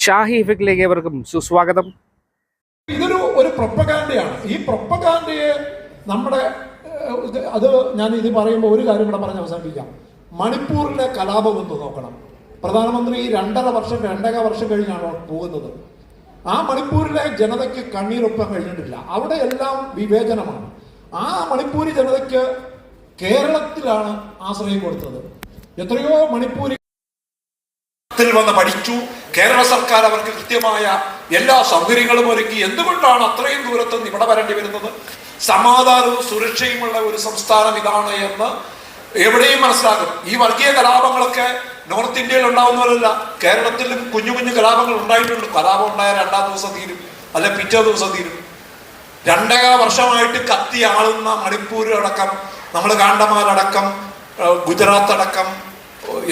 ഷാഹി ഇഫക്റ്റിലേക്ക് ഏവർക്കും സുസ്വാഗതം. ഒരു പ്രൊപ്പഗാൻഡയാണ്. ഈ പ്രൊപ്പഗാൻഡയെ നമ്മുടെ അത് ഞാൻ ഇത് പറയുമ്പോൾ ഒരു കാര്യം കൂടെ പറഞ്ഞ് അവസാനിപ്പിക്കാം. മണിപ്പൂരിലെ കലാപം എന്ന് നോക്കണം. പ്രധാനമന്ത്രി 2.5 വർഷം കഴിഞ്ഞാണ് പോകുന്നത്. ആ മണിപ്പൂരിലെ ജനതയ്ക്ക് കണ്ണീരൊപ്പം കഴിഞ്ഞിട്ടില്ല. അവിടെ എല്ലാം വിവേചനമാണ്. ആ മണിപ്പൂരി ജനതയ്ക്ക് കേരളത്തിലാണ് ആശ്രയം കൊടുത്തത്. എത്രയോ മണിപ്പൂരി വന്ന് പഠിച്ചു. കേരള സർക്കാർ അവർക്ക് കൃത്യമായ എല്ലാ സൗകര്യങ്ങളും ഒരുക്കി. എന്തുകൊണ്ടാണ് അത്രയും ദൂരത്തുനിന്ന് ഇവിടെ വരേണ്ടി വരുന്നത്? സമാധാനവും സുരക്ഷയുമുള്ള ഒരു സംസ്ഥാനം ഇതാണ് എന്ന് എവിടെയും മനസ്സിലാകും. ഈ വർഗീയ കലാപങ്ങളൊക്കെ നോർത്ത് ഇന്ത്യയിൽ ഉണ്ടാവുന്നവരല്ല, കേരളത്തിലും കുഞ്ഞു കുഞ്ഞു കലാപങ്ങൾ ഉണ്ടായിട്ടുണ്ട്. കലാപം ഉണ്ടായ 2-ാം ദിവസം തീരും, അല്ലെ പിറ്റേ ദിവസം തീരും. 2.5 വർഷമായിട്ട് കത്തി ആളുന്ന മണിപ്പൂർ അടക്കം, നമ്മൾ കാണ്ടമാരടക്കം, ഗുജറാത്ത് അടക്കം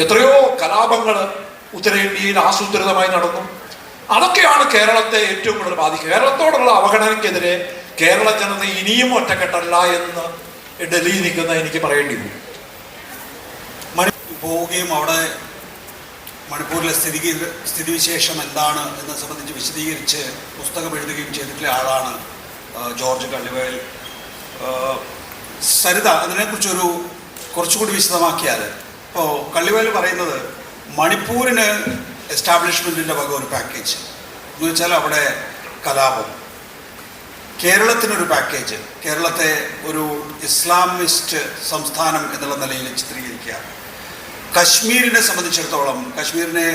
എത്രയോ കലാപങ്ങൾ ഉത്തരേന്ത്യയിൽ ആസൂത്രിതമായി നടന്നു. അതൊക്കെയാണ് കേരളത്തെ ഏറ്റവും കൂടുതൽ ബാധിക്കുക. കേരളത്തോടുള്ള അവഗണനയ്ക്കെതിരെ കേരള ജനത ഇനിയും ഒറ്റക്കെട്ടല്ല എന്ന് ഡൽഹിയിൽ നിൽക്കുന്ന എനിക്ക് പറയേണ്ടി വരും. പോവുകയും അവിടെ മണിപ്പൂരിലെ സ്ഥിതിവിശേഷം എന്താണ് എന്ന് സംബന്ധിച്ച് വിശദീകരിച്ച് പുസ്തകം എഴുതുകയും ചെയ്തിട്ടുള്ള ആളാണ് ജോർജ് കള്ളിവയൽ. സരിത, അതിനെക്കുറിച്ചൊരു കുറച്ചുകൂടി വിശദമാക്കിയാൽ, ഇപ്പോൾ കള്ളിവയൽ പറയുന്നത് മണിപ്പൂരിന് എസ്റ്റാബ്ലിഷ്മെൻറ്റിൻ്റെ വക ഒരു പാക്കേജ് എന്ന് വെച്ചാൽ അവിടെ കലാപം, കേരളത്തിനൊരു പാക്കേജ്, കേരളത്തെ ഒരു ഇസ്ലാമിസ്റ്റ് സംസ്ഥാനം എന്നുള്ള നിലയിൽ ചിത്രീകരിക്കുക. കശ്മീരിനെ സംബന്ധിച്ചിടത്തോളം കശ്മീരിനെ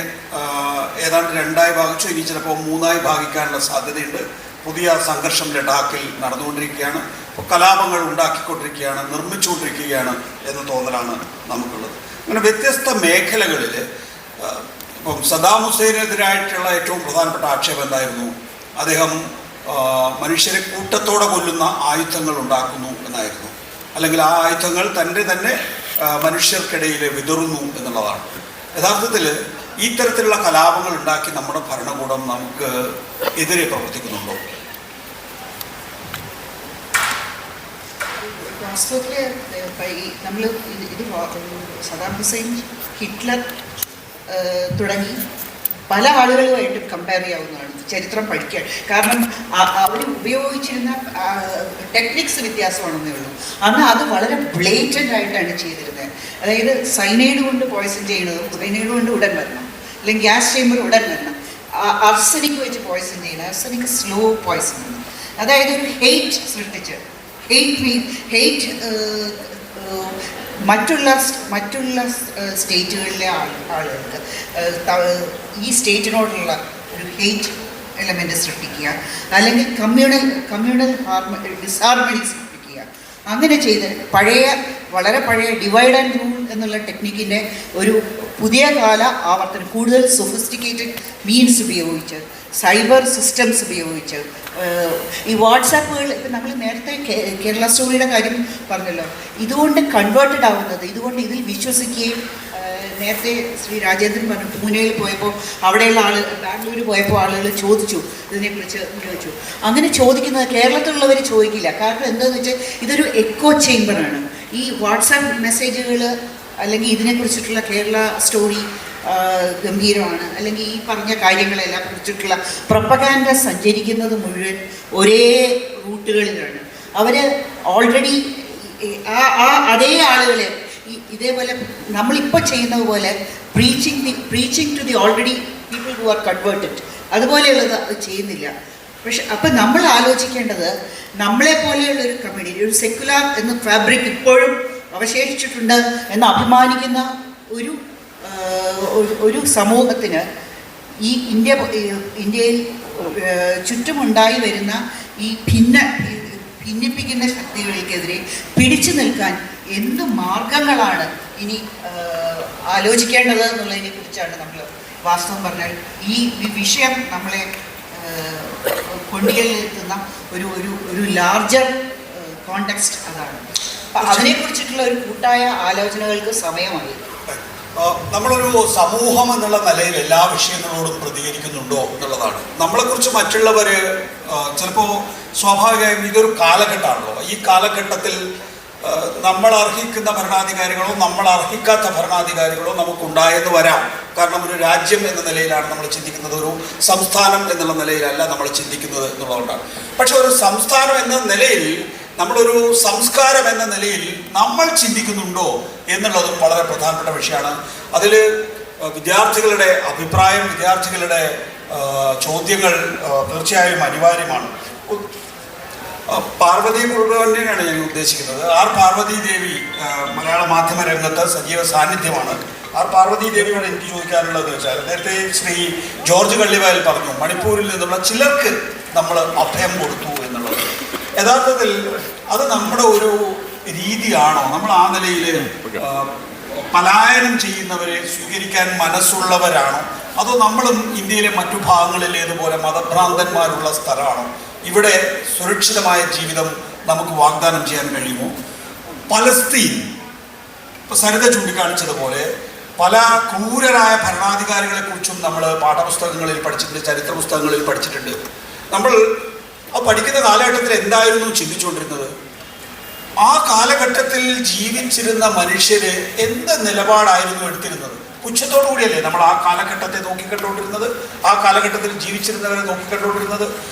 ഏതാണ്ട് 2ആയി ഭാഗിച്ചു, ഇനി ചിലപ്പോൾ 3ആയി ഭാഗിക്കാനുള്ള സാധ്യതയുണ്ട്. പുതിയ സംഘർഷം ലഡാക്കിൽ നടന്നുകൊണ്ടിരിക്കുകയാണ്. ഇപ്പോൾ കലാപങ്ങൾ ഉണ്ടാക്കിക്കൊണ്ടിരിക്കുകയാണ്, നിർമ്മിച്ചുകൊണ്ടിരിക്കുകയാണ് എന്ന തോന്നലാണ് നമുക്കുള്ളത്. അങ്ങനെ വ്യത്യസ്ത മേഖലകളിൽ ഇപ്പം സദ്ദാം ഹുസൈനെതിരായിട്ടുള്ള ഏറ്റവും പ്രധാനപ്പെട്ട ആക്ഷേപം എന്തായിരുന്നു? അദ്ദേഹം മനുഷ്യരെ കൂട്ടത്തോടെ കൊല്ലുന്ന ആയുധങ്ങൾ ഉണ്ടാക്കുന്നു എന്നായിരുന്നു. അല്ലെങ്കിൽ ആ ആയുധങ്ങൾ തന്നെ മനുഷ്യർക്കിടയിൽ വിതറുന്നു എന്നുള്ളതാണ്. യഥാർത്ഥത്തിൽ ഈ തരത്തിലുള്ള കലാപങ്ങൾ ഉണ്ടാക്കി നമ്മുടെ ഭരണകൂടം നമുക്ക് എതിരെ പ്രവർത്തിക്കുന്നുണ്ടോ? വാസ്തവത്തിൽ നമ്മൾ ഇത് സദ്ദാം ഹുസൈൻ, ഹിറ്റ്ലർ തുടങ്ങി പല ആളുകളുമായിട്ടും കമ്പയർ ചെയ്യാവുന്നതാണ്. ചരിത്രം പഠിക്കാൻ. കാരണം അവർ ഉപയോഗിച്ചിരുന്ന ടെക്നിക്സ് വ്യത്യാസമാണെന്നേ ഉള്ളൂ. അന്ന് അത് വളരെ ബ്ലേറ്റൻ്റ് ആയിട്ടാണ് ചെയ്തിരുന്നത്. അതായത് സൈനൈഡ് കൊണ്ട് പോയ്സൺ ചെയ്യുന്നതും, സൈനൈഡ് കൊണ്ട് ഉടൻ വരണം, അല്ലെങ്കിൽ ഗ്യാസ് ചേമ്പർ ഉടൻ വരണം. അർസനിക് വെച്ച് പോയ്സൺ ചെയ്യുന്നത്, അർസനിക് സ്ലോ പോയ്സൺ ആണ്. അതായത് ഒരു ഹെയ്റ്റ് സൃഷ്ടിച്ച്, ഹെയ്റ്റ് മറ്റുള്ള സ്റ്റേറ്റുകളിലെ ആളുകൾക്ക് ഈ സ്റ്റേറ്റിനോടുള്ള ഒരു ഹെയ്റ്റ് എലമെൻ്റ് സൃഷ്ടിക്കുക, അല്ലെങ്കിൽ കമ്മ്യൂണൽ ഡിസാർമണി സൃഷ്ടിക്കുക. അങ്ങനെ ചെയ്ത് വളരെ പഴയ ഡിവൈഡ് ആൻഡ് റൂൾ എന്നുള്ള ടെക്നിക്കിൻ്റെ ഒരു പുതിയ കാല ആവർത്തനം, കൂടുതൽ സൊഫിസ്റ്റിക്കേറ്റഡ് മീൻസ് ഉപയോഗിച്ച്, സൈബർ സിസ്റ്റംസ് ഉപയോഗിച്ച്, ഈ വാട്സാപ്പുകൾ, ഇപ്പം നമ്മൾ നേരത്തെ കേരള സ്റ്റോറിയുടെ കാര്യം പറഞ്ഞല്ലോ, ഇതുകൊണ്ട് കൺവേർട്ടഡ് ആവുന്നത്, ഇതുകൊണ്ട് ഇതിൽ വിശ്വസിക്കുകയും, നേരത്തെ ശ്രീ രാജേന്ദ്രൻ പറഞ്ഞു പൂനെയിൽ പോയപ്പോൾ അവിടെയുള്ള ബാംഗ്ലൂർ പോയപ്പോൾ ആളുകൾ ചോദിച്ചു, ഇതിനെക്കുറിച്ച് ചോദിച്ചു. അങ്ങനെ ചോദിക്കുന്നത് കേരളത്തിലുള്ളവർ ചോദിക്കില്ല. കാരണം എന്താണെന്ന് വെച്ചാൽ ഇതൊരു എക്കോ ചേംബറാണ്. ഈ വാട്സാപ്പ് മെസ്സേജുകൾ അല്ലെങ്കിൽ ഇതിനെക്കുറിച്ചിട്ടുള്ള കേരള സ്റ്റോറി ഗംഭീരമാണ്, അല്ലെങ്കിൽ ഈ പറഞ്ഞ കാര്യങ്ങളെല്ലാം കുറിച്ചിട്ടുള്ള പ്രൊപ്പഗാൻഡ സഞ്ചരിക്കുന്നത് മുഴുവൻ ഒരേ റൂട്ടുകളിലാണ്. അവർ ഓൾറെഡി അതേ ആളുകളെ ഇതേപോലെ നമ്മളിപ്പോൾ ചെയ്യുന്നത് പോലെ preaching to the already people who are converted, അതുപോലെയുള്ളത് അത് ചെയ്യുന്നില്ല. പക്ഷെ അപ്പം നമ്മൾ ആലോചിക്കേണ്ടത്, നമ്മളെപ്പോലെയുള്ള ഒരു കമ്മ്യൂണിറ്റി, ഒരു സെക്യുലർ എന്ന ഫാബ്രിക് ഇപ്പോഴും അവശേഷിച്ചിട്ടുണ്ട് എന്ന് അഭിമാനിക്കുന്ന ഒരു സമൂഹത്തിന് ഈ ഇന്ത്യയിൽ ചുറ്റുമുണ്ടായി വരുന്ന ഈ ഭിന്നിപ്പിക്കുന്ന ശക്തികൾക്കെതിരെ പിടിച്ചു നിൽക്കാൻ എന്ത് മാർഗങ്ങളാണ് ഇനി ആലോചിക്കേണ്ടത് എന്നുള്ളതിനെ കുറിച്ചാണ് നമ്മൾ വാസ്തവം പറഞ്ഞാൽ ഈ വിഷയം നമ്മളെ കൊണ്ടുവരുന്ന ഒരു ലാർജർ കോണ്ടെക്സ്റ്റ് അതാണ്. അപ്പം അതിനെക്കുറിച്ചിട്ടുള്ള ഒരു കൂട്ടായ ആലോചനകൾക്ക് സമയമായി. നമ്മളൊരു സമൂഹം എന്നുള്ള നിലയിൽ എല്ലാ വിഷയങ്ങളോടും പ്രതികരിക്കുന്നുണ്ടോ എന്നുള്ളതാണ്. നമ്മളെക്കുറിച്ച് മറ്റുള്ളവർ ചിലപ്പോൾ സ്വാഭാവികമായും ഇതൊരു കാലഘട്ടമാണല്ലോ. ഈ കാലഘട്ടത്തിൽ നമ്മൾ അർഹിക്കുന്ന ഭരണാധികാരികളോ നമ്മൾ അർഹിക്കാത്ത ഭരണാധികാരികളോ നമുക്കുണ്ടായെന്ന് വരാം. കാരണം ഒരു രാജ്യം എന്ന നിലയിലാണ് നമ്മൾ ചിന്തിക്കുന്നത്, ഒരു സംസ്ഥാനം എന്നുള്ള നിലയിലല്ല നമ്മൾ ചിന്തിക്കുന്നത് എന്നുള്ളതുകൊണ്ടാണ്. പക്ഷെ ഒരു സംസ്ഥാനം എന്ന നിലയിൽ, നമ്മളൊരു സംസ്കാരം എന്ന നിലയിൽ നമ്മൾ ചിന്തിക്കുന്നുണ്ടോ എന്നുള്ളതും വളരെ പ്രധാനപ്പെട്ട വിഷയമാണ്. അതിൽ വിദ്യാർത്ഥികളുടെ അഭിപ്രായം, വിദ്യാർത്ഥികളുടെ ചോദ്യങ്ങൾ തീർച്ചയായും അനിവാര്യമാണ്. പാർവതി മുഴുവനെയാണ് ഞാൻ ഉദ്ദേശിക്കുന്നത്. ആർ പാർവതി ദേവി മലയാള മാധ്യമ രംഗത്ത് സജീവ സാന്നിധ്യമാണ്. ആർ പാർവതി ദേവിയോട് എനിക്ക് ചോദിക്കാനുള്ളത് വെച്ചാൽ, നേരത്തെ ശ്രീ ജോർജ് കള്ളിവയൽ പറഞ്ഞു മണിപ്പൂരിൽ നിന്നുള്ള ചിലർക്ക് നമ്മൾ അഭയം കൊടുത്തു എന്നുള്ളത്. യഥാർത്ഥത്തിൽ അത് നമ്മുടെ ഒരു രീതിയാണോ? നമ്മൾ ആ നിലയിൽ പലായനം ചെയ്യുന്നവരെ സ്വീകരിക്കാൻ മനസ്സുള്ളവരാണോ? അതോ നമ്മളും ഇന്ത്യയിലെ മറ്റു ഭാഗങ്ങളിലേതുപോലെ മതഭ്രാന്തന്മാരുള്ള സ്ഥലമാണോ? ഇവിടെ സുരക്ഷിതമായ ജീവിതം നമുക്ക് വാഗ്ദാനം ചെയ്യാൻ കഴിയുമോ? പലസ്തീൻ, ഇപ്പോൾ സരിത ചൂണ്ടിക്കാണിച്ചതുപോലെ പല ക്രൂരരായ ഭരണാധികാരികളെക്കുറിച്ചും നമ്മൾ പാഠപുസ്തകങ്ങളിൽ പഠിച്ചിട്ടുണ്ട്, ചരിത്ര പുസ്തകങ്ങളിൽ പഠിച്ചിട്ടുണ്ട്. നമ്മൾ ആ പഠിക്കുന്ന കാലഘട്ടത്തിൽ എന്തായിരുന്നു ചിന്തിച്ചുകൊണ്ടിരുന്നത്? ആ കാലഘട്ടത്തിൽ ജീവിച്ചിരുന്ന മനുഷ്യര് എന്ത് നിലപാടായിരുന്നു എടുത്തിരുന്നത്? പുച്ഛത്തോടു കൂടിയല്ലേ നമ്മൾ ആ കാലഘട്ടത്തെ നോക്കിക്കണ്ടുകൊണ്ടിരുന്നത്, ആ കാലഘട്ടത്തിൽ ജീവിച്ചിരുന്നവരെ നോക്കിക്കണ്ടുകൊണ്ടിരുന്നത്.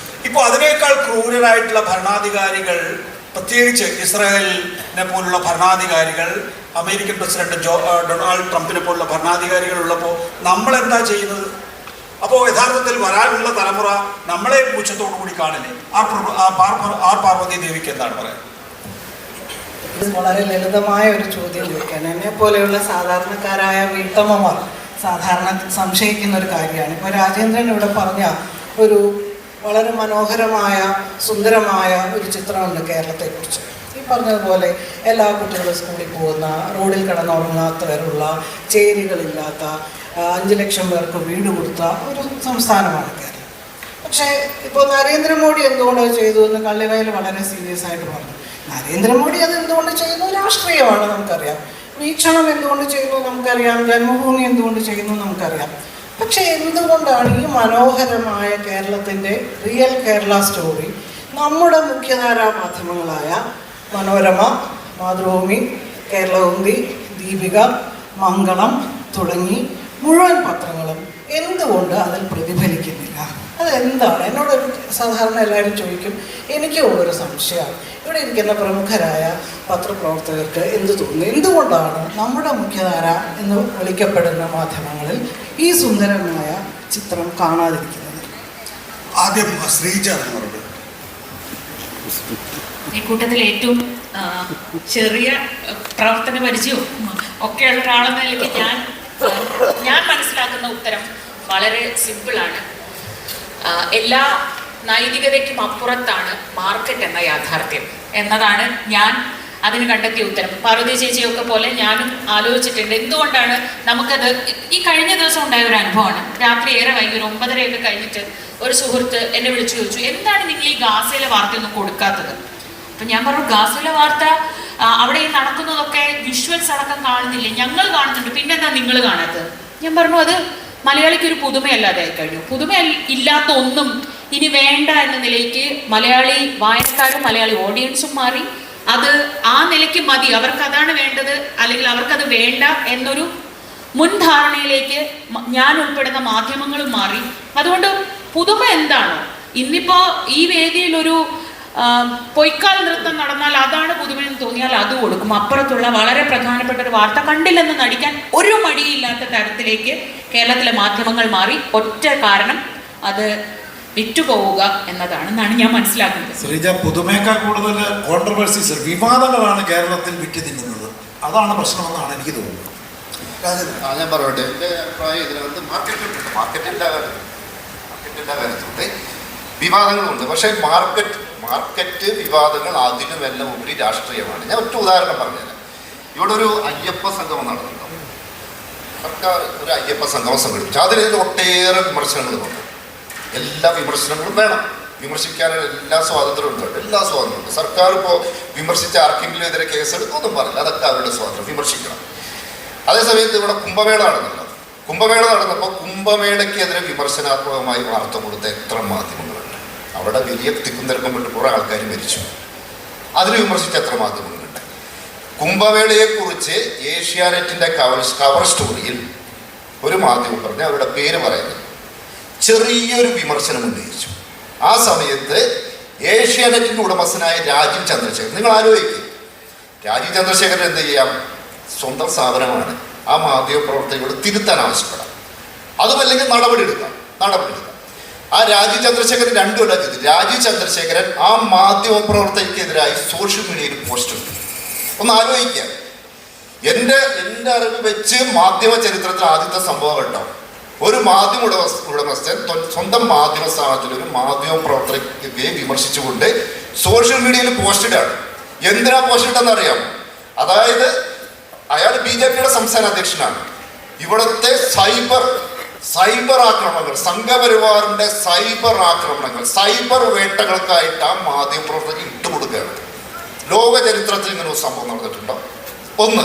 ഇപ്പോൾ അതിനേക്കാൾ ക്രൂരരായിട്ടുള്ള ഭരണാധികാരികൾ, പ്രത്യേകിച്ച് ഇസ്രായേലിനെ പോലുള്ള ഭരണാധികാരികൾ, അമേരിക്കൻ പ്രസിഡന്റ് ഡൊണാൾഡ് ട്രംപിനെ പോലുള്ള ഭരണാധികാരികൾ ഉള്ളപ്പോൾ നമ്മളെന്താ ചെയ്യുന്നത്? അപ്പോൾ യഥാർത്ഥത്തിൽ വരാനുള്ള തലമുറ നമ്മളെ പുച്ഛത്തോടു കൂടി കാണില്ലേ? ആർ പാർവതി ദേവിക്ക് എന്താണ് പറയാൻ? ഇത് വളരെ ലളിതമായ ഒരു ചോദ്യം ചോദിക്കാൻ എന്നെ പോലെയുള്ള സാധാരണക്കാരായ വീട്ടമ്മമാർ സാധാരണ സംശയിക്കുന്ന ഒരു കാര്യമാണ്. ഇപ്പോൾ രാജേന്ദ്രൻ ഇവിടെ പറഞ്ഞ ഒരു വളരെ മനോഹരമായ സുന്ദരമായ ഒരു ചിത്രമുണ്ട് കേരളത്തെക്കുറിച്ച്. ഈ പറഞ്ഞതുപോലെ എല്ലാ കുട്ടികളും സ്കൂളിൽ പോകുന്ന, റോഡിൽ കിടന്നുറങ്ങാത്തവരുള്ള, ചേരികളില്ലാത്ത, 5 ലക്ഷം പേർക്ക് വീട് കൊടുത്ത ഒരു സംസ്ഥാനമാണ് കേരളം. പക്ഷേ ഇപ്പോൾ നരേന്ദ്രമോദി എന്തുകൊണ്ട് ചെയ്തു എന്ന് കള്ളിവയൽ വളരെ സീരിയസ് ആയിട്ട് പറഞ്ഞു. നരേന്ദ്രമോദി അത് എന്തുകൊണ്ട് ചെയ്യുന്നു? രാഷ്ട്രീയമാണ്, നമുക്കറിയാം. വീക്ഷണം എന്തുകൊണ്ട് ചെയ്യുന്നു നമുക്കറിയാം. ജന്മഭൂമി എന്തുകൊണ്ട് ചെയ്യുന്നു നമുക്കറിയാം. പക്ഷേ എന്തുകൊണ്ടാണ് ഈ മനോഹരമായ കേരളത്തിൻ്റെ റിയൽ കേരള സ്റ്റോറി നമ്മുടെ മുഖ്യധാരാ മാധ്യമങ്ങളായ മനോരമ, മാതൃഭൂമി, കേരളകൗമുദി, ദീപിക, മംഗളം തുടങ്ങി മുഴുവൻ പത്രങ്ങളും എന്തുകൊണ്ട് അതിൽ പ്രതിഫലിക്കുന്നില്ല? അതെന്താണ്? എന്നോട് സാധാരണ എല്ലാവരും ചോദിക്കും. എനിക്കും ഒരു സംശയമാണ്. ഇവിടെ ഇരിക്കുന്ന പ്രമുഖരായ പത്രപ്രവർത്തകർക്ക് എന്ത് തോന്നുന്നു? എന്തുകൊണ്ടാണ് നമ്മുടെ മുഖ്യധാര എന്ന് വിളിക്കപ്പെടുന്ന മാധ്യമങ്ങളിൽ ഈ സുന്ദരമായ ചിത്രം കാണാതിരിക്കുന്നത്? ആദ്യം ശ്രീജ ഈ കൂട്ടത്തിൽ ഏറ്റവും ചെറിയ പ്രവർത്തന പരിചയവും ഒക്കെയുള്ള ഒരാളെന്ന നിലയ്ക്ക് ഞാൻ മനസ്സിലാക്കുന്ന ഉത്തരം വളരെ സിമ്പിളാണ്. എല്ലാ നൈതികതയ്ക്കും അപ്പുറത്താണ് മാർക്കറ്റ് എന്ന യാഥാർത്ഥ്യം എന്നതാണ് ഞാൻ അതിന് കണ്ടെത്തിയ ഉത്തരം. പാർവതി ചേച്ചിയൊക്കെ പോലെ ഞാനും ആലോചിച്ചിട്ടുണ്ട് എന്തുകൊണ്ടാണ് നമുക്കത്. ഈ കഴിഞ്ഞ ദിവസം ഉണ്ടായ ഒരു അനുഭവമാണ്. രാത്രി ഏറെ വൈകി, ഒരു 9:30 കഴിഞ്ഞിട്ട് ഒരു സുഹൃത്ത് എന്നെ വിളിച്ചു ചോദിച്ചു, എന്താണ് നിങ്ങൾ ഈ ഗാസയിലെ വാർത്തയൊന്നും കൊടുക്കാത്തത്? അപ്പം ഞാൻ പറഞ്ഞു, ഗാസയിലെ വാർത്ത അവിടെ ഈ നടക്കുന്നതൊക്കെ വിഷ്വൽസ് അടക്കം കാണുന്നില്ലേ? ഞങ്ങൾ കാണുന്നുണ്ട്, പിന്നെന്താ നിങ്ങൾ കാണാത്തത്? ഞാൻ പറഞ്ഞു, അത് മലയാളിക്ക് ഒരു പുതുമയല്ലാതെ ആയി കഴിഞ്ഞു. പുതുമ ഇല്ലാത്ത ഒന്നും ഇനി വേണ്ട എന്ന നിലയ്ക്ക് മലയാളി വായനക്കാരും മലയാളി ഓഡിയൻസും മാറി. അത് ആ നിലയ്ക്ക് മതി, അവർക്കതാണ് വേണ്ടത്, അല്ലെങ്കിൽ അവർക്കത് വേണ്ട എന്നൊരു മുൻധാരണയിലേക്ക് ഞാൻ ഉൾപ്പെടുന്ന മാധ്യമങ്ങളും മാറി. അതുകൊണ്ട് പുതുമ എന്താണോ, ഇന്നിപ്പോൾ ഈ വേദിയിലൊരു പൊയ്ക്കാൽ നൃത്തം നടന്നാൽ അതാണ് പുതുമയെന്ന് തോന്നിയാൽ അത് കൊടുക്കും. അപ്പുറത്തുള്ള വളരെ പ്രധാനപ്പെട്ട ഒരു വാർത്ത കണ്ടില്ലെന്ന് നടിക്കാൻ ഒരു മടിയില്ലാത്ത തരത്തിലേക്ക് കേരളത്തിലെ മാധ്യമങ്ങൾ മാറി. ഒറ്റ കാരണം, അത് വിറ്റുപോവുക എന്നതാണെന്നാണ് ഞാൻ മനസ്സിലാക്കുന്നത്. ശ്രീജ, പുതുമയേക്കാൾ കൂടുതൽ കോൺട്രവേഴ്സീസ്, വിവാദങ്ങളാണ് കേരളത്തിൽ വിറ്റ് തിന്നുന്നത്. അതാണ് പ്രശ്നമെന്നാണ് എനിക്ക് തോന്നുന്നത്. ഞാൻ പറയട്ടെ, എൻ്റെ അഭിപ്രായം ഇതിനകത്ത് മാർക്കറ്റിൻ്റെ കാര്യത്തിലുണ്ട്, വിവാദങ്ങളുണ്ട്. പക്ഷേ മാർക്കറ്റ് വിവാദങ്ങൾ അതിനുമെല്ലാം ഉപരി രാഷ്ട്രീയമാണ്. ഞാൻ ഒറ്റ ഉദാഹരണം പറഞ്ഞുതരാം. ഇവിടെ ഒരു അയ്യപ്പ സംഗമം നടന്നിട്ടുണ്ടാവും. സർക്കാർ ഒരു അയ്യപ്പ സംഗമം സംഘടിപ്പിച്ചു. അതിൽ ഒട്ടേറെ വിമർശനങ്ങളുമുണ്ട്. എല്ലാ വിമർശനങ്ങളും വേണം, വിമർശിക്കാനുള്ള എല്ലാ സ്വാതന്ത്ര്യമുണ്ട്, എല്ലാ സ്വാതന്ത്ര്യമുണ്ട്. സർക്കാർ ഇപ്പോൾ വിമർശിച്ച ആർക്കെങ്കിലും എതിരെ കേസെടുക്കൊന്നും പറഞ്ഞില്ല, അതൊക്കെ അവരുടെ സ്വാതന്ത്ര്യം, വിമർശിക്കണം. അതേസമയത്ത് ഇവിടെ കുംഭമേള നടന്നല്ലോ. കുംഭമേള നടന്നപ്പോൾ കുംഭമേളയ്ക്കെതിരെ വിമർശനാത്മകമായി വാർത്ത കൊടുത്ത എത്ര മാധ്യമങ്ങളുണ്ട്. അവിടെ വലിയ തിക്കും തിരക്കും വിട്ട് കുറേ ആൾക്കാർ മരിച്ചു. അതിന് വിമർശിച്ച എത്ര മാധ്യമങ്ങളുണ്ട്. കുംഭമേളയെക്കുറിച്ച് ഏഷ്യാനെറ്റിന്റെ കവർ സ്റ്റോറിയിൽ ഒരു മാധ്യമം പറഞ്ഞ് അവരുടെ പേര് പറയുന്നത് ചെറിയൊരു വിമർശനം ഉന്നയിച്ചു. ആ സമയത്ത് ഏഷ്യാനെറ്റിന്റെ ഉടമസ്ഥനായ രാജീവ് ചന്ദ്രശേഖരൻ, നിങ്ങൾ ആലോചിക്കുക, രാജീവ് ചന്ദ്രശേഖരൻ എന്ത് ചെയ്യാം, സ്വന്തം സ്ഥാപനമാണ്, ആ മാധ്യമ പ്രവർത്തകരോട് തിരുത്താൻ ആവശ്യപ്പെടാം, അതുമല്ലെങ്കിൽ നടപടിയെടുക്കാം. ആ രാജീവ് ചന്ദ്രശേഖരൻ രണ്ടുമല്ല ചെയ്തു. രാജീവ് ചന്ദ്രശേഖരൻ ആ മാധ്യമ പ്രവർത്തകർക്കെതിരായി സോഷ്യൽ മീഡിയയിൽ പോസ്റ്റ് ഇട്ടു. ഒന്ന് ആലോചിക്കുക, എൻ്റെ അറിവ് വെച്ച് മാധ്യമ ചരിത്രത്തിൽ ആദ്യത്തെ സംഭവം കേട്ടോ, ഒരു മാധ്യമ ഉടമസ്ഥൻ സ്വന്തം മാധ്യമ സ്ഥാപനത്തിൽ ഒരു മാധ്യമ പ്രവർത്തകയെ വിമർശിച്ചുകൊണ്ട് സോഷ്യൽ മീഡിയയിൽ പോസ്റ്റ് ഇടാണ്. എന്തിനാ പോസ്റ്റ് ഇട്ടെന്ന് അറിയാമോ? അതായത് അയാൾ BJPയുടെ സംസ്ഥാന അധ്യക്ഷനാണ്. ഇവിടുത്തെ സൈബർ ആക്രമണങ്ങൾ, സംഘപരിവാറിന്റെ സൈബർ ആക്രമണങ്ങൾ, സൈബർ വേട്ടകൾക്കായിട്ട് ആ മാധ്യമ പ്രവർത്തകർ ഇട്ടുകൊടുക്കുകയാണ്. ലോക ചരിത്രത്തിൽ ഇങ്ങനെ ഒരു സംഭവം നടന്നിട്ടുണ്ടോ? ഒന്ന്,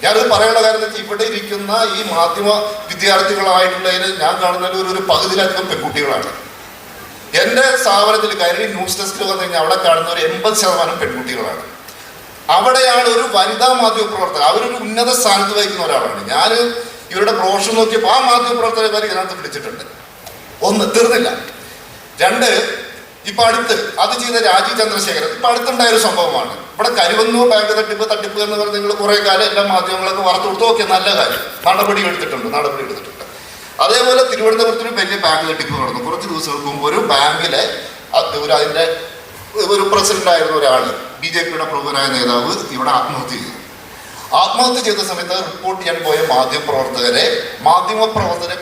ഞാനത് പറയാനുള്ള കാര്യം വെച്ചാൽ ഇവിടെ ഇരിക്കുന്ന ഈ മാധ്യമ വിദ്യാർത്ഥികളായിട്ടുള്ളതിൽ ഞാൻ കാണുന്നതിൽ ഒരു പകുതിയിലധികം പെൺകുട്ടികളാണ്. എൻ്റെ സ്ഥാപനത്തിൽ കയറി ന്യൂസ് ഡെസ്കിൽ വന്നു കഴിഞ്ഞാൽ അവിടെ കാണുന്ന ഒരു 80% പെൺകുട്ടികളാണ്. അവിടെയാണ് ഒരു വനിതാ മാധ്യമ പ്രവർത്തകർ, അവരൊരു ഉന്നത സ്ഥാനത്ത് വഹിക്കുന്ന ഒരാളാണ്. ഞാൻ ഇവരുടെ ബ്രോഷർ നോക്കിയപ്പോൾ ആ മാധ്യമ പ്രവർത്തകരെ ഇതിനകത്ത് വിളിച്ചിട്ടുണ്ട്. ഒന്ന്, തീർന്നില്ല. രണ്ട്, ഇപ്പൊ അടുത്ത് അത് ചെയ്ത രാജീവ് ചന്ദ്രശേഖരൻ ഇപ്പൊ അടുത്തുണ്ടായ ഒരു സംഭവമാണ്. ഇവിടെ കരുവന്നൂർ ബാങ്ക് തട്ടിപ്പ് എന്ന് പറഞ്ഞ് നിങ്ങൾ കുറെ കാലം എല്ലാ മാധ്യമങ്ങളൊക്കെ വാർത്ത കൊടുത്തു. ഓക്കെ, നല്ല കാര്യം, നടപടി എടുത്തിട്ടുണ്ട്. അതേപോലെ തിരുവനന്തപുരത്തിന് വലിയ ബാങ്ക് തട്ടിപ്പ് നടന്നു. കുറച്ച് ദിവസങ്ങൾക്ക് മുമ്പ് ഒരു ബാങ്കിലെ അതിന്റെ ഒരു പ്രസിഡന്റ് ആയിരുന്ന ഒരാൾ, BJPയുടെ പ്രമുഖനായ നേതാവ്, ഇവിടെ ആത്മഹത്യ ചെയ്ത സമയത്ത് റിപ്പോർട്ട് ചെയ്യാൻ പോയ മാധ്യമപ്രവർത്തകരെ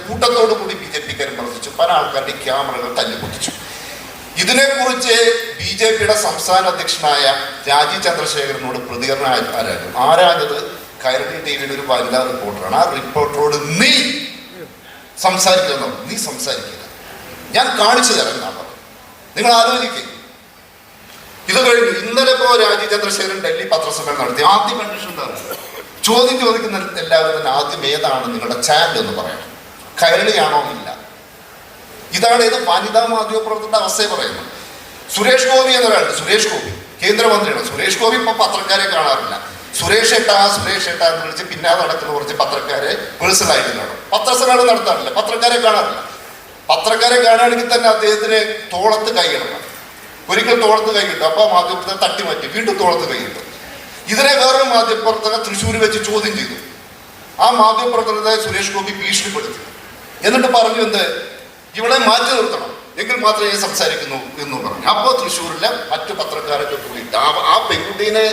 കൂട്ടത്തോടു കൂടി BJPക്കാരും പ്രവർത്തിച്ചു. പല ആൾക്കാരുടെ ക്യാമറകൾ തല്ലിപ്പൊട്ടിച്ചു. ഇതിനെക്കുറിച്ച് BJPയുടെ സംസ്ഥാന അധ്യക്ഷനായ രാജീവ് ചന്ദ്രശേഖരനോട് പ്രതികരണം ആരാഞ്ഞത് കൈരളി TVയുടെ ഒരു വനിതാ റിപ്പോർട്ടറാണ്. ആ റിപ്പോർട്ടറോട് നീ സംസാരിക്കില്ല, ഞാൻ കാണിച്ചു തരാം എന്നാണ് പറഞ്ഞത്. നിങ്ങൾ ആലോചിക്കുക. ഇത് കഴിഞ്ഞു ഇന്നലെ ഇപ്പോൾ രാജീവ് ചന്ദ്രശേഖരൻ ഡൽഹി പത്രസമ്മേളനം നടത്തി. ആദ്യം കണ്ടീഷൻ എന്താണ്? ചോദ്യം ചോദിക്കുന്ന എല്ലാവരും തന്നെ ആദ്യം ഏതാണ് നിങ്ങളുടെ ചാനൽ എന്ന് പറയണം. കൈരളിയാണോ? ഇല്ല. ഇതാണ് ഇത് വനിതാ മാധ്യമ പ്രവർത്തകരുടെ അവസ്ഥയെ പറയുന്നത്. സുരേഷ് ഗോപി എന്നൊരാളുണ്ട്, സുരേഷ് ഗോപി കേന്ദ്രമന്ത്രിയാണ്. സുരേഷ് ഗോപി ഇപ്പൊ പത്രക്കാരെ കാണാറില്ല. സുരേഷ് ഏട്ടാ എന്ന് വിളിച്ച് പിന്നാലെ നടക്കുന്ന കുറച്ച് പത്രക്കാരെ പേഴ്സണലായിട്ട് കാണും. പത്രസമ്മേളനം നടത്താറില്ല, പത്രക്കാരെ കാണാറില്ല. പത്രക്കാരെ കാണുകയാണെങ്കിൽ തന്നെ അദ്ദേഹത്തിന് തോളത്ത് കൈയിടണം. ഒരിക്കൽ തോളത്ത് കൈകിട്ടും, അപ്പൊ മാധ്യമപ്രവർത്തകർ തട്ടിമാറ്റി വീണ്ടും തോളത്ത് കൈകിട്ടും. ഇതിനെ വേറൊരു മാധ്യമപ്രവർത്തകർ തൃശ്ശൂർ വെച്ച് ചോദ്യം ചെയ്തു. ആ മാധ്യമപ്രവർത്തകരെ സുരേഷ് ഗോപി ഭീഷണിപ്പെടുത്തി. എന്നിട്ട് പറഞ്ഞു, എന്ത്, ഇവിടെ മാറ്റി നിർത്തണം, എങ്കിൽ മാത്രമേ സംസാരിക്കുന്നു എന്ന് പറഞ്ഞു. അപ്പോൾ തൃശ്ശൂരിലെ മറ്റു പത്രക്കാരൊക്കെ കൂടിയിട്ട് ആ പെൺകുട്ടീനെ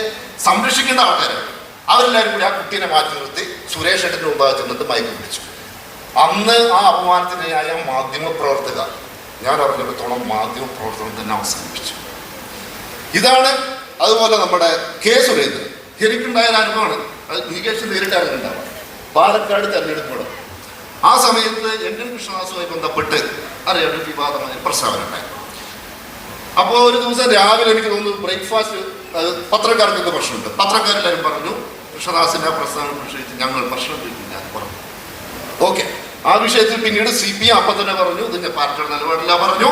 സംരക്ഷിക്കേണ്ട ആൾക്കാരാണ്, അവരെല്ലാവരും കൂടി ആ കുട്ടീനെ മാറ്റി നിർത്തി സുരേഷ് ഏട്ടൻ്റെ മുമ്പാകെ ചെന്നിട്ട് മയക്ക് പിടിച്ചു. അന്ന് ആ അപമാനത്തിനായ മാധ്യമപ്രവർത്തക, ഞാൻ അറിഞ്ഞിടത്തോളം മാധ്യമപ്രവർത്തനം തന്നെ അവസാനിപ്പിച്ചു. ഇതാണ്. അതുപോലെ നമ്മുടെ K. സുരേന്ദ്രൻ, എനിക്കുണ്ടായ അനുഭവമാണ്. അത് നികേഷ് നേരിട്ട് അറിഞ്ഞിട്ടുണ്ടാവാം. പാലക്കാട് തെരഞ്ഞെടുപ്പ് ആ സമയത്ത് NN കൃഷ്ണദാസുമായി ബന്ധപ്പെട്ട് അറിയാൻ വിവാദമായ പ്രസ്താവന ഉണ്ടായി. അപ്പോൾ ഒരു ദിവസം രാവിലെ എനിക്ക് തോന്നുന്നു ബ്രേക്ക്ഫാസ്റ്റ് പത്രക്കാർക്ക് പ്രശ്നമുണ്ട്. പത്രക്കാരെല്ലാവരും പറഞ്ഞു കൃഷ്ണദാസിന്റെ പ്രസ്താവന വിഷയത്തിൽ ഞങ്ങൾ പ്രശ്നം ചെയ്യില്ല പറഞ്ഞു. ഓക്കെ, ആ വിഷയത്തിൽ പിന്നീട് CPM അപ്പം തന്നെ പറഞ്ഞു ഇതിന്റെ പാർട്ടിയുടെ നിലപാടില്ല പറഞ്ഞു.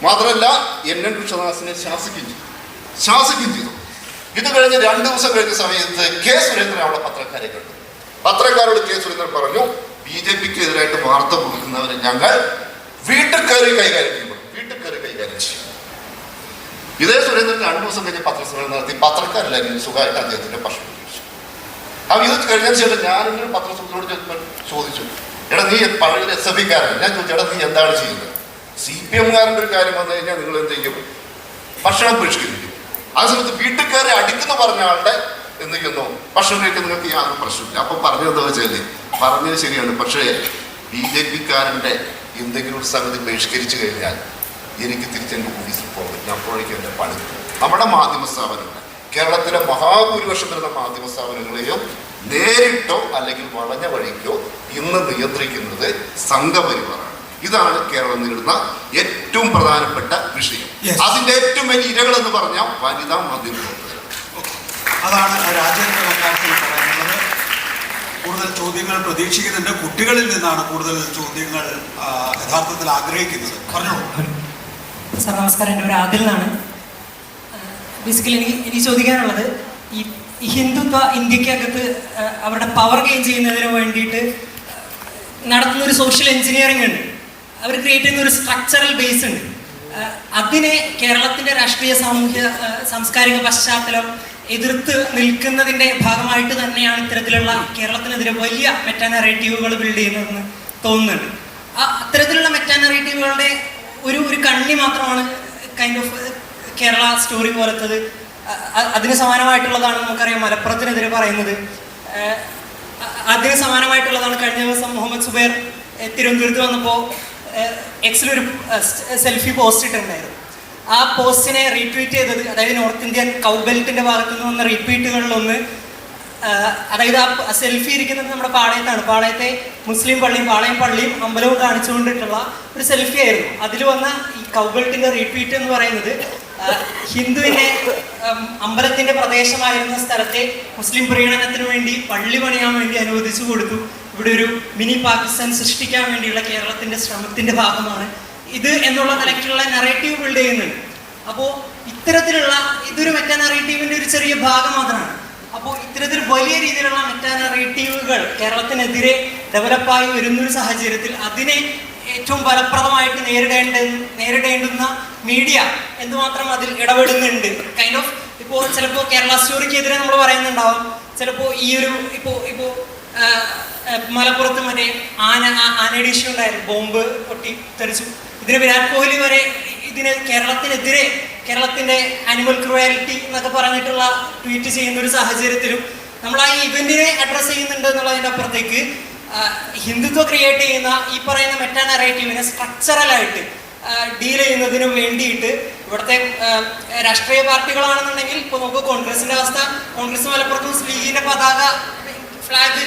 മാത്രമല്ല NN കൃഷ്ണദാസിനെ ശാസിക്കുകയും ചെയ്തു. ഇത് കഴിഞ്ഞ് 2 ദിവസം കഴിഞ്ഞ സമയത്ത് K. സുരേന്ദ്രൻ അവിടെ പത്രക്കാരെ കണ്ടു. പത്രക്കാരോട് K. സുരേന്ദ്രൻ പറഞ്ഞു, BJPക്ക് എതിരായിട്ട് വാർത്ത കൊടുക്കുന്നവരെ ഞങ്ങൾ വീട്ടിൽ കയറി കൈകാര്യം ചെയ്യും. ഇതേ സുരേന്ദ്രൻ 2 ദിവസം കഴിഞ്ഞ് പത്രസമ്മേളനം നടത്തി. പത്രക്കാരെല്ലാവരും സുഖമായിട്ട് അദ്ദേഹത്തിന്റെ പ്രശ്നം ചോദിച്ചു. അപ്പം ഇത് കഴിഞ്ഞതിന് ശേഷം ഞാനൊരു പത്രസമ്മേളനത്തോട് ചോദിച്ചു, എടാ നീ പഴയ SFIക്കാരൻ. ഞാൻ ചോദിച്ചു, എടാ നീ എന്താണ് ചെയ്യുന്നത്? CPMകാരൻ്റെ ഒരു കാര്യം വന്നു കഴിഞ്ഞാൽ നിങ്ങൾ എന്ത് ചെയ്യും? ഭക്ഷണം ബഹിഷ്കരിക്കും. ആ സമയത്ത് വീട്ടിൽ കയറി അടിക്കുന്ന പറഞ്ഞ ആളുടെ എന്ത് ചെയ്യുന്നു, ഭക്ഷണം കഴിക്കാൻ നിങ്ങൾക്ക് യാതൊരു പ്രശ്നമില്ല. അപ്പൊ പറഞ്ഞത് വെച്ചാൽ പറഞ്ഞത് ശരിയാണ്. പക്ഷേ BJPക്കാരൻ്റെ എന്തെങ്കിലും ഒരു സംഗതി ബഹിഷ്കരിച്ചു കഴിഞ്ഞാൽ എനിക്ക് തിരിച്ചെൻ്റെ ഓഫീസിൽ പോകണം. ഞാൻ അപ്പോഴേക്കും എൻ്റെ പണി. നമ്മുടെ മാധ്യമ സ്ഥാപനങ്ങൾ, കേരളത്തിലെ മഹാഭൂരിപക്ഷം വരുന്ന മാധ്യമ സ്ഥാപനങ്ങളെയോ നേരിട്ടോ അല്ലെങ്കിൽ വളഞ്ഞ വഴിക്കോ ഇന്ന് നിയന്ത്രിക്കുന്നത് സംഘപരിവാറാണ്. ഇതാണ് കേരളം നേരിടുന്ന ഏറ്റവും പ്രധാനപ്പെട്ട വിഷയം. അതിന്റെ ഏറ്റവും വലിയ ഇരകൾ എന്ന് പറഞ്ഞാൽ വനിതാ മാധ്യമപ്രവർത്തകർ. അതാണ് രാജേന്ദ്ര പറയാനുള്ളത്. കൂടുതൽ ചോദ്യങ്ങൾ പ്രതീക്ഷിക്കുന്നുണ്ട്. കുട്ടികളിൽ നിന്നാണ് കൂടുതൽ ചോദ്യങ്ങൾ യഥാർത്ഥത്തിൽ ആഗ്രഹിക്കുന്നത്. പറഞ്ഞോളൂ സാർ നമസ്കാരം, എൻ്റെ ഒരു ആദിൽ നിന്നാണ്. ബേസിക്കലി എനിക്ക് ചോദിക്കാനുള്ളത്, ഈ ഈ ഹിന്ദുത്വ ഇന്ത്യക്കകത്ത് അവരുടെ പവർ ഗെയിൻ ചെയ്യുന്നതിന് വേണ്ടിയിട്ട് നടത്തുന്ന ഒരു സോഷ്യൽ എഞ്ചിനീയറിംഗ് ഉണ്ട്. അവർ ക്രിയേറ്റ് ചെയ്യുന്ന ഒരു സ്ട്രക്ചറൽ ബേസ് ഉണ്ട്. അതിനെ കേരളത്തിൻ്റെ രാഷ്ട്രീയ സാംസ്കാരിക പശ്ചാത്തലം എതിർത്ത് നിൽക്കുന്നതിൻ്റെ ഭാഗമായിട്ട് തന്നെയാണ് ഇത്തരത്തിലുള്ള കേരളത്തിനെതിരെ വലിയ മെറ്റാ നറേറ്റീവുകൾ ബിൽഡ് ചെയ്യുന്നതെന്ന് തോന്നുന്നുണ്ട്. അത്തരത്തിലുള്ള മെറ്റാ നറേറ്റീവുകളുടെ ഒരു കണ്ണി മാത്രമാണ് കൈൻഡ് ഓഫ് കേരള സ്റ്റോറി പോലത്തത്. അതിന് സമാനമായിട്ടുള്ളതാണ് നമുക്കറിയാം മലപ്പുറത്തിനെതിരെ പറയുന്നത്. അതിന് സമാനമായിട്ടുള്ളതാണ് കഴിഞ്ഞ ദിവസം മുഹമ്മദ് സുബൈർ തിരുവനന്തപുരത്ത് വന്നപ്പോൾ എക്സിലൊരു സെൽഫി പോസ്റ്റ് ഇട്ടിട്ടുണ്ടായിരുന്നു. ആ പോസ്റ്റിനെ റീട്വീറ്റ് ചെയ്തത്, അതായത് നോർത്ത് ഇന്ത്യൻ കൗബെൽറ്റിൻ്റെ ഭാഗത്തു നിന്ന് വന്ന റീട്വീറ്റുകളിലൊന്ന്, അതായത് ആ സെൽഫി ഇരിക്കുന്നത് നമ്മുടെ പാളയത്താണ്. പാളയത്തെ മുസ്ലിം പള്ളിയും പാളയം പള്ളിയും അമ്പലവും കാണിച്ചുകൊണ്ടിട്ടുള്ള ഒരു സെൽഫി ആയിരുന്നു. അതിൽ വന്ന ഈ കൗബെൽറ്റിൻ്റെ റീട്വീറ്റ് എന്ന് പറയുന്നത് ഹിന്ദുവിനെ അമ്പലത്തിൻ്റെ പ്രദേശമായിരുന്ന സ്ഥലത്തെ മുസ്ലിം പ്രീണനത്തിന് വേണ്ടി പള്ളി പണിയാൻ വേണ്ടി അനുവദിച്ചു കൊടുത്തു. ഇവിടെ ഒരു മിനി പാകിസ്ഥാൻ സൃഷ്ടിക്കാൻ വേണ്ടിയുള്ള കേരളത്തിൻ്റെ ശ്രമത്തിൻ്റെ ഭാഗമാണ് ഇത് എന്നുള്ള നിലയ്ക്കുള്ള നറേറ്റീവ് ബിൽഡ് ചെയ്യുന്നുണ്ട്. അപ്പോൾ ഇത്തരത്തിലുള്ള ഇതൊരു മെറ്റാ നറേറ്റീവിൻ്റെ ഒരു ചെറിയ ഭാഗം മാത്രമാണ്. അപ്പോൾ ഇത്തരത്തിൽ വലിയ രീതിയിലുള്ള മെറ്റാ നറേറ്റീവുകൾ കേരളത്തിനെതിരെ ഡെവലപ്പായി വരുന്നൊരു സാഹചര്യത്തിൽ അതിനെ ഏറ്റവും ഫലപ്രദമായിട്ട് നേരിടേണ്ടുന്ന മീഡിയ എന്തുമാത്രം അതിൽ ഇടപെടുന്നുണ്ട്. കൈൻഡ് ഓഫ് ഇപ്പോൾ ചിലപ്പോൾ കേരള സ്റ്റോറിക്കെതിരെ നമ്മൾ പറയുന്നുണ്ടാവും. ചിലപ്പോൾ ഈ ഒരു ഇപ്പോൾ മലപ്പുറത്ത് മറ്റേ ആനയുടെ ഇഷ്യൂ ഉണ്ടായിരുന്നു, ബോംബ് പൊട്ടി തെറിച്ചു. ഇതിന് വിരാട് കോഹ്ലി വരെ ഇതിന് കേരളത്തിനെതിരെ കേരളത്തിൻ്റെ ആനിമൽ ക്രൂവാലിറ്റി എന്നൊക്കെ പറഞ്ഞിട്ടുള്ള ട്വീറ്റ് ചെയ്യുന്ന ഒരു സാഹചര്യത്തിലും നമ്മൾ ആ ഇവന്റിനെ അഡ്രസ്സ് ചെയ്യുന്നുണ്ട് എന്നുള്ളതിൻ്റെ അപ്പുറത്തേക്ക് ഹിന്ദുത്വ ക്രിയേറ്റ് ചെയ്യുന്ന ഈ പറയുന്ന മെറ്റാ നറേറ്റീവിനെ സ്ട്രക്ചറലായിട്ട് ഡീൽ ചെയ്യുന്നതിന് വേണ്ടിയിട്ട് ഇവിടുത്തെ രാഷ്ട്രീയ പാർട്ടികളാണെന്നുണ്ടെങ്കിൽ ഇപ്പോൾ നമുക്ക് കോൺഗ്രസിൻ്റെ അവസ്ഥ, കോൺഗ്രസ് മലപ്പുറത്ത് മുസ്ലിം ലീഗിൻ്റെ പതാക ഫ്ലാഗ്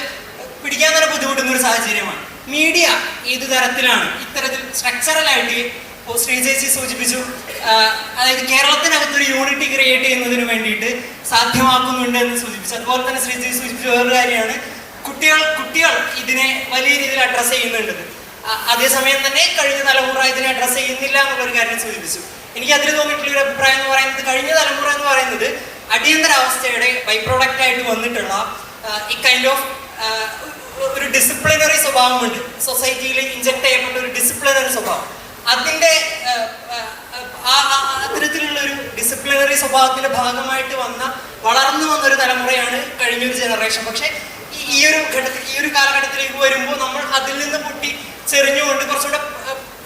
പിടിക്കാൻ തന്നെ ബുദ്ധിമുട്ടുന്ന ഒരു സാഹചര്യമാണ്. മീഡിയ ഏത് തരത്തിലാണ് ഇത്തരത്തിൽ സ്ട്രക്ചറലായിട്ട് ഇപ്പോൾ ശ്രീജേച്ചി സൂചിപ്പിച്ചു, അതായത് കേരളത്തിനകത്തൊരു യൂണിറ്റി ക്രിയേറ്റ് ചെയ്യുന്നതിന് വേണ്ടിയിട്ട് സാധ്യമാക്കുന്നുണ്ട് എന്ന് സൂചിപ്പിച്ചു. അതുപോലെ തന്നെ ശ്രീജേച്ചി സൂചിപ്പിച്ച വേറൊരു കാര്യമാണ് കുട്ടികൾ ഇതിനെ വലിയ രീതിയിൽ അഡ്രസ്സ് ചെയ്യുന്നുണ്ട്. അതേസമയം തന്നെ കഴിഞ്ഞ തലമുറ ഇതിനെ അഡ്രസ്സ് ചെയ്യുന്നില്ല എന്നുള്ളൊരു കാര്യം സൂചിപ്പിച്ചു. എനിക്ക് അതിൽ തോന്നിയിട്ടുള്ള ഒരു അഭിപ്രായം എന്ന് പറയുന്നത്, കഴിഞ്ഞ തലമുറ എന്ന് പറയുന്നത് അടിയന്തരാവസ്ഥയുടെ ബൈ പ്രോഡക്റ്റ് ആയിട്ട് വന്നിട്ടുള്ള ഈ കൈൻഡ് ഓഫ് ഒരു ഡിസിപ്ലിനറി സ്വഭാവമുണ്ട്. സൊസൈറ്റിയിൽ ഇൻജക്ട് ചെയ്യപ്പെട്ട ഒരു ഡിസിപ്ലിനറി സ്വഭാവം, അതിൻ്റെ അത്തരത്തിലുള്ള ഒരു ഡിസിപ്ലിനറി സ്വഭാവത്തിന്റെ ഭാഗമായിട്ട് വളർന്നു വന്നൊരു തലമുറയാണ് കഴിഞ്ഞൊരു ജനറേഷൻ. പക്ഷെ ഈ ഒരു കാലഘട്ടത്തിലേക്ക് വരുമ്പോൾ നമ്മൾ അതിൽ നിന്ന് പൊട്ടി ചെറിഞ്ഞുകൊണ്ട് കുറച്ചുകൂടെ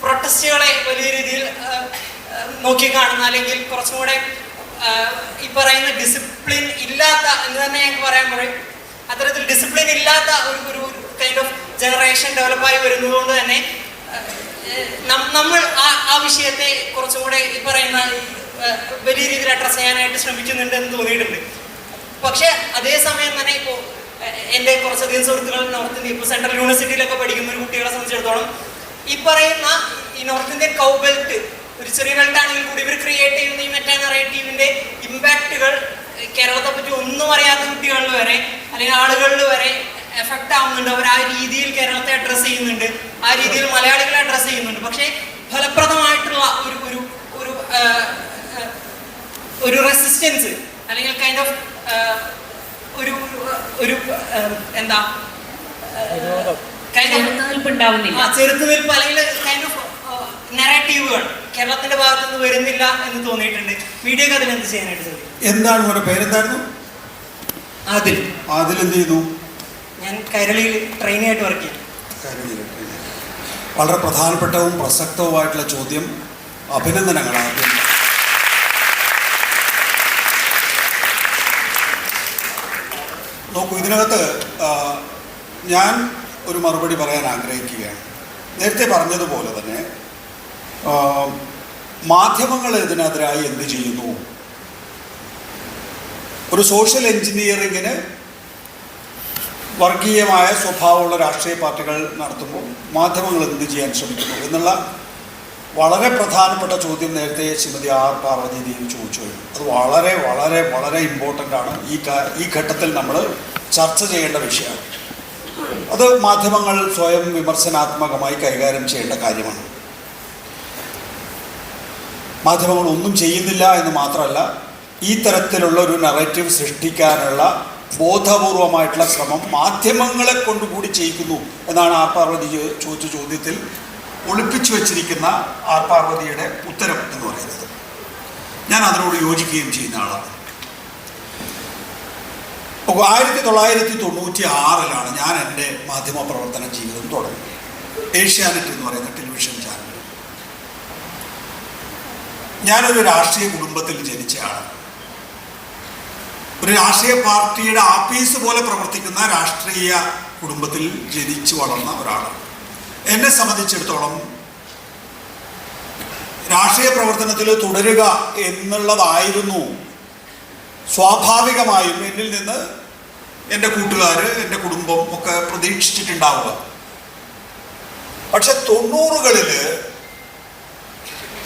പ്രൊട്ടസ്റ്റുകളെ വലിയ രീതിയിൽ നോക്കിക്കാണുന്ന, അല്ലെങ്കിൽ കുറച്ചും കൂടെ ഈ പറയുന്ന ഡിസിപ്ലിൻ ഇല്ലാത്ത എന്ന് തന്നെ ഞങ്ങൾക്ക് പറയാൻ പറയും, അത്തരത്തിൽ ഡിസിപ്ലിൻ ഇല്ലാത്ത ഒരു കൈൻഡ് ഓഫ് ജനറേഷൻ ഡെവലപ്പായി വരുന്നതുകൊണ്ട് തന്നെ നമ്മൾ ആ വിഷയത്തെ കുറച്ചും കൂടെ ഈ പറയുന്ന വലിയ രീതിയിൽ അഡ്രസ് ചെയ്യാനായിട്ട് ശ്രമിക്കുന്നുണ്ട് എന്ന് തോന്നിയിട്ടുണ്ട്. പക്ഷെ അതേസമയം തന്നെ ഇപ്പോൾ എൻ്റെ കുറച്ചധികം സുഹൃത്തുക്കൾ നോർത്ത് ഇന്ത്യ, ഇപ്പോൾ സെൻട്രൽ യൂണിവേഴ്സിറ്റിയിലൊക്കെ പഠിക്കുന്ന ഒരു കുട്ടികളെ സംബന്ധിച്ചിടത്തോളം ഈ പറയുന്ന ഈ നോർത്ത് ഇന്ത്യൻ കൗ ബെൽറ്റ് ഒരു ചെറിയ ബെൽറ്റ് ആണെങ്കിൽ കൂടി ഇവർ ക്രിയേറ്റ് ചെയ്യുന്ന ഈ മെറ്റാ നറേറ്റീവിൻ്റെ ഇമ്പാക്റ്റുകൾ കേരളത്തെ പറ്റി ഒന്നും അറിയാത്ത കുട്ടികളിൽ വരെ അല്ലെങ്കിൽ ആളുകളിൽ വരെ എഫക്റ്റ് ആവുന്നുണ്ട്. അവർ ആ രീതിയിൽ കേരളത്തെ അഡ്രസ്സ് ചെയ്യുന്നുണ്ട്, ആ രീതിയിൽ മലയാളികളെ അഡ്രസ്സ് ചെയ്യുന്നുണ്ട്. പക്ഷേ ഫലപ്രദമായിട്ടുള്ള ഒരു റെസിസ്റ്റൻസ് അല്ലെങ്കിൽ കൈൻഡ് ഓഫ് എന്താ ചെറുത്തുനിൽപ്പ് അല്ലെങ്കിൽ കൈൻഡ് ഓഫ് നറേറ്റീവുകൾ കേരളത്തിന്റെ ഭാഗത്തുനിന്ന് വരുന്നില്ല എന്ന് തോന്നിയിട്ടുണ്ട്. മീഡിയക്ക് അതിനെന്ത് ചെയ്യാനായിട്ട് സാധിക്കും? എന്താണ് ഒരു പേരെന്തായിരുന്നു? അതിൽ എന്ത് ചെയ്തു? ഞാൻ കൈരളിയിൽ ട്രെയിനിയായിട്ട് വർക്ക് ചെയ്യും. വളരെ പ്രധാനപ്പെട്ടവും പ്രസക്തവുമായിട്ടുള്ള ചോദ്യം. അഭിനന്ദനങ്ങൾ. ആദ്യം നോക്കൂ, ഇതിനകത്ത് ഞാൻ ഒരു മറുപടി പറയാൻ ആഗ്രഹിക്കുകയാണ്. നേരത്തെ പറഞ്ഞതുപോലെ തന്നെ മാധ്യമങ്ങൾ ഇതിനെതിരായി എന്ത് ചെയ്യുന്നു? ഒരു സോഷ്യൽ എഞ്ചിനീയറിങ്ങിന് വർഗീയമായ സ്വഭാവമുള്ള രാഷ്ട്രീയ പാർട്ടികൾ നടത്തുമ്പോൾ മാധ്യമങ്ങൾ എന്ത് ചെയ്യാൻ ശ്രമിക്കുന്നു എന്നുള്ള വളരെ പ്രധാനപ്പെട്ട ചോദ്യം നേരത്തെ ശ്രീമതി ആർ പാർവതി ദേവി ചോദിച്ചു കഴിഞ്ഞു. അത് വളരെ വളരെ വളരെ ഇമ്പോർട്ടൻ്റ് ആണ്. ഈ ഘട്ടത്തിൽ നമ്മൾ ചർച്ച ചെയ്യേണ്ട വിഷയമാണ്. അത് മാധ്യമങ്ങൾ സ്വയം വിമർശനാത്മകമായി കൈകാര്യം ചെയ്യേണ്ട കാര്യമാണ്. മാധ്യമങ്ങൾ ഒന്നും ചെയ്യുന്നില്ല എന്ന് മാത്രമല്ല, ഈ തരത്തിലുള്ള ഒരു നറേറ്റീവ് സൃഷ്ടിക്കാനുള്ള ബോധപൂർവമായിട്ടുള്ള ശ്രമം മാധ്യമങ്ങളെ കൊണ്ടുകൂടി ചെയ്യിക്കുന്നു എന്നാണ് ആർ പാർവതി ചോദിച്ച ചോദ്യത്തിൽ ഒളിപ്പിച്ചു വച്ചിരിക്കുന്ന ആർ പാർവതിയുടെ ഉത്തരം എന്ന് പറയുന്നത്. ഞാൻ അതിനോട് യോജിക്കുകയും ചെയ്യുന്ന ആളാണ്. 1996 ഞാൻ എൻ്റെ മാധ്യമപ്രവർത്തന ജീവിതം തുടങ്ങി. ഏഷ്യാനെറ്റ് എന്ന് പറയുന്ന ടെലിവിഷൻ ചാനൽ. ഞാനൊരു രാഷ്ട്രീയ കുടുംബത്തിൽ ജനിച്ച ആളാണ്. ഒരു രാഷ്ട്രീയ പാർട്ടിയുടെ ആഫീസ് പോലെ പ്രവർത്തിക്കുന്ന രാഷ്ട്രീയ കുടുംബത്തിൽ ജനിച്ചു വളർന്ന ഒരാളാണ്. എന്നെ സംബന്ധിച്ചിടത്തോളം രാഷ്ട്രീയ പ്രവർത്തനത്തിൽ തുടരുക എന്നുള്ളതായിരുന്നു സ്വാഭാവികമായും എന്നിൽ നിന്ന് എൻ്റെ കൂട്ടുകാർ, എൻ്റെ കുടുംബം ഒക്കെ പ്രതീക്ഷിച്ചിട്ടുണ്ടാവുക. പക്ഷെ 90കളിൽ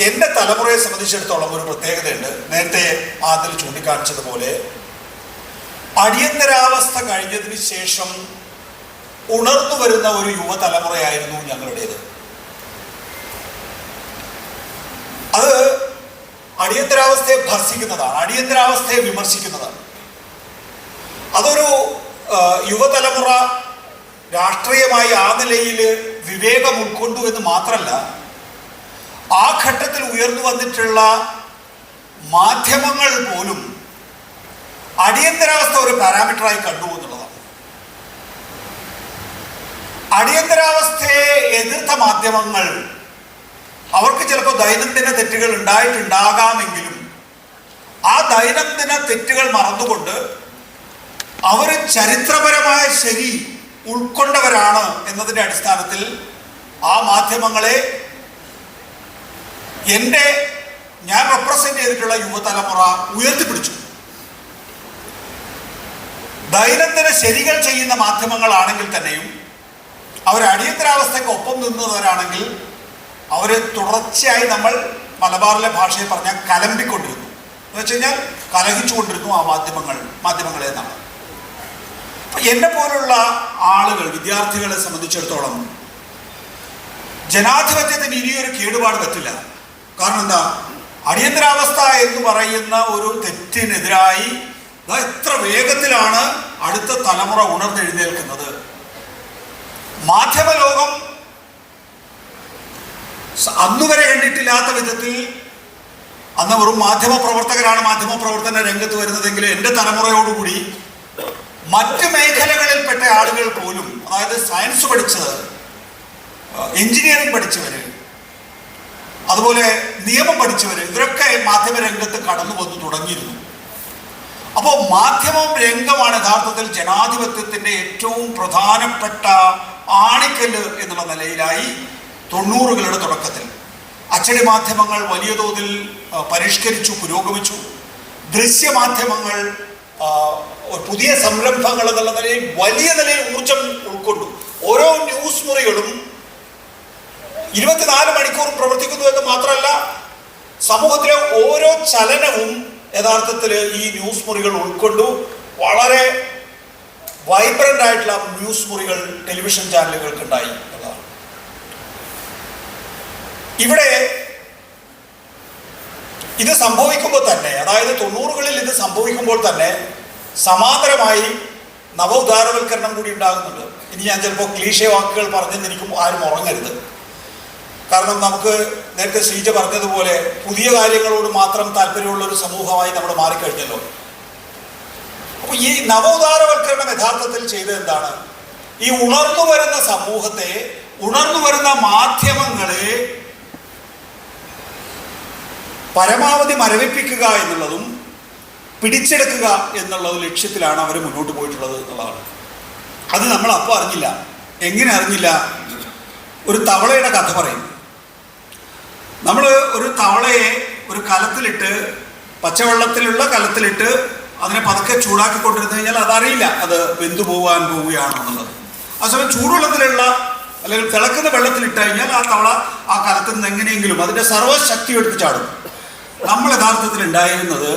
എൻ്റെ തലമുറയെ സംബന്ധിച്ചിടത്തോളം ഒരു പ്രത്യേകതയുണ്ട്. നേരത്തെ അതിൽ ചൂണ്ടിക്കാണിച്ചതുപോലെ അടിയന്തരാവസ്ഥ കഴിഞ്ഞതിന് ശേഷം ഉണർന്നു വരുന്ന ഒരു യുവതലമുറയായിരുന്നു ഞങ്ങളുടേത്. അത് അടിയന്തരാവസ്ഥയെ ഭർസിക്കുന്നതാണ്, അടിയന്തരാവസ്ഥയെ വിമർശിക്കുന്നതാണ്. അതൊരു യുവതലമുറ രാഷ്ട്രീയമായി ആ നിലയിൽ വിവേകം ഉൾക്കൊണ്ടു എന്ന് മാത്രമല്ല, ആ ഘട്ടത്തിൽ ഉയർന്നു വന്നിട്ടുള്ള മാധ്യമങ്ങൾ പോലും അടിയന്തരാവസ്ഥ ഒരു പാരാമീറ്ററായി കണ്ടു എന്നുള്ളതാണ്. അടിയന്തരാവസ്ഥയെ എതിർത്ത മാധ്യമങ്ങൾ അവർക്ക് ചിലപ്പോൾ ദൈനംദിന തെറ്റുകൾ ഉണ്ടായിട്ടുണ്ടാകാമെങ്കിലും ആ ദൈനംദിന തെറ്റുകൾ മറന്നുകൊണ്ട് അവർ ചരിത്രപരമായ ശരി ഉൾക്കൊണ്ടവരാണ് എന്നതിൻ്റെ അടിസ്ഥാനത്തിൽ ആ മാധ്യമങ്ങളെ ഞാൻ റെപ്രസെന്റ് ചെയ്തിട്ടുള്ള യുവതലമുറ ഉയർത്തിപ്പിടിച്ചു. ദൈനംദിന ശരികൾ ചെയ്യുന്ന മാധ്യമങ്ങളാണെങ്കിൽ തന്നെയും അവർ അടിയന്തരാവസ്ഥയ്ക്ക് ഒപ്പം നിന്നവരാണെങ്കിൽ അവർ തുടർച്ചയായി നമ്മൾ മലബാറിലെ ഭാഷയിൽ പറഞ്ഞാൽ കലമ്പിക്കൊണ്ടിരുന്നു എന്ന് വെച്ച് കഴിഞ്ഞാൽ കലഹിച്ചുകൊണ്ടിരുന്നു ആ മാധ്യമങ്ങളെ എന്നാണ്. എന്നെ പോലുള്ള ആളുകൾ, വിദ്യാർത്ഥികളെ സംബന്ധിച്ചിടത്തോളം ജനാധിപത്യത്തിന് ഇനിയൊരു കേടുപാട് പറ്റില്ല. കാരണം എന്താ, അടിയന്തരാവസ്ഥ എന്ന് പറയുന്ന ഒരു തെറ്റിനെതിരായി എത്ര വേഗത്തിലാണ് അടുത്ത തലമുറ ഉണർന്നെഴുന്നേൽക്കുന്നത്. മാധ്യമലോകം അന്നുവരെ കണ്ടിട്ടില്ലാത്ത വിധത്തിൽ, അന്ന് വെറും മാധ്യമപ്രവർത്തകരാണ് മാധ്യമപ്രവർത്തന രംഗത്ത് വരുന്നതെങ്കിൽ എൻ്റെ തലമുറയോടുകൂടി മറ്റ് മേഖലകളിൽപ്പെട്ട ആളുകൾ പോലും, അതായത് സയൻസ് പഠിച്ചത്, എഞ്ചിനീയറിംഗ് പഠിച്ചവര്, അതുപോലെ നിയമം പഠിച്ചവര്, ഇവരൊക്കെ മാധ്യമരംഗത്ത് കടന്നു വന്നു തുടങ്ങിയിരുന്നു. അപ്പോൾ മാധ്യമം രംഗമാണ് യഥാർത്ഥത്തിൽ ജനാധിപത്യത്തിൻ്റെ ഏറ്റവും പ്രധാനപ്പെട്ട ആണിക്കല്ല് എന്നുള്ള നിലയിലായി 90കളുടെ തുടക്കത്തിൽ. അച്ചടി മാധ്യമങ്ങൾ വലിയ തോതിൽ പരിഷ്കരിച്ചു, പുരോഗമിച്ചു. ദൃശ്യമാധ്യമങ്ങൾ പുതിയ സംരംഭങ്ങൾ എന്നുള്ള നിലയിൽ വലിയ നിലയിൽ ഊർജം ഉൾക്കൊണ്ടു. ഓരോ ന്യൂസ് മുറികളും 24 മണിക്കൂറും പ്രവർത്തിക്കുന്നു എന്ന് മാത്രമല്ല, സമൂഹത്തിലെ ഓരോ ചലനവും യഥാർത്ഥത്തിൽ ഈ ന്യൂസ് മുറികൾ ഉൾക്കൊണ്ടു. വളരെ വൈബ്രന്റ് ആയിട്ടുള്ള ന്യൂസ് മുറികൾ ടെലിവിഷൻ ചാനലുകൾക്ക് ഉണ്ടായി എന്നുള്ളതാണ്. ഇവിടെ ഇത് സംഭവിക്കുമ്പോൾ തന്നെ, അതായത് 90കളിൽ ഇത് സംഭവിക്കുമ്പോൾ തന്നെ സമാന്തരമായി നവോദാരവൽക്കരണം കൂടി ഉണ്ടാകുന്നുണ്ട്. ഇനി ഞാൻ ചിലപ്പോൾ ക്ലീഷേ വാക്കുകൾ പറഞ്ഞെന്ന് എനിക്കും ആരും ഉറങ്ങരുത്. കാരണം നമുക്ക് നേരത്തെ ശ്രീജ പറഞ്ഞതുപോലെ പുതിയ കാര്യങ്ങളോട് മാത്രം താല്പര്യമുള്ള ഒരു സമൂഹമായി നമ്മൾ മാറിക്കഴിഞ്ഞല്ലോ. അപ്പോൾ ഈ നവോദാരവൽക്കരണം യഥാർത്ഥത്തിൽ ചെയ്തത് എന്താണ്? ഈ ഉണർന്നു വരുന്ന സമൂഹത്തെ, ഉണർന്നു വരുന്ന മാധ്യമങ്ങളെ പരമാവധി മരവിപ്പിക്കുക എന്നുള്ളതും പിടിച്ചെടുക്കുക എന്നുള്ള ലക്ഷ്യത്തിലാണ് അവർ മുന്നോട്ട് പോയിട്ടുള്ളത് എന്നുള്ളതാണ്. അത് നമ്മൾ അപ്പോൾ അറിഞ്ഞില്ല. എങ്ങനെ അറിഞ്ഞില്ല? ഒരു തവളയുടെ കഥ പറയും. നമ്മൾ ഒരു തവളയെ ഒരു കലത്തിലിട്ട്, പച്ചവെള്ളത്തിലുള്ള കലത്തിലിട്ട് അതിനെ പതുക്കെ ചൂടാക്കിക്കൊണ്ടിരുന്നു കഴിഞ്ഞാൽ അതറിയില്ല അത് വെന്തു പോകാൻ പോവുകയാണെന്നുള്ളത്. അതേസമയം ചൂടുവെള്ളത്തിലുള്ള അല്ലെങ്കിൽ തിളക്കുന്ന വെള്ളത്തിലിട്ട് കഴിഞ്ഞാൽ ആ തവള ആ കലത്തിൽ നിന്ന് എങ്ങനെയെങ്കിലും അതിൻ്റെ സർവ്വശക്തി എടുത്ത് ചാടും. നമ്മൾ യഥാർത്ഥത്തിൽ ഉണ്ടായിരുന്നത്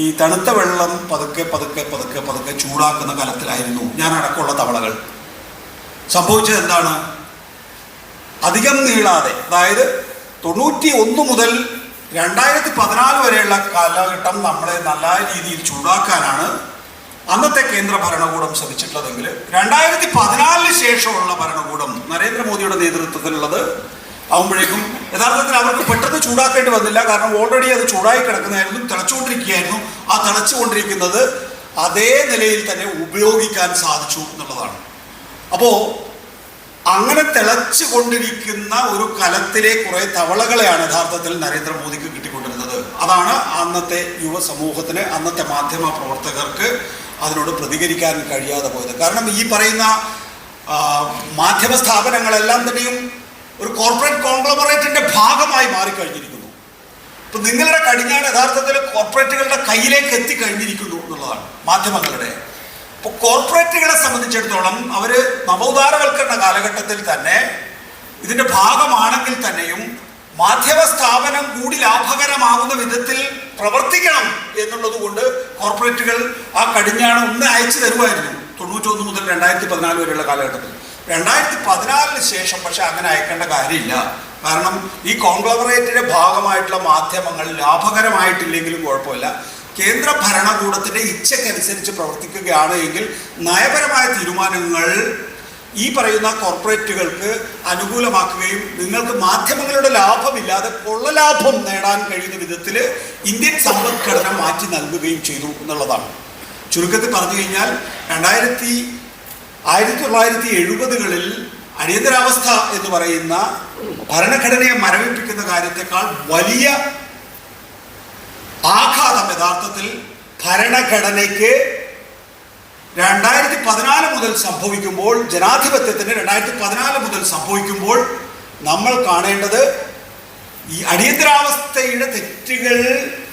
ഈ തണുത്ത വെള്ളം പതുക്കെ പതുക്കെ പതുക്കെ പതുക്കെ ചൂടാക്കുന്ന കലത്തിലായിരുന്നു ഞാനടക്കമുള്ള തവളകൾ. സംഭവിച്ചത് എന്താണ്? അധികം നീളാതെ, അതായത് 91 മുതൽ 2014 വരെയുള്ള കാലഘട്ടം നമ്മളെ നല്ല രീതിയിൽ ചൂടാക്കാനാണ് അന്നത്തെ കേന്ദ്ര ഭരണകൂടം ശ്രമിച്ചിട്ടുള്ളതെങ്കിൽ 2014 ശേഷമുള്ള ഭരണകൂടം നരേന്ദ്രമോദിയുടെ നേതൃത്വത്തിലുള്ളത് ആകുമ്പോഴേക്കും യഥാർത്ഥത്തിൽ അവർക്ക് പെട്ടെന്ന് ചൂടാക്കേണ്ടി വന്നില്ല. കാരണം ഓൾറെഡി അത് ചൂടായി കിടക്കുന്നതായിരുന്നു, തിളച്ചുകൊണ്ടിരിക്കുകയായിരുന്നു. ആ തിളച്ചുകൊണ്ടിരിക്കുന്നത് അതേ നിലയിൽ തന്നെ ഉപയോഗിക്കാൻ സാധിച്ചു എന്നുള്ളതാണ്. അപ്പോൾ അങ്ങനെ തിളച്ചു കൊണ്ടിരിക്കുന്ന ഒരു കലത്തിലെ കുറെ തവളകളെയാണ് യഥാർത്ഥത്തിൽ നരേന്ദ്രമോദിക്ക് കിട്ടിക്കൊണ്ടിരുന്നത്. അതാണ് അന്നത്തെ യുവസമൂഹത്തിന്, അന്നത്തെ മാധ്യമ പ്രവർത്തകർക്ക് അതിനോട് പ്രതികരിക്കാൻ കഴിയാതെ പോയത്. കാരണം ഈ പറയുന്ന മാധ്യമ സ്ഥാപനങ്ങളെല്ലാം തന്നെയും ഒരു കോർപ്പറേറ്റ് കോൺഗ്ലോമറേറ്റിന്റെ ഭാഗമായി മാറിക്കഴിഞ്ഞിരിക്കുന്നു. ഇപ്പൊ നിങ്ങളുടെ കടിഞ്ഞാണ് യഥാർത്ഥത്തിൽ കോർപ്പറേറ്റുകളുടെ കയ്യിലേക്ക് എത്തിക്കഴിഞ്ഞിരിക്കുന്നു എന്നുള്ളതാണ് മാധ്യമങ്ങളുടെ. അപ്പോൾ കോർപ്പറേറ്റുകളെ സംബന്ധിച്ചിടത്തോളം അവർ നവോദാരവൽക്കരണ കാലഘട്ടത്തിൽ തന്നെ ഇതിന്റെ ഭാഗമാണെങ്കിൽ തന്നെയും മാധ്യമ സ്ഥാപനം കൂടി ലാഭകരമാകുന്ന വിധത്തിൽ പ്രവർത്തിക്കണം എന്നുള്ളത് കൊണ്ട് കോർപ്പറേറ്റുകൾ ആ കടിഞ്ഞാണ് ഒന്ന് അയച്ചു തരുമായിരുന്നു 91 മുതൽ 2014 വരെയുള്ള കാലഘട്ടത്തിൽ. 2014 ശേഷം പക്ഷെ അങ്ങനെ അയക്കേണ്ട കാര്യമില്ല. കാരണം ഈ കോൺഗ്ലോമറേറ്റിന്റെ ഭാഗമായിട്ടുള്ള മാധ്യമങ്ങൾ ലാഭകരമായിട്ടില്ലെങ്കിലും കുഴപ്പമില്ല. കേന്ദ്ര ഭരണകൂടത്തിന്റെ ഇച്ഛയ്ക്കനുസരിച്ച് പ്രവർത്തിക്കുകയാണ് എങ്കിൽ നയപരമായ തീരുമാനങ്ങൾ ഈ പറയുന്ന കോർപ്പറേറ്റുകൾക്ക് അനുകൂലമാക്കുകയും നിങ്ങൾക്ക് മാധ്യമങ്ങളുടെ ലാഭമില്ലാതെ കൊള്ളലാഭം നേടാൻ കഴിയുന്ന വിധത്തിൽ ഇന്ത്യൻ സമ്പദ്ഘടന മാറ്റി നൽകുകയും ചെയ്തു എന്നുള്ളതാണ്. ചുരുക്കത്തിൽ പറഞ്ഞു കഴിഞ്ഞാൽ 1970-കളിൽ അടിയന്തരാവസ്ഥ എന്ന് പറയുന്ന ഭരണഘടനയെ മരവിപ്പിക്കുന്ന കാര്യത്തെക്കാൾ വലിയ ആഘാതം യഥാർത്ഥത്തിൽ ഭരണഘടനയ്ക്ക് 2014 മുതൽ സംഭവിക്കുമ്പോൾ, ജനാധിപത്യത്തിന് 2014 മുതൽ സംഭവിക്കുമ്പോൾ നമ്മൾ കാണേണ്ടത് ഈ അടിയന്തരാവസ്ഥയുടെ തെറ്റുകൾ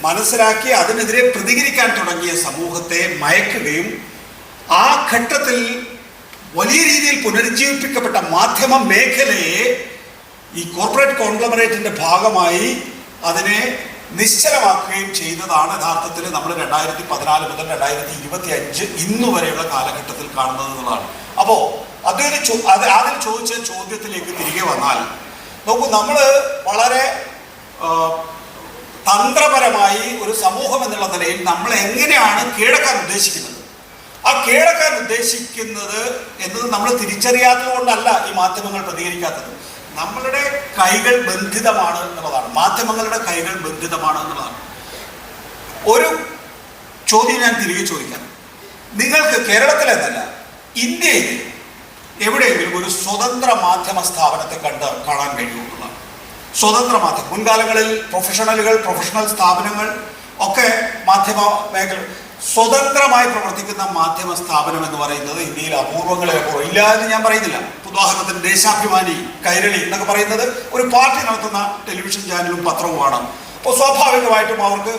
മനസ്സിലാക്കി അതിനെതിരെ പ്രതികരിക്കാൻ തുടങ്ങിയ സമൂഹത്തെ മയക്കുകയും ആ ഘട്ടത്തിൽ വലിയ രീതിയിൽ പുനരുജ്ജീവിപ്പിക്കപ്പെട്ട മാധ്യമ മേഖലയെ ഈ കോർപ്പറേറ്റ് കോൺഗ്ലോമറേറ്റിന്റെ ഭാഗമായി അതിനെ നിശ്ചലമാക്കുകയും ചെയ്തതാണ് യഥാർത്ഥത്തിൽ നമ്മൾ 2014 മുതൽ 2025 ഇന്നു വരെയുള്ള കാലഘട്ടത്തിൽ കാണുന്നത് എന്നുള്ളതാണ്. അപ്പോൾ അതിൽ ചോദിച്ച ചോദ്യത്തിലേക്ക് തിരികെ വന്നാൽ നോക്കൂ, നമ്മൾ വളരെ തന്ത്രപരമായി ഒരു സമൂഹം എന്നുള്ള നിലയിൽ നമ്മൾ എങ്ങനെയാണ് കീഴടക്കാൻ ഉദ്ദേശിക്കുന്നത്, ആ കീഴടക്കാൻ ഉദ്ദേശിക്കുന്നത് എന്നത് നമ്മൾ തിരിച്ചറിയാത്തത് കൊണ്ടല്ല ഈ മാധ്യമങ്ങൾ പ്രതികരിക്കാത്തത്. നമ്മളുടെ കൈകൾ ബന്ധിതമാണ് എന്നുള്ളതാണ്, മാധ്യമങ്ങളുടെ കൈകൾ ബന്ധിതമാണ് എന്നുള്ളതാണ്. ഒരു ചോദ്യം ഞാൻ തിരികെ ചോദിക്കാം. നിങ്ങൾക്ക് കേരളത്തിലെന്നല്ല ഇന്ത്യയിൽ എവിടെയെങ്കിലും ഒരു സ്വതന്ത്ര മാധ്യമ സ്ഥാപനത്തെ കാണാൻ കഴിയുമെന്നുള്ളതാണ്. സ്വതന്ത്ര മാധ്യമം മുൻകാലങ്ങളിൽ പ്രൊഫഷണൽ സ്ഥാപനങ്ങൾ ഒക്കെ മാധ്യമ മേഖല സ്വതന്ത്രമായി പ്രവർത്തിക്കുന്ന മാധ്യമ സ്ഥാപനം എന്ന് പറയുന്നത് ഇന്ത്യയിൽ അപൂർവങ്ങളെ ഇല്ല എന്ന് ഞാൻ പറയുന്നില്ല. ഉദാഹരണത്തിന് ദേശാഭിമാനി, കൈരളി എന്നൊക്കെ പറയുന്നത് ഒരു പാർട്ടി നടത്തുന്ന ടെലിവിഷൻ ചാനലും പത്രവുമാണ്. അപ്പോൾ സ്വാഭാവികമായിട്ടും അവർക്ക്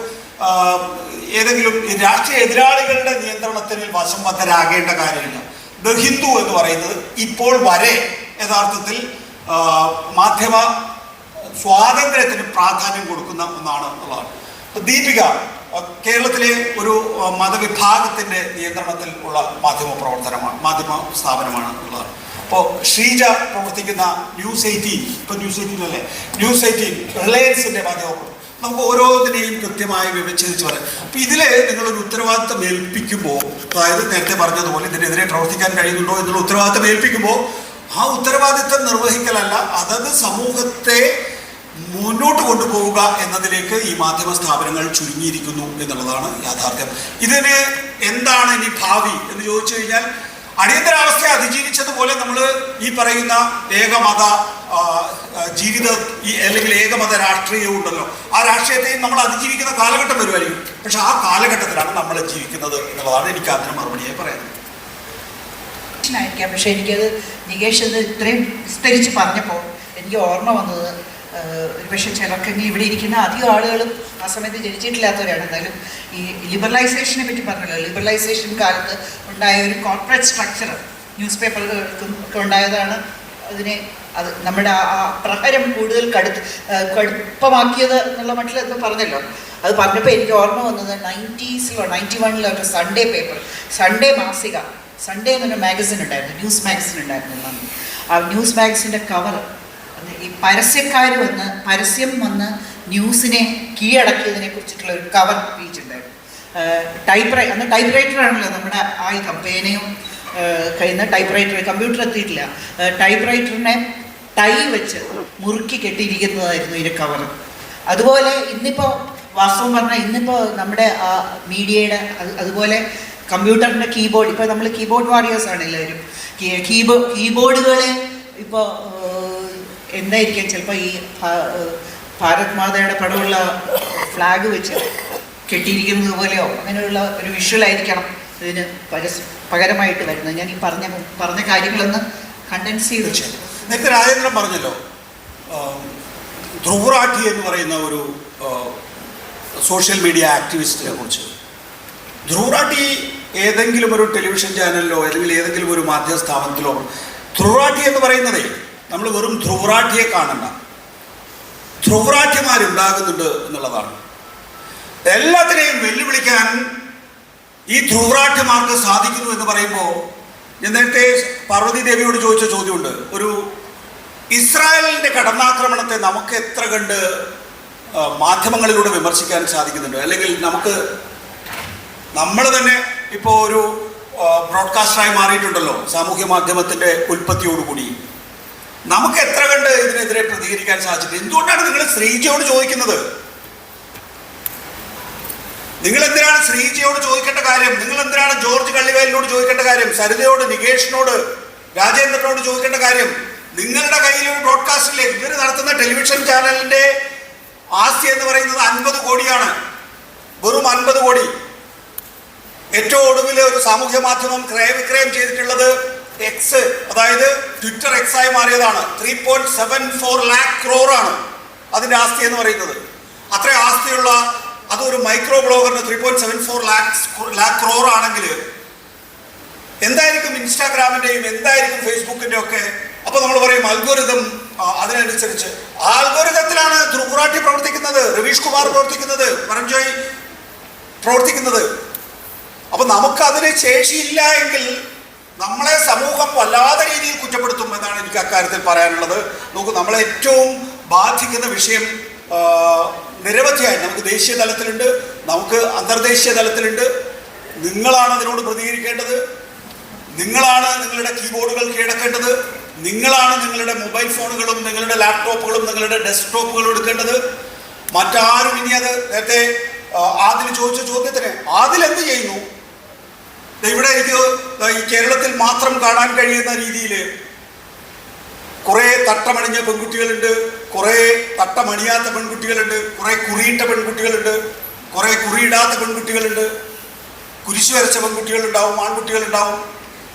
ഏതെങ്കിലും രാഷ്ട്രീയ എതിരാളികളുടെ നിയന്ത്രണത്തിന് വശംബദ്ധരാകേണ്ട കാര്യമില്ല. ദ ഹിന്ദു എന്ന് പറയുന്നത് ഇപ്പോൾ വരെ യഥാർത്ഥത്തിൽ മാധ്യമ സ്വാതന്ത്ര്യത്തിന് പ്രാധാന്യം കൊടുക്കുന്ന ഒന്നാണ് എന്നുള്ളതാണ്. ദീപിക കേരളത്തിലെ ഒരു മതവിഭാഗത്തിന്റെ നിയന്ത്രണത്തിൽ ഉള്ള മാധ്യമ സ്ഥാപനമാണ് ഉള്ളത്. അപ്പോൾ ശ്രീജ പ്രവർത്തിക്കുന്ന ന്യൂസ് 18, ഇപ്പൊ ന്യൂസ് 18 അല്ലേ, ന്യൂസ് 18 റിലയൻസിന്റെ മാധ്യമം. നമുക്ക് ഓരോന്നിനെയും കൃത്യമായി വിവരിച്ചു പറയാം. അപ്പൊ ഇതില് നിങ്ങളൊരു ഉത്തരവാദിത്തം ഏൽപ്പിക്കുമ്പോൾ, അതായത് നേരത്തെ പറഞ്ഞതുപോലെ ഇതിനെതിരെ പ്രവർത്തിക്കാൻ കഴിയുന്നുണ്ടോ എന്നുള്ള ഉത്തരവാദിത്തം ഏൽപ്പിക്കുമ്പോൾ ആ ഉത്തരവാദിത്തം നിർവഹിക്കലല്ല, അതത് സമൂഹത്തെ മുന്നോട്ട് കൊണ്ടുപോവുക എന്നതിലേക്ക് ഈ മാധ്യമ സ്ഥാപനങ്ങൾ ചുരുങ്ങിയിരിക്കുന്നു എന്നുള്ളതാണ് യാഥാർത്ഥ്യം. ഇതിന് എന്താണ് ഇനി ഭാവി എന്ന് ചോദിച്ചു കഴിഞ്ഞാൽ, അടിയന്തരാവസ്ഥയെ അതിജീവിച്ചതുപോലെ നമ്മൾ ഈ പറയുന്ന ഏകമത അല്ലെങ്കിൽ ഏകമത രാഷ്ട്രീയം ഉണ്ടല്ലോ, ആ രാഷ്ട്രീയത്തെയും നമ്മൾ അതിജീവിക്കുന്ന കാലഘട്ടം വരുമായിരിക്കും. പക്ഷെ ആ കാലഘട്ടത്തിലാണ് നമ്മൾ ജീവിക്കുന്നത് എന്നുള്ളതാണ് എനിക്ക് അതിന് മറുപടിയായി പറയുന്നത്. പക്ഷെ എനിക്കത് നികേഷ് അത് ഇത്രയും വിസ്തരിച്ച് പറഞ്ഞപ്പോൾ എനിക്ക് ഓർമ്മ വന്നത്, ഒരുപക്ഷെ ചിലർക്കെങ്കിലും ഇവിടെ ഇരിക്കുന്ന അധികം ആളുകളും ആ സമയത്ത് ജനിച്ചിട്ടില്ലാത്തവരാണ്. എന്തായാലും ഈ ലിബറലൈസേഷനെ പറ്റി പറഞ്ഞല്ലോ, ലിബറലൈസേഷൻ കാലത്ത് ഉണ്ടായ ഒരു കോർപ്പറേറ്റ് സ്ട്രക്ചർ ന്യൂസ് പേപ്പറുകൾക്കും ഒക്കെ ഉണ്ടായതാണ് അത് നമ്മുടെ ആ പ്രഹരം കൂടുതൽ കടുപ്പമാക്കിയത് എന്നുള്ള മട്ടിൽ എന്ന് പറഞ്ഞല്ലോ. അത് പറഞ്ഞപ്പോൾ എനിക്ക് ഓർമ്മ വന്നത് 91 ഒരു സൺഡേ പേപ്പർ, സൺഡേ മാസിക, സൺഡേ എന്നൊരു മാഗസിൻ ഉണ്ടായിരുന്നു, ന്യൂസ് മാഗസിൻ ഉണ്ടായിരുന്നു. ആ ന്യൂസ് മാഗസിൻ്റെ കവർ ഈ പരസ്യക്കാർ വന്ന് പരസ്യം വന്ന് ന്യൂസിനെ കീഴടക്കിയതിനെ കുറിച്ചിട്ടുള്ള ഒരു കവർ പേജ് ഉണ്ടായിരുന്നു. അന്ന് ടൈപ്പ് റൈറ്ററാണല്ലോ നമ്മുടെ ആയുധം. പേനയും കഴിയുന്ന ടൈപ്പ് റൈറ്റർ, കമ്പ്യൂട്ടർ എത്തിയിട്ടില്ല. ടൈപ്പ് റൈറ്ററിനെ ടൈ വെച്ച് മുറുക്കി കെട്ടിയിരിക്കുന്നതായിരുന്നു ഇതിൻ്റെ കവർ. അതുപോലെ ഇന്നിപ്പോൾ വാസ്തവം പറഞ്ഞാൽ ഇന്നിപ്പോൾ നമ്മുടെ മീഡിയയുടെ അതുപോലെ കമ്പ്യൂട്ടറിൻ്റെ കീബോർഡ്, ഇപ്പോൾ നമ്മൾ കീബോർഡ് വാരിയേഴ്സാണ് എല്ലാവരും. കീബോർഡുകളെ ഇപ്പോൾ എന്തായിരിക്കാം, ചിലപ്പോൾ ഈ ഭാരത് മാതയുടെ പടമുള്ള ഫ്ലാഗ് വെച്ച് കെട്ടിയിരിക്കുന്നത് പോലെയോ അങ്ങനെയുള്ള ഒരു വിഷ്വലായിരിക്കണം ഇതിന് പകരമായിട്ട് വരുന്നത്. ഞാൻ ഈ പറഞ്ഞ കാര്യങ്ങളൊന്ന് കണ്ടൻസ് ചെയ്ത് വെച്ചു. നേരത്തെ രാജേന്ദ്രൻ പറഞ്ഞല്ലോ, ധ്രുവറാഠി എന്ന് പറയുന്ന ഒരു സോഷ്യൽ മീഡിയ ആക്ടിവിസ്റ്റിനെ കുറിച്ച്. ധ്രുവറാഠി ഏതെങ്കിലും ഒരു ടെലിവിഷൻ ചാനലിലോ അല്ലെങ്കിൽ ഏതെങ്കിലും ഒരു മാധ്യമ സ്ഥാപനത്തിലോ, ധ്രുവറാഠി എന്ന് പറയുന്നതേ നമ്മൾ വെറും ധ്രുവറാഠിയെ കാണണ്ട, ധ്രുവറാഠ്യമാരുണ്ടാകുന്നുണ്ട് എന്നുള്ളതാണ്. എല്ലാത്തിനെയും വെല്ലുവിളിക്കാൻ ഈ ധ്രുവറാഠ്യമാർക്ക് സാധിക്കുന്നു എന്ന് പറയുമ്പോൾ, ഞാൻ നേരത്തെ പാർവതി ദേവിയോട് ചോദിച്ച ചോദ്യമുണ്ട്. ഒരു ഇസ്രായേലിൻ്റെ കടന്നാക്രമണത്തെ നമുക്ക് എത്ര കണ്ട് മാധ്യമങ്ങളിലൂടെ വിമർശിക്കാൻ സാധിക്കുന്നുണ്ട്? അല്ലെങ്കിൽ നമ്മൾ തന്നെ ഇപ്പോൾ ഒരു ബ്രോഡ്കാസ്റ്ററായി മാറിയിട്ടുണ്ടല്ലോ സാമൂഹ്യ മാധ്യമത്തിൻ്റെ ഉൽപ്പത്തിയോടുകൂടി. നമുക്ക് എത്ര കണ്ട് ഇതിനെതിരെ പ്രതികരിക്കാൻ സാധിച്ചിട്ട്? എന്തുകൊണ്ടാണ് നിങ്ങൾ ശ്രീജയോട് ചോദിക്കുന്നത്? നിങ്ങൾ എന്തിനാണ് ശ്രീജയോട് ചോദിക്കേണ്ട കാര്യം? നിങ്ങൾ എന്തിനാണ് ജോർജ് കള്ളിവയലിനോട് ചോദിക്കേണ്ട കാര്യം? സരിതയോട്, നികേഷിനോട്, രാജേന്ദ്രനോട് ചോദിക്കേണ്ട കാര്യം? നിങ്ങളുടെ കയ്യിൽ ഒരു ബ്രോഡ്കാസ്റ്റില്ലേ? ഇവർ നടത്തുന്ന ടെലിവിഷൻ ചാനലിന്റെ ആസ്തി എന്ന് പറയുന്നത് 50 കോടിയാണ്. വെറും 50 കോടി. ഏറ്റവും ഒടുവിൽ ഒരു സാമൂഹ്യ മാധ്യമം ക്രയവിക്രയം ചെയ്തിട്ടുള്ളത് എക്സ്, അതായത് ട്വിറ്റർ എക്സ് ആയി മാറിയതാണ്. 3.74 lakh crore ആണ് അതിന്റെ ആസ്തി എന്ന് പറയുന്നത്. അത്ര ആസ്തിയുള്ള അതൊരു മൈക്രോ ബ്ലോഗറിന് 3.74 lakh crore ആണെങ്കിൽ എന്തായിരിക്കും ഇൻസ്റ്റാഗ്രാമിന്റെയും എന്തായിരിക്കും ഫേസ്ബുക്കിന്റെ ഒക്കെ? അപ്പൊ നമ്മൾ പറയും അൽഗോരിതം, അതിനനുസരിച്ച് ആൽഗോരിതത്തിലാണ് ധ്രുവറാഠി പ്രവർത്തിക്കുന്നത്, രവീഷ് കുമാർ പ്രവർത്തിക്കുന്നത്, പരംജോയ് പ്രവർത്തിക്കുന്നത്. അപ്പൊ നമുക്കതിന് ശേഷിയില്ല എങ്കിൽ നമ്മളെ സമൂഹം വല്ലാതെ രീതിയിൽ കുറ്റപ്പെടുത്തും എന്നാണ് എനിക്ക് അക്കാര്യത്തിൽ പറയാനുള്ളത്. നോക്കൂ, നമ്മളെ ഏറ്റവും ബാധിക്കുന്ന വിഷയം നിരവധിയായി നമുക്ക് ദേശീയ തലത്തിലുണ്ട്, നമുക്ക് അന്തർദേശീയ തലത്തിലുണ്ട്. നിങ്ങളാണ് അതിനോട് പ്രതികരിക്കേണ്ടത്. നിങ്ങളാണ് നിങ്ങളുടെ കീബോർഡുകൾ കീഴടക്കേണ്ടത്. നിങ്ങളാണ് നിങ്ങളുടെ മൊബൈൽ ഫോണുകളും നിങ്ങളുടെ ലാപ്ടോപ്പുകളും നിങ്ങളുടെ ഡെസ്ക്ടോപ്പുകളും എടുക്കേണ്ടത്. മറ്റാരും ഇനി അത് നേരത്തെ ആദിൽ ചോദിച്ച ചോദ്യത്തിന് ആദിൽ എന്ത് ചെയ്യുന്നു? ഇവിടെ എനിക്ക് ഈ കേരളത്തിൽ മാത്രം കാണാൻ കഴിയുന്ന രീതിയിൽ കുറേ തട്ടമണിഞ്ഞ പെൺകുട്ടികളുണ്ട്, കുറേ തട്ടമണിയാത്ത പെൺകുട്ടികളുണ്ട്, കുറേ കുറിയിട്ട പെൺകുട്ടികളുണ്ട്, കുറേ കുറിയിടാത്ത പെൺകുട്ടികളുണ്ട്, കുരിശു വരച്ച പെൺകുട്ടികളുണ്ടാവും, ആൺകുട്ടികളുണ്ടാവും.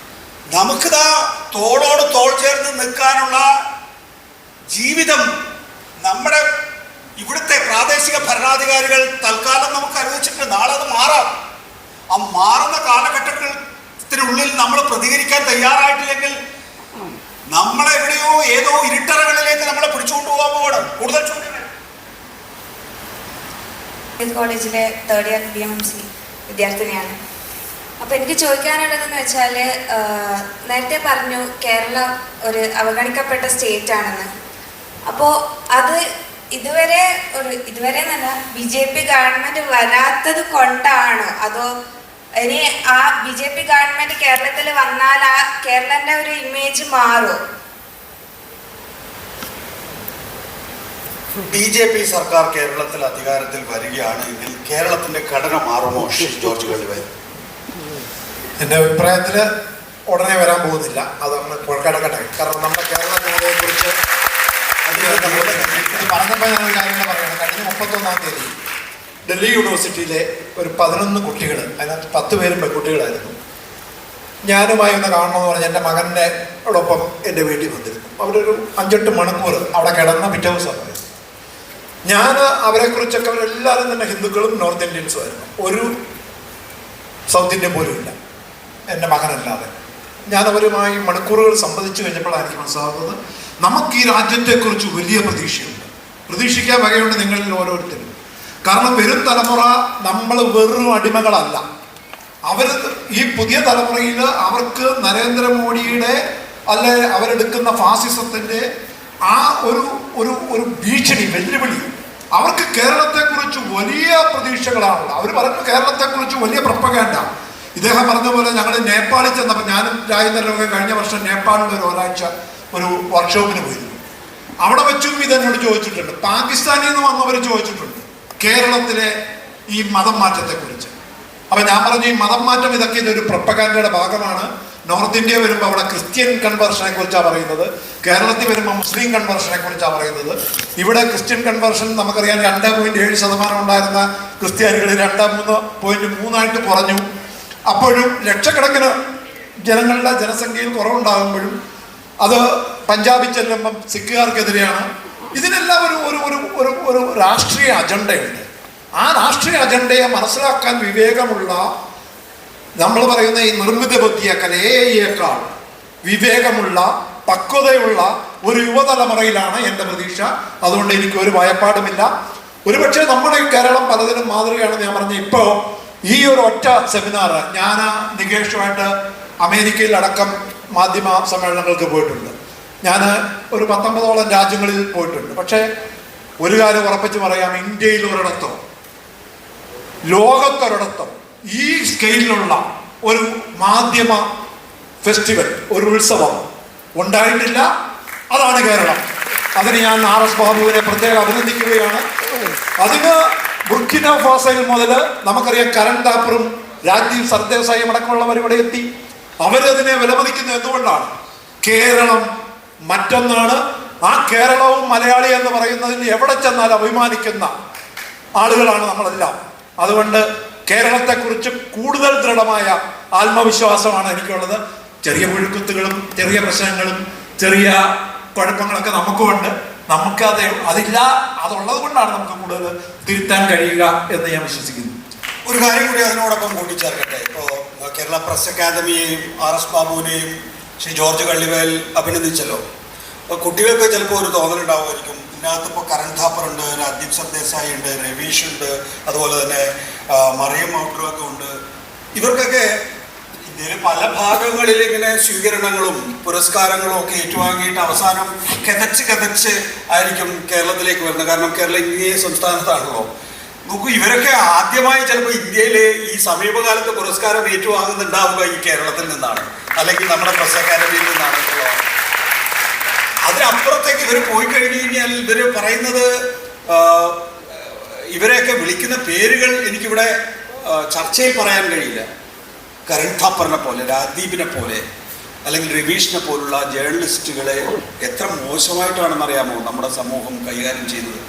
നമുക്കിതാ തോളോട് തോൾ ചേർന്ന് നിൽക്കാനുള്ള ജീവിതം നമ്മുടെ ഇവിടുത്തെ പ്രാദേശിക ഭരണാധികാരികൾ തൽക്കാലം നമുക്ക് അനുവദിച്ചിട്ടുണ്ട്. നാളെ അത് മാറാം. ആ മാറുന്ന കാലഘട്ടത്തിനുള്ളിൽ നമ്മൾ പ്രതികരിക്കാൻ തയ്യാറായിട്ടില്ലെങ്കിൽ നമ്മളെവിടെയോ ഏതോ ഇരുട്ടറകളിലേക്ക് നമ്മളെ പിടിച്ചുകൊണ്ടു പോകാൻ പോകണം. കൂടുതൽ ചോദ്യങ്ങൾ. കോളേജിലെ 3rd year BMC വിദ്യാർത്ഥിനിയാണ്. അപ്പോൾ എനിക്ക് ചോദിക്കാനുള്ളതെന്ന് വെച്ചാൽ, നേരത്തെ പറഞ്ഞു കേരളം ഒരു അവഗണിക്കപ്പെട്ട സ്റ്റേറ്റ് ആണെന്ന്. അപ്പോൾ അത് ഇതുവരെ എന്നല്ല, BJP ഗവൺമെൻറ് വരാത്തത് കൊണ്ടാണോ, അതോ ഇനി ആ BJP ഗവൺമെൻറ് കേരളത്തിൽ വന്നാൽ ആ കേരളത്തിൻ്റെ ഒരു ഇമേജ് മാറുമോ? BJP സർക്കാർ കേരളത്തിൽ അധികാരത്തിൽ വരികയാണെങ്കിൽ കേരളത്തിന്റെ ഘടന മാറുമോ? ജോർജ് കള്ളിവയൽ. എൻ്റെ അഭിപ്രായത്തിൽ ഉടനെ വരാൻ പോകുന്നില്ല. അത് നമ്മൾ കിടക്കട്ടെ. കാരണം നമ്മുടെ കേരള ജനതയെ കുറിച്ച് ഇത് പറഞ്ഞപ്പോൾ ഞാൻ കാര്യങ്ങൾ പറയണം. കഴിഞ്ഞ 31-ാം തീയതി ഡൽഹി യൂണിവേഴ്സിറ്റിയിലെ ഒരു 11 കുട്ടികൾ, അതിനകത്ത് 10 പേരും പെൺകുട്ടികളായിരുന്നു, ഞാനുമായി ഒന്ന് കാണണമെന്ന് പറഞ്ഞ് എൻ്റെ മകൻ്റെ ഒപ്പം എൻ്റെ വീട്ടിൽ വന്നിരുന്നു. അവരൊരു 5-8 മണിക്കൂർ അവിടെ കിടന്ന പിറ്റേ ദിവസമായിരുന്നു. ഞാൻ അവരെക്കുറിച്ചൊക്കെ അവരെല്ലാവരും തന്നെ ഹിന്ദുക്കളും നോർത്ത് ഇന്ത്യൻസും ആയിരുന്നു. ഒരു സൗത്ത് ഇന്ത്യൻ പോലും ഇല്ല, എൻ്റെ മകനല്ലാതെ. ഞാൻ അവരുമായി മണിക്കൂറുകൾ സംവദിച്ചു കഴിഞ്ഞപ്പോഴാണ് എനിക്ക് മനസ്സിലാകുന്നത് നമുക്ക് ഈ രാജ്യത്തെക്കുറിച്ച് വലിയ പ്രതീക്ഷയുണ്ട്. പ്രതീക്ഷിക്കാൻ വകയുണ്ട് നിങ്ങളിൽ ഓരോരുത്തരും. കാരണം വരും തലമുറ നമ്മൾ വെറും അടിമകളല്ല. ഈ പുതിയ തലമുറയിൽ അവർക്ക് നരേന്ദ്രമോദിയുടെ അവരെടുക്കുന്ന ഫാസിസത്തിൻ്റെ ആ ഒരു ഒരു ഒരു ഭീഷണി, വെല്ലുവിളി. അവർക്ക് കേരളത്തെക്കുറിച്ച് വലിയ പ്രതീക്ഷകളാണുള്ളത്. അവർ പറഞ്ഞു കേരളത്തെക്കുറിച്ച് വലിയ പ്രൊപ്പഗാൻഡ. ഇദ്ദേഹം പറഞ്ഞ പോലെ ഞങ്ങൾ നേപ്പാളിൽ ചെന്നപ്പോൾ, ഞാനും രാജേന്ദ്രനൊക്കെ കഴിഞ്ഞ വർഷം നേപ്പാളിൽ ഒരാഴ്ച ഒരു വർക്ക്ഷോപ്പിന് പോയിരുന്നു. അവിടെ വെച്ചും ഇതെന്നോട് ചോദിച്ചിട്ടുണ്ട്. പാകിസ്ഥാനിൽ നിന്ന് വന്നവർ ചോദിച്ചിട്ടുണ്ട് കേരളത്തിലെ ഈ മതം മാറ്റത്തെക്കുറിച്ച്. അപ്പം ഞാൻ പറഞ്ഞു ഈ മതം മാറ്റം ഇതൊക്കെ ഇതൊരു പ്രൊപ്പഗാൻഡയുടെ ഭാഗമാണ്. നോർത്ത് ഇന്ത്യ വരുമ്പോൾ അവിടെ ക്രിസ്ത്യൻ കൺവേർഷനെ കുറിച്ചാണ് പറയുന്നത്, കേരളത്തിൽ വരുമ്പോൾ മുസ്ലിം കൺവേർഷനെ കുറിച്ചാണ് പറയുന്നത്. ഇവിടെ ക്രിസ്ത്യൻ കൺവേർഷൻ നമുക്കറിയാം 2.7% ഉണ്ടായിരുന്ന ക്രിസ്ത്യാനികൾ 2.3 കുറഞ്ഞു. അപ്പോഴും ലക്ഷക്കണക്കിന് ജനങ്ങളുടെ ജനസംഖ്യയിൽ കുറവുണ്ടാകുമ്പോഴും അത് പഞ്ചാബിൽ ചെല്ലുമ്പം സിഖുകാർക്കെതിരെയാണ്. ഇതിനെല്ലാം ഒരു ഒരു ഒരു ഒരു രാഷ്ട്രീയ അജണ്ടയുണ്ട്. ആ രാഷ്ട്രീയ അജണ്ടയെ മനസ്സിലാക്കാൻ വിവേകമുള്ള, നമ്മൾ പറയുന്ന ഈ നിർമ്മിത ബുദ്ധിയേക്കാൾ AI വിവേകമുള്ള, പക്വതയുള്ള ഒരു യുവതലമുറയിലാണ് എൻ്റെ പ്രതീക്ഷ. അതുകൊണ്ട് എനിക്ക് ഒരു ഭയപ്പാടുമില്ല. ഒരുപക്ഷെ നമ്മുടെ ഈ കേരളം പലതിനും മാതൃകയാണെന്ന് ഞാൻ പറഞ്ഞു. ഇപ്പോൾ ഈ ഒരു ഒറ്റ സെമിനാർ ഞാൻ നികേഷുമായിട്ട് അമേരിക്കയിൽ അടക്കം മാധ്യമ സമ്മേളനങ്ങൾക്ക് പോയിട്ടുണ്ട്. ഞാൻ ഒരു 19ഓളം രാജ്യങ്ങളിൽ പോയിട്ടുണ്ട്. പക്ഷേ ഒരു കാര്യം ഉറപ്പിച്ച് പറയാം, ഇന്ത്യയിൽ ഒരിടത്തോ ലോകത്തൊരിടത്തോ ഈ സ്കെയിലുള്ള ഒരു മാധ്യമ ഫെസ്റ്റിവൽ, ഒരു ഉത്സവം ഉണ്ടായിട്ടില്ല. അതാണ് കേരളം. അതിന് ഞാൻ RS ബാബുവിനെ പ്രത്യേകം അഭിനന്ദിക്കുകയാണ്. അതിന് ബുർക്കിന ഫാസയിൽ മുതൽ നമുക്കറിയാം കരൺ താപ്പറും രാജീവ് സർദേശായും അടക്കമുള്ളവർ ഇവിടെ എത്തി. അവരതിനെ വിലമതിക്കുന്നത് എന്തുകൊണ്ടാണ്? കേരളം മറ്റൊന്നാണ്. ആ കേരളവും മലയാളി എന്ന് പറയുന്നതിൽ എവിടെ ചെന്നാൽ അഭിമാനിക്കുന്ന ആളുകളാണ് നമ്മളെല്ലാം. അതുകൊണ്ട് കേരളത്തെക്കുറിച്ച് കൂടുതൽ ദൃഢമായ ആത്മവിശ്വാസമാണ് എനിക്കുള്ളത്. ചെറിയ പുഴുക്കുത്തുകളും ചെറിയ പ്രശ്നങ്ങളും ചെറിയ കുഴപ്പങ്ങളൊക്കെ നമുക്കുമുണ്ട്. നമുക്കത് അതുള്ളത് കൊണ്ടാണ് നമുക്ക് കൂടുതൽ തിരുത്താൻ കഴിയുക എന്ന് ഞാൻ വിശ്വസിക്കുന്നു. ഒരു കാര്യം കൂടി അതിനോടൊപ്പം കൂട്ടിച്ചേർക്കട്ടെ. ഇപ്പോൾ കേരള പ്രസ് അക്കാദമിയെയും RS ബാബുവിനെയും ശ്രീ ജോർജ് കള്ളിവേൽ അഭിനന്ദിച്ചല്ലോ. അപ്പോൾ കുട്ടികൾക്ക് ചിലപ്പോൾ ഒരു തോന്നലുണ്ടാവുമായിരിക്കും, ഇതിനകത്ത് ഇപ്പോൾ കരൺ താപ്പറുണ്ട്, രാജീവ് സർദേശായി ഉണ്ട്, രവീഷ് ഉണ്ട്, അതുപോലെ തന്നെ മറിയം ഔട്ട്റൊക്കെ ഉണ്ട്. ഇവർക്കൊക്കെ ഇന്ത്യയിലെ പല ഭാഗങ്ങളിൽ ഇങ്ങനെ സ്വീകരണങ്ങളും പുരസ്കാരങ്ങളും ഒക്കെ ഏറ്റുവാങ്ങിയിട്ട് അവസാനം കിതച്ച് ആയിരിക്കും കേരളത്തിലേക്ക് വരുന്നത്. കാരണം കേരളം ഇന്ത്യ സംസ്ഥാനത്താണല്ലോ. നോക്കൂ, ഇവരൊക്കെ ആദ്യമായി ചിലപ്പോൾ ഇന്ത്യയിൽ ഈ സമീപകാലത്ത് പുരസ്കാരം ഏറ്റുവാങ്ങുന്നുണ്ടാവുക ഈ കേരളത്തിൽ നിന്നാണ്, അല്ലെങ്കിൽ നമ്മുടെ പ്രസ് അക്കാദമിയിൽ നിന്നാണ്. അതിനപ്പുറത്തേക്ക് ഇവർ പോയി കഴിഞ്ഞു കഴിഞ്ഞാൽ ഇവർ പറയുന്നത്, ഇവരെയൊക്കെ വിളിക്കുന്ന പേരുകൾ എനിക്കിവിടെ ചർച്ചയിൽ പറയാൻ കഴിയില്ല. കരൺ താപ്പറിനെ പോലെ, രാജീവിനെ പോലെ, അല്ലെങ്കിൽ രവീഷിനെ പോലുള്ള ജേർണലിസ്റ്റുകളെ എത്ര മോശമായിട്ടാണെന്നറിയാമോ നമ്മുടെ സമൂഹം കൈകാര്യം ചെയ്തത്.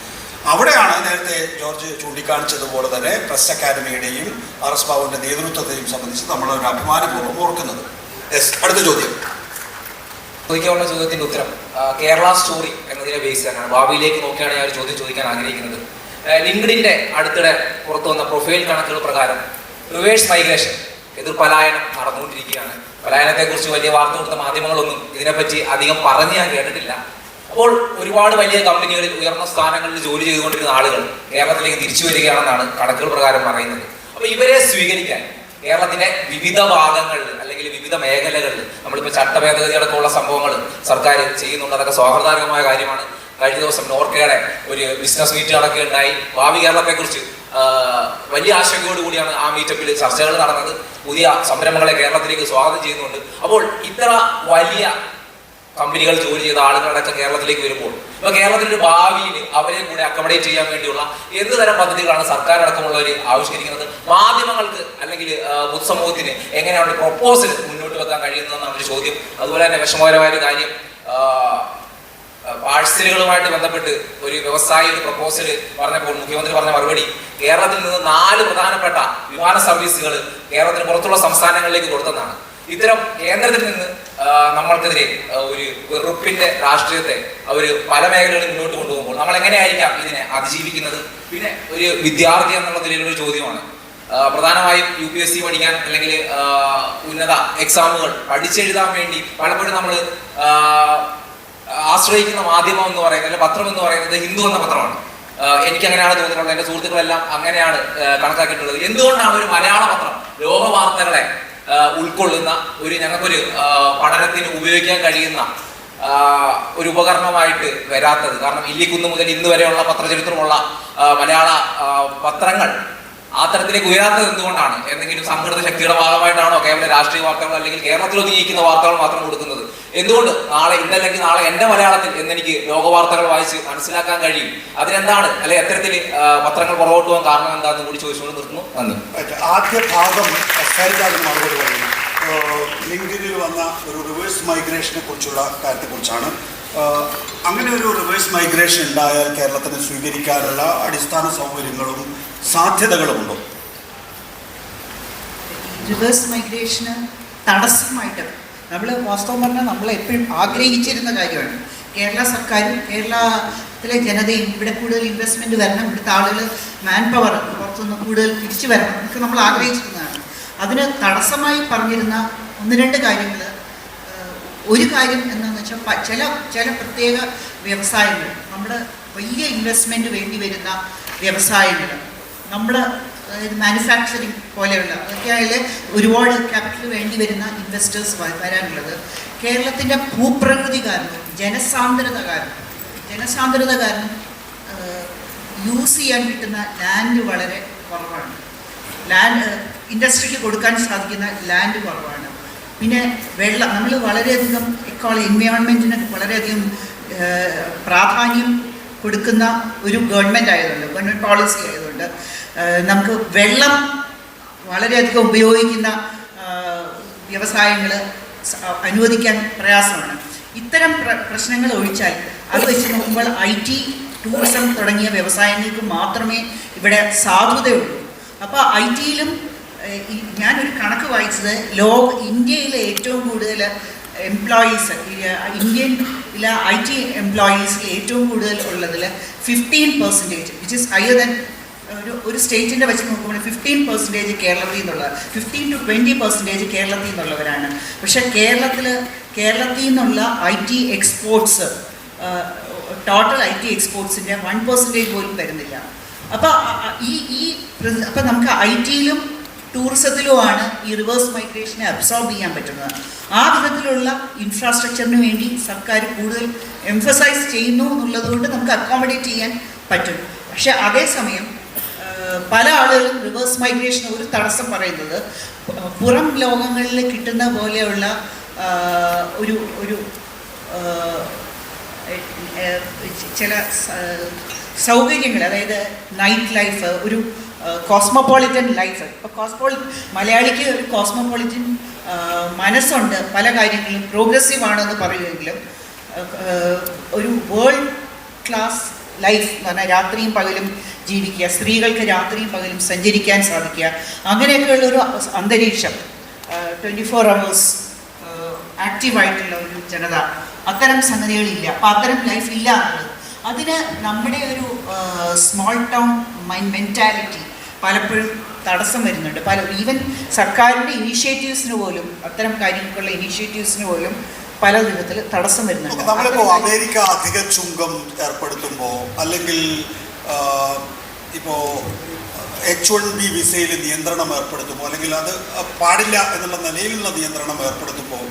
അവിടെയാണ് നേരത്തെ ജോർജ് ചൂണ്ടിക്കാണിച്ചതുപോലെ തന്നെ പ്രസ് അക്കാദമിയുടെയും RS ബാബുവിൻ്റെ നേതൃത്വത്തെയും സംബന്ധിച്ച് നമ്മളൊരു അഭിമാനപൂർവ്വം ഓർക്കുന്നത്. അടുത്ത ചോദ്യം. ചോദിക്കാനുള്ള ചോദ്യത്തിൻ്റെ ഉത്തരം കേരള സ്റ്റോറി എന്നതിനെ ബേസ് തന്നെയാണ്. ഭാവിയിലേക്ക് നോക്കിയാണ് ഞാൻ ഒരു ചോദ്യം ചോദിക്കാൻ ആഗ്രഹിക്കുന്നത്. ലിങ്ക്ഡിൻ്റെ അടുത്തിടെ പുറത്തു വന്ന പ്രൊഫൈൽ കണക്കുകൾ പ്രകാരം റിവേഴ്സ് മൈഗ്രേഷൻ, എതിർപലായനം നടന്നുകൊണ്ടിരിക്കുകയാണ്. പലായനത്തെക്കുറിച്ച് വലിയ വാർത്ത കൊടുത്ത മാധ്യമങ്ങളൊന്നും ഇതിനെപ്പറ്റി അധികം പറഞ്ഞ് ഞാൻ കേട്ടിട്ടില്ല. അപ്പോൾ ഒരുപാട് വലിയ കമ്പനികളിൽ ഉയർന്ന സ്ഥാനങ്ങളിൽ ജോലി ചെയ്തുകൊണ്ടിരുന്ന ആളുകൾ കേരളത്തിലേക്ക് തിരിച്ചു വരികയാണെന്നാണ് കണക്കുകൾ പ്രകാരം പറയുന്നത്. അപ്പോൾ ഇവരെ സ്വീകരിക്കാൻ കേരളത്തിന്റെ വിവിധ ഭാഗങ്ങളിൽ അല്ലെങ്കിൽ വിവിധ മേഖലകളിൽ നമ്മളിപ്പോൾ ചട്ടഭേദഗതി അടക്കമുള്ള സംഭവങ്ങൾ സർക്കാർ ചെയ്യുന്നുണ്ട്. അതൊക്കെ സ്വാഗതാർഹമായ കാര്യമാണ്. കഴിഞ്ഞ ദിവസം നോർക്കയുടെ ഒരു ബിസിനസ് മീറ്റ് നടക്കുകയുണ്ടായി. ഭാവി കേരളത്തെക്കുറിച്ച് വലിയ ആശങ്കയോടുകൂടിയാണ് ആ മീറ്റപ്പിൽ ചർച്ചകൾ നടന്നത്. പുതിയ സംരംഭങ്ങളെ കേരളത്തിലേക്ക് സ്വാഗതം ചെയ്യുന്നുണ്ട്. അപ്പോൾ ഇത്ര വലിയ കമ്പനികൾ ജോലി ചെയ്ത ആളുകളടക്കം കേരളത്തിലേക്ക് വരുമ്പോൾ ഇപ്പോൾ കേരളത്തിൻ്റെ ഭാവിയിൽ അവരെ കൂടെ അക്കോമഡേറ്റ് ചെയ്യാൻ വേണ്ടിയുള്ള എന്ത് തരം പദ്ധതികളാണ് സർക്കാർ അടക്കമുള്ളവർ ആവിഷ്കരിക്കുന്നത്? മാധ്യമങ്ങൾക്ക് അല്ലെങ്കിൽ പൊതുസമൂഹത്തിന് എങ്ങനെയാണ് പ്രൊപ്പോസൽ മുന്നോട്ട് വെക്കാൻ കഴിയുന്നതെന്നാണ് ഒരു ചോദ്യം. അതുപോലെ തന്നെ വിഷമകരമായ ഒരു കാര്യം, പാഴ്സലുകളുമായിട്ട് ബന്ധപ്പെട്ട് ഒരു വ്യവസായി ഒരു പ്രപ്പോസൽ പറഞ്ഞപ്പോൾ മുഖ്യമന്ത്രി പറഞ്ഞ മറുപടി, കേരളത്തിൽ നിന്ന് 4 പ്രധാനപ്പെട്ട വിമാന സർവീസുകൾ കേരളത്തിന് പുറത്തുള്ള സംസ്ഥാനങ്ങളിലേക്ക് കൊടുത്തെന്നാണ്. ഇത്തരം കേന്ദ്രത്തിൽ നിന്ന് നമ്മൾക്കെതിരെ ഒരു വെറുപ്പിന്റെ രാഷ്ട്രീയത്തെ അവർ പല മേഖലകളിൽ മുന്നോട്ട് കൊണ്ടുപോകുമ്പോൾ നമ്മൾ എങ്ങനെയായിരിക്കാം ഇതിനെ അതിജീവിക്കുന്നത്? പിന്നെ ഒരു വിദ്യാർത്ഥി എന്നുള്ള നിലയിലൊരു ചോദ്യമാണ്. പ്രധാനമായും UPSC പഠിക്കാൻ അല്ലെങ്കിൽ ഉന്നത എക്സാമുകൾ പഠിച്ചെഴുതാൻ വേണ്ടി പലപ്പോഴും നമ്മൾ ആശ്രയിക്കുന്ന മാധ്യമം എന്ന് പറയുന്നത്, അല്ലെങ്കിൽ പത്രം എന്ന് പറയുന്നത് ഹിന്ദു എന്ന പത്രമാണ്. എനിക്ക് അങ്ങനെയാണ് തോന്നിയിട്ടുള്ളത്. എൻ്റെ സുഹൃത്തുക്കളെല്ലാം അങ്ങനെയാണ് കണക്കാക്കിയിട്ടുള്ളത്. എന്തുകൊണ്ടാണ് ഒരു മലയാള പത്രം ലോക വാർത്തകളെ ഉൾക്കൊള്ളുന്ന ഒരു ഞങ്ങൾക്കൊരു പഠനത്തിന് ഉപയോഗിക്കാൻ കഴിയുന്ന ഒരു ഉപകരണമായിട്ട് വരാത്തത്? കാരണം ഇല്ലിക്കുന്ന് മുതൽ ഇന്ന് വരെയുള്ള പത്രചരിത്രമുള്ള മലയാള പത്രങ്ങൾ ആ തരത്തിലേക്ക് ഉയരാത്തത് എന്തുകൊണ്ടാണ്? എന്തെങ്കിലും സംഘടിത ശക്തിയുടെ ഭാഗമായിട്ടാണോ കേവല രാഷ്ട്രീയ വാർത്തകൾ അല്ലെങ്കിൽ കേരളത്തിൽ ഒതുങ്ങിയിരിക്കുന്ന വാർത്തകൾ മാത്രം കൊടുക്കുന്നത്? എന്തുകൊണ്ട് നാളെ ഇന്നല്ലെങ്കിൽ നാളെ എൻ്റെ മലയാളത്തിൽ എന്നെനിക്ക് ലോകവാർത്തകൾ വായിച്ച് മനസ്സിലാക്കാൻ കഴിയും? അതിനെന്താണ് അല്ലെങ്കിൽ അത്തരത്തിൽ പത്രങ്ങൾ പുറകോട്ട് പോകാൻ കാരണം എന്താണെന്ന് കൂടി ചോദിച്ചുകൊണ്ട് നിർത്തുന്നു. നന്ദി. ആദ്യ ഭാഗം സൈജാദിന് മറുപടി പറയുന്നു. ലിങ്ക്ഡിനിൽ വന്ന ഒരു റിവേഴ്സ് മൈഗ്രേഷനെ കുറിച്ചുള്ള കാര്യത്തെക്കുറിച്ചാണ്. അങ്ങനെ ഒരു റിവേഴ്സ് മൈഗ്രേഷൻ ഉണ്ടായാൽ കേരളത്തിന് സ്വീകരിക്കാനുള്ള അടിസ്ഥാന സൗകര്യങ്ങളും സാധ്യതകളുമുണ്ടോ? റിവേഴ്സ് മൈഗ്രേഷന് തടസ്സമായിട്ട് നമ്മൾ വാസ്തവം പറഞ്ഞാൽ നമ്മൾ എപ്പോഴും ആഗ്രഹിച്ചിരുന്ന കാര്യമാണ്. കേരള സർക്കാരും കേരളത്തിലെ ജനതയും ഇവിടെ കൂടുതൽ ഇൻവെസ്റ്റ്മെൻറ്റ് വരണം, ഇവിടുത്തെ ആളുകൾ മാൻ പവർ പുറത്തുനിന്ന് കൂടുതൽ തിരിച്ചു വരണം എന്നൊക്കെ നമ്മൾ ആഗ്രഹിച്ചിരുന്നതാണ്. അതിന് തടസ്സമായി പറഞ്ഞിരുന്ന 1-2 കാര്യങ്ങൾ. ഒരു കാര്യം എന്താണെന്ന് വെച്ചാൽ ചില പ്രത്യേക വ്യവസായങ്ങൾ, നമ്മുടെ വലിയ ഇൻവെസ്റ്റ്മെൻറ്റ് വേണ്ടി വരുന്ന വ്യവസായങ്ങൾ, നമ്മുടെ അതായത് മാനുഫാക്ചറിങ് പോലെയുള്ള അതൊക്കെയായാൽ ഒരുപാട് ക്യാപിറ്റൽ വേണ്ടി വരുന്ന ഇൻവെസ്റ്റേഴ്സ് വരാനുള്ളത് കേരളത്തിൻ്റെ ഭൂപ്രകൃതി കാരണം, ജനസാന്ദ്രത കാരണം യൂസ് ചെയ്യാൻ കിട്ടുന്ന ലാൻഡ് വളരെ കുറവാണ്. ഇൻഡസ്ട്രിക്ക് കൊടുക്കാൻ സാധിക്കുന്ന ലാൻഡ് കുറവാണ്. പിന്നെ വെള്ളം, നമ്മൾ വളരെയധികം എൻവയോൺമെൻറ്റിന് വളരെയധികം പ്രാധാന്യം കൊടുക്കുന്ന ഒരു ഗവൺമെൻറ് പോളിസി ആയതുകൊണ്ട് നമുക്ക് വെള്ളം വളരെയധികം ഉപയോഗിക്കുന്ന വ്യവസായങ്ങൾ അനുവദിക്കാൻ പ്രയാസമാണ്. ഇത്തരം പ്രശ്നങ്ങൾ ഒഴിച്ചാൽ അത് വെച്ച് നോക്കുമ്പോൾ IT, ടൂറിസം തുടങ്ങിയ വ്യവസായങ്ങൾക്ക് മാത്രമേ ഇവിടെ സാധുതയുള്ളൂ. അപ്പോൾ IT-യിലും ഞാനൊരു കണക്ക് വായിച്ചത് ഇന്ത്യയിലെ ഏറ്റവും കൂടുതൽ എംപ്ലോയീസ്, ഇന്ത്യയിലെ IT എംപ്ലോയീസിൽ ഏറ്റവും കൂടുതൽ ഉള്ളതിൽ 15%, വിച്ച് ഇസ് ഹയർ ദാൻ ഒരു സ്റ്റേറ്റിൻ്റെ വെച്ച് നോക്കുമ്പോൾ 15% കേരളത്തിൽ നിന്നുള്ള 15 to 20% കേരളത്തിൽ നിന്നുള്ളവരാണ്. പക്ഷേ കേരളത്തിൽ നിന്നുള്ള IT എക്സ്പോർട്സ്, ടോട്ടൽ IT എക്സ്പോർട്സിൻ്റെ 1% പോലും വരുന്നില്ല. അപ്പോൾ അപ്പം നമുക്ക് IT-യിലും ടൂറിസത്തിലുമാണ് ഈ റിവേഴ്സ് മൈഗ്രേഷനെ അബ്സോർബ് ചെയ്യാൻ പറ്റുന്നത്. ആ വിധത്തിലുള്ള ഇൻഫ്രാസ്ട്രക്ചറിന് വേണ്ടി സർക്കാർ കൂടുതൽ എംഫസൈസ് ചെയ്യുന്നു എന്നുള്ളത് കൊണ്ട് നമുക്ക് അക്കോമഡേറ്റ് ചെയ്യാൻ പറ്റും. പക്ഷേ അതേസമയം പല ആളുകളും റിവേഴ്സ് മൈഗ്രേഷൻ ഒരു തടസ്സം പറയുന്നത് പുറം ലോകങ്ങളിൽ കിട്ടുന്ന പോലെയുള്ള ഒരു ചില സൗകര്യങ്ങൾ, അതായത് നൈറ്റ് ലൈഫ്, ഒരു കോസ്മോപോളിറ്റൻ ലൈഫ്. ഇപ്പോൾ മലയാളിക്ക് ഒരു കോസ്മോപോളിറ്റൻ മനസ്സുണ്ട്, പല കാര്യങ്ങളിലും പ്രോഗ്രസീവ് ആണെന്ന് പറയുമെങ്കിലും ഒരു വേൾഡ് ക്ലാസ് ലൈഫ് എന്ന് പറഞ്ഞാൽ രാത്രിയും പകലും ജീവിക്കുക, സ്ത്രീകൾക്ക് രാത്രിയും പകലും സഞ്ചരിക്കാൻ സാധിക്കുക, അങ്ങനെയൊക്കെയുള്ളൊരു അന്തരീക്ഷം, 24 hours ആക്റ്റീവായിട്ടുള്ള ഒരു ജനത, അത്തരം സംഗതികളില്ല. അപ്പം അത്തരം ലൈഫ് ഇല്ല എന്നുള്ളത് അതിന് നമ്മുടെ ഒരു സ്മോൾ ടൗൺ മെൻറ്റാലിറ്റി പലപ്പോഴും തടസ്സം വരുന്നുണ്ട്. ഈവൻ സർക്കാരിൻ്റെ ഇനീഷ്യേറ്റീവ്സിന് പോലും, അത്തരം കാര്യങ്ങൾക്കുള്ള ഇനീഷ്യേറ്റീവ്സിന് പോലും പല വിധത്തിൽ തടസ്സം വരുന്നുണ്ട്. നമ്മളിപ്പോൾ അമേരിക്ക അധിക ചുങ്കം ഏർപ്പെടുത്തുമ്പോൾ, അല്ലെങ്കിൽ ഇപ്പോൾ H-1B വിസയിൽ നിയന്ത്രണം ഏർപ്പെടുത്തുമ്പോൾ, അല്ലെങ്കിൽ അത് പാടില്ല എന്നുള്ള നിലയിലുള്ള നിയന്ത്രണം ഏർപ്പെടുത്തുമ്പോൾ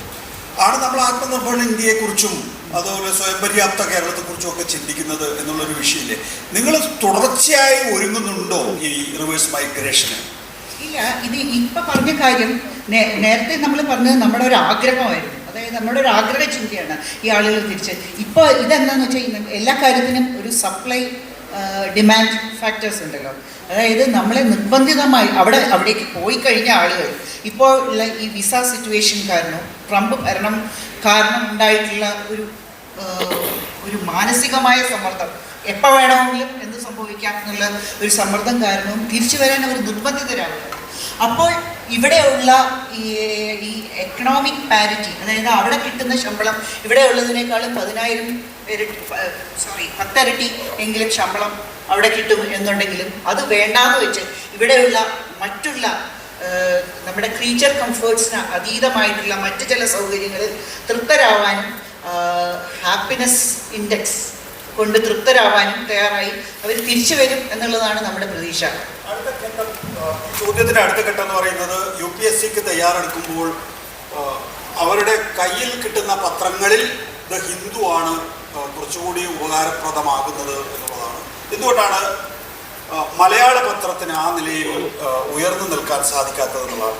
ആണ് നമ്മൾ ആത്മനിർഭർ ഇന്ത്യയെക്കുറിച്ചും അതുപോലെ സ്വയം പര്യാപ്ത കേരളത്തെക്കുറിച്ചും ഒക്കെ ചിന്തിക്കുന്നത് എന്നുള്ളൊരു വിഷയമില്ലേ? നിങ്ങൾ തുടർച്ചയായി ഒരുങ്ങുന്നുണ്ടോ ഈ റിവേഴ്സ് മൈഗ്രേഷന്? ഇല്ല, ഇത് ഇപ്പം പറഞ്ഞ കാര്യം നേരത്തെ നമ്മൾ പറഞ്ഞത് നമ്മുടെ ഒരു ആഗ്രഹമായിരുന്നു. അതായത് നമ്മുടെ ഒരു ആഗ്രഹ ചിന്തയാണ് ഈ ആളുകൾ തിരിച്ച്. ഇപ്പോൾ ഇതെന്താണെന്ന് വെച്ചാൽ എല്ലാ കാര്യത്തിനും ഒരു സപ്ലൈ ഡിമാൻഡ് ഫാക്ടേഴ്സ് ഉണ്ടല്ലോ. അതായത് നമ്മളെ നിർബന്ധിതമായി അവിടേക്ക് പോയി കഴിഞ്ഞ ആളുകൾ ഇപ്പോൾ ഉള്ള ഈ വിസ സിറ്റുവേഷൻ കാരണം, ട്രംപ് ഭരണം കാരണം ഉണ്ടായിട്ടുള്ള ഒരു മാനസികമായ സമ്മർദ്ദം, എപ്പോൾ വേണമെങ്കിലും എന്ത് സംഭവിക്കാം എന്നുള്ള ഒരു സമ്മർദ്ദം കാരണവും തിരിച്ചു വരാൻ അവർ നിർബന്ധിതരാകുക. അപ്പോൾ ഇവിടെയുള്ള ഈ എക്കണോമിക് പാരിറ്റി, അതായത് അവിടെ കിട്ടുന്ന ശമ്പളം ഇവിടെ ഉള്ളതിനേക്കാളും 10 ഇരട്ടി എങ്കിലും ശമ്പളം അവിടെ കിട്ടും എന്നുണ്ടെങ്കിലും അത് വേണ്ടാന്ന് വെച്ച് ഇവിടെയുള്ള മറ്റുള്ള നമ്മുടെ ക്രീച്ചർ കംഫേർട്സിന് അതീതമായിട്ടുള്ള മറ്റു ചില സൗകര്യങ്ങളിൽ തൃപ്തരാവാനും ഹാപ്പിനെസ് ഇൻഡെക്സ് കൊണ്ട് തൃപ്തരാവാനും തയ്യാറായി അവർ തിരിച്ചു വരും എന്നുള്ളതാണ് നമ്മുടെ പ്രതീക്ഷ. ചോദ്യത്തിൻ്റെ അടുത്ത ഘട്ടം എന്ന് പറയുന്നത് UPSCക്ക് തയ്യാറെടുക്കുമ്പോൾ അവരുടെ കയ്യിൽ കിട്ടുന്ന പത്രങ്ങളിൽ ദ ഹിന്ദു ആണ് കുറച്ചുകൂടി ഉപകാരപ്രദമാകുന്നത് എന്നുള്ളതാണ്. എന്തുകൊണ്ടാണ് മലയാള പത്രത്തിന് ആ നിലയിൽ ഉയർന്നു നിൽക്കാൻ സാധിക്കാത്തതെന്നുള്ളതാണ്.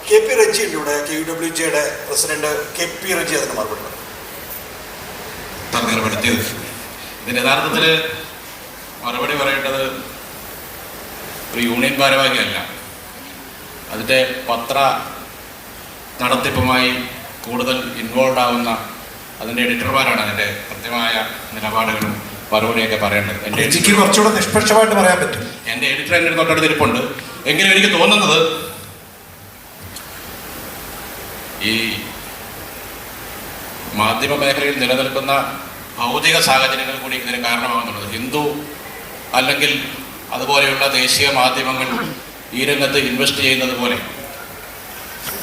കെ പി റജീൻ്റെ ഇവിടെ KUWJ പ്രസിഡന്റ് KP റജി അതിന് മറുപടി തെരഞ്ഞെടുപ്പെടുത്തിയത്. ഇതിന് യഥാർത്ഥത്തിൽ മറുപടി പറയേണ്ടത് ഒരു യൂണിയൻ ഭാരവാഹിയല്ല, അതിൻ്റെ പത്ര നടത്തിപ്പുമായി കൂടുതൽ ഇൻവോൾവ് ആവുന്ന അതിൻ്റെ എഡിറ്റർമാരാണ് അതിൻ്റെ കൃത്യമായ നിലപാടുകളും മറുപടിയൊക്കെ പറയേണ്ടത്. എനിക്ക് കുറച്ചുകൂടെ നിഷ്പക്ഷമായിട്ട് പറയാൻ പറ്റും. എൻ്റെ എഡിറ്റർ എൻ്റെ തൊട്ടടുത്ത് ഇരിപ്പുണ്ട്. എങ്കിലും എനിക്ക് തോന്നുന്നത് ഈ മാധ്യമ മേഖലയിൽ നിലനിൽക്കുന്ന ഭൗതിക സാഹചര്യങ്ങൾ കൂടി ഇതിന് കാരണമാകുന്നുള്ളത്. ഹിന്ദു അല്ലെങ്കിൽ അതുപോലെയുള്ള ദേശീയ മാധ്യമങ്ങൾ ഈ രംഗത്ത് ഇൻവെസ്റ്റ് ചെയ്യുന്നത് പോലെ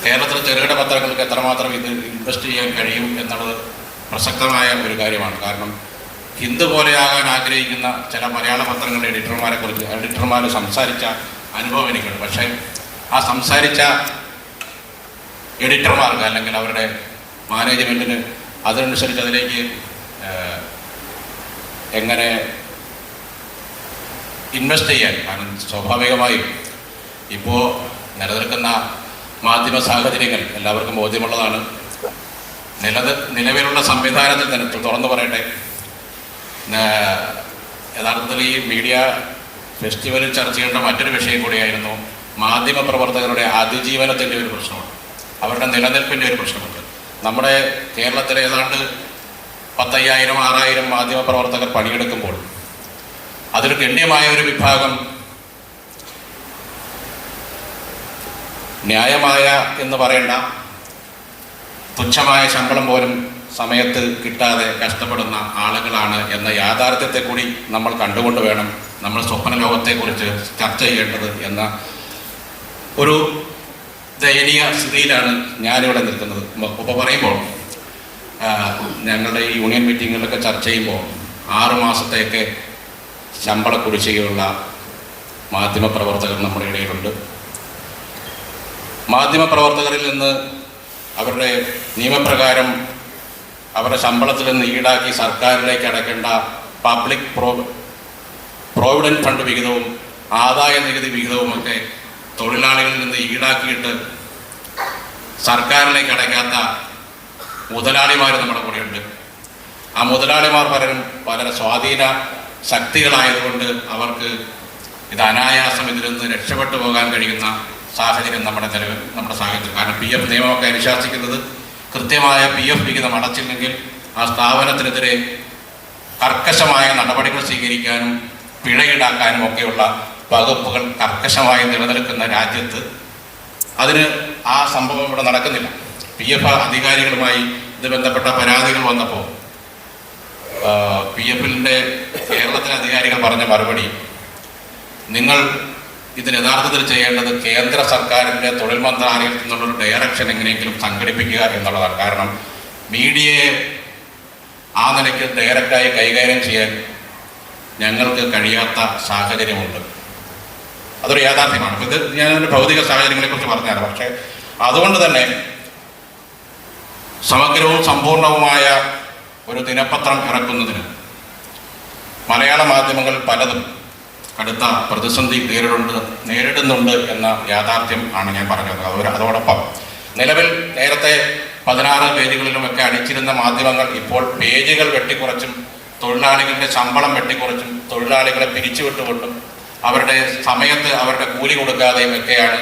കേരളത്തിലെ ചെറുകിട പത്രങ്ങൾക്ക് എത്രമാത്രം ഇത് ഇൻവെസ്റ്റ് ചെയ്യാൻ കഴിയും എന്നുള്ളത് പ്രസക്തമായ ഒരു കാര്യമാണ്. കാരണം ഹിന്ദു പോലെയാകാൻ ആഗ്രഹിക്കുന്ന ചില മലയാള പത്രങ്ങളുടെ എഡിറ്റർമാർ സംസാരിച്ച അനുഭവം എനിക്കുണ്ട്. പക്ഷേ ആ സംസാരിച്ച എഡിറ്റർമാർക്ക് അല്ലെങ്കിൽ അവരുടെ മാനേജ്മെൻറ്റിന് അതനുസരിച്ച് അതിലേക്ക് എങ്ങനെ ഇൻവെസ്റ്റ് ചെയ്യാൻ, കാരണം സ്വാഭാവികമായും ഇപ്പോൾ നിലനിൽക്കുന്ന മാധ്യമ സാഹചര്യങ്ങൾ എല്ലാവർക്കും ബോധ്യമുള്ളതാണ്. നിലവിലുള്ള സംവിധാനത്തിൽ തന്നെ തുറന്നു പറയട്ടെ, യഥാർത്ഥത്തിൽ ഈ മീഡിയ ഫെസ്റ്റിവലിൽ ചർച്ച ചെയ്യേണ്ട മറ്റൊരു വിഷയം കൂടിയായിരുന്നു മാധ്യമ പ്രവർത്തകരുടെ അതിജീവനത്തിൻ്റെ ഒരു പ്രശ്നമുണ്ട്, അവരുടെ നിലനിൽപ്പിൻ്റെ ഒരു പ്രശ്നമുണ്ട്. നമ്മുടെ കേരളത്തിലെ ഏതാണ്ട് 50,000-6,000 മാധ്യമ പ്രവർത്തകർ പണിയെടുക്കുമ്പോൾ അതിൽ ഗണ്യമായ ഒരു വിഭാഗം ന്യായമായ എന്ന് പറയേണ്ട തുച്ഛമായ ശമ്പളം പോലും സമയത്ത് കിട്ടാതെ കഷ്ടപ്പെടുന്ന ആളുകളാണ് എന്ന യാഥാർത്ഥ്യത്തെ കൂടി നമ്മൾ കണ്ടുകൊണ്ട് വേണം നമ്മൾ സ്വപ്ന ലോകത്തെക്കുറിച്ച് ചർച്ച ചെയ്യേണ്ടത് എന്ന ഒരു ദയനീയ സ്ഥിതിയിലാണ് ഞാനിവിടെ നിൽക്കുന്നത്. ഇപ്പോൾ പറയുമ്പോൾ ഞങ്ങളുടെ ഈ യൂണിയൻ മീറ്റിങ്ങുകളിലൊക്കെ ചർച്ച ചെയ്യുമ്പോൾ 6 മാസത്തേക്ക് ശമ്പള കുടിശ്ശികയുള്ള മാധ്യമപ്രവർത്തകർ നമ്മുടെ ഇടയിലുണ്ട്. മാധ്യമപ്രവർത്തകരിൽ നിന്ന് അവരുടെ നിയമപ്രകാരം അവരുടെ ശമ്പളത്തിൽ നിന്ന് ഈടാക്കി സർക്കാരിലേക്ക് അടയ്ക്കേണ്ട പബ്ലിക് പ്രോവിഡൻറ്റ് ഫണ്ട് വിഹിതവും ആദായ നികുതി വിഹിതവുമൊക്കെ തൊഴിലാളികളിൽ നിന്ന് ഈടാക്കിയിട്ട് സർക്കാരിലേക്ക് അടയ്ക്കാത്ത മുതലാളിമാർ നമ്മുടെ കൂടെയുണ്ട്. ആ മുതലാളിമാർ പലരും വളരെ സ്വാധീന ശക്തികളായതുകൊണ്ട് അവർക്ക് ഇത് അനായാസം ഇതിൽ നിന്ന് രക്ഷപ്പെട്ടു പോകാൻ കഴിയുന്ന സാഹചര്യം നമ്മുടെ സാഹചര്യം. കാരണം PF നിയമമൊക്കെ അനുശാസിക്കുന്നത് കൃത്യമായ PF വിഹിതം അടച്ചില്ലെങ്കിൽ ആ സ്ഥാപനത്തിനെതിരെ കർക്കശമായ നടപടികൾ സ്വീകരിക്കാനും പിഴ ഈടാക്കാനും ഒക്കെയുള്ള വകുപ്പുകൾ കർക്കശമായി നിലനിൽക്കുന്ന രാജ്യത്ത് അതിന് ആ സംഭവം ഇവിടെ നടക്കുന്നില്ല. PF അധികാരികളുമായി ഇത് ബന്ധപ്പെട്ട പരാതികൾ വന്നപ്പോൾ PF-ന്റെ കേരളത്തിലെ അധികാരികൾ പറഞ്ഞ മറുപടി, നിങ്ങൾ ഇതിന് യഥാർത്ഥത്തിൽ ചെയ്യേണ്ടത് കേന്ദ്ര സർക്കാരിൻ്റെ തൊഴിൽ മന്ത്രാലയത്തിൽ നിന്നുള്ളൊരു ഡയറക്ഷൻ എങ്ങനെയെങ്കിലും സംഘടിപ്പിക്കുക എന്നുള്ളതാണ്. കാരണം മീഡിയയെ ആ നിലയ്ക്ക് ഡയറക്റ്റായി കൈകാര്യം ചെയ്യാൻ ഞങ്ങൾക്ക് കഴിയാത്ത സാഹചര്യമുണ്ട്. അതൊരു യാഥാർത്ഥ്യമാണ്. ഇത് ഞാനൊരു ഭൗതിക സാഹചര്യങ്ങളെക്കുറിച്ച് പറഞ്ഞാണ്. പക്ഷേ അതുകൊണ്ട് തന്നെ സമഗ്രവും സമ്പൂർണവുമായ ഒരു ദിനപത്രം ഇറക്കുന്നതിന് മലയാള മാധ്യമങ്ങൾ പലതും കടുത്ത പ്രതിസന്ധി നേരിടുന്നുണ്ട് എന്ന യാഥാർത്ഥ്യം ആണ് ഞാൻ പറഞ്ഞത്. അതോടൊപ്പം നിലവിൽ നേരത്തെ 16 പേജുകളിലുമൊക്കെ അടിച്ചിരുന്ന മാധ്യമങ്ങൾ ഇപ്പോൾ പേജുകൾ വെട്ടിക്കുറച്ചും തൊഴിലാളികളുടെ ശമ്പളം വെട്ടിക്കുറച്ചും തൊഴിലാളികളെ പിരിച്ചുവിട്ടുകൊണ്ടും അവരുടെ സമയത്ത് അവരുടെ കൂലി കൊടുക്കാതെയും ഒക്കെയാണ്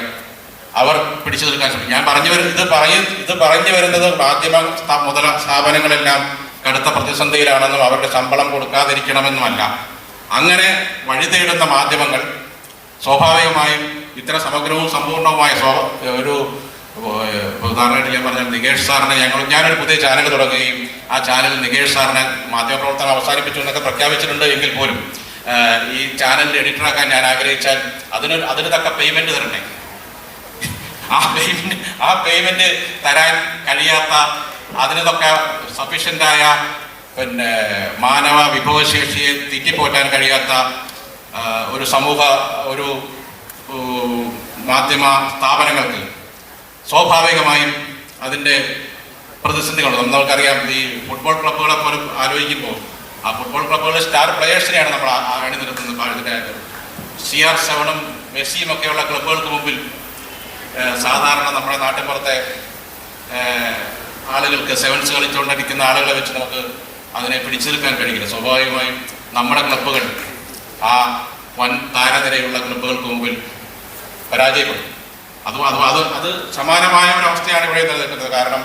അവർ പിടിച്ചു നിൽക്കാൻ ശ്രമിക്കും. ഞാൻ ഇത് പറഞ്ഞു വരുന്നത് മാധ്യമ സ്ഥാപനങ്ങളെല്ലാം കടുത്ത പ്രതിസന്ധിയിലാണെന്നും അവരുടെ ശമ്പളം കൊടുക്കാതിരിക്കണമെന്നുമല്ല. അങ്ങനെ വഴി തേടുന്ന മാധ്യമങ്ങൾ സ്വാഭാവികമായും ഇത്ര സമഗ്രവും സമ്പൂർണവുമായ ഒരു ഉദാഹരണമായിട്ട് ഞാൻ പറഞ്ഞാൽ നികേഷ് സാറിനെ ഞാനൊരു പുതിയ ചാനൽ തുടങ്ങുകയും ആ ചാനലിൽ നികേഷ് സാറിനെ മാധ്യമപ്രവർത്തനം അവസാനിപ്പിച്ചു എന്നൊക്കെ പ്രഖ്യാപിച്ചിട്ടുണ്ട് എങ്കിൽ പോലും ഈ ചാനലിൽ എഡിറ്ററാക്കാൻ ഞാൻ ആഗ്രഹിച്ചാൽ അതിന് തക്ക പേയ്മെന്റ് തരണ്ടേ? ആ പേയ്മെന്റ് തരാൻ കഴിയാത്ത, അതിനൊക്കെ സഫീഷ്യൻ്റായ മാനവ വിഭവശേഷിയെ തീറ്റിപ്പോറ്റാൻ കഴിയാത്ത ഒരു മാധ്യമ സ്ഥാപനങ്ങൾക്ക് സ്വാഭാവികമായും അതിൻ്റെ പ്രതിസന്ധികളുണ്ട്. നമുക്കറിയാം, ഈ ഫുട്ബോൾ ക്ലബ്ബുകളെ പോലും ആലോചിക്കുമ്പോൾ ആ ഫുട്ബോൾ ക്ലബ്ബുകളിലെ സ്റ്റാർ പ്ലെയേഴ്സിനെയാണ് നമ്മൾ അണിനിരത്തുന്നത്. ഇതിൻ്റെ CR7 മെസ്സിയും ഒക്കെയുള്ള ക്ലബ്ബുകൾക്ക് മുമ്പിൽ സാധാരണ നമ്മുടെ നാട്ടിൻപുറത്തെ ആളുകൾക്ക് സെവൻസ് കളിച്ചുകൊണ്ടിരിക്കുന്ന ആളുകളെ വെച്ച് നമുക്ക് അതിനെ പിടിച്ചെടുക്കാൻ കഴിയില്ല. സ്വാഭാവികമായും നമ്മുടെ ക്ലബ്ബുകൾ ആ വൻ താരനിരയുള്ള ക്ലബ്ബുകൾക്ക് മുമ്പിൽ പരാജയപ്പെടും. അത് സമാനമായ ഒരു അവസ്ഥയാണ് ഇവിടെ നിലനിൽക്കുന്നത്. കാരണം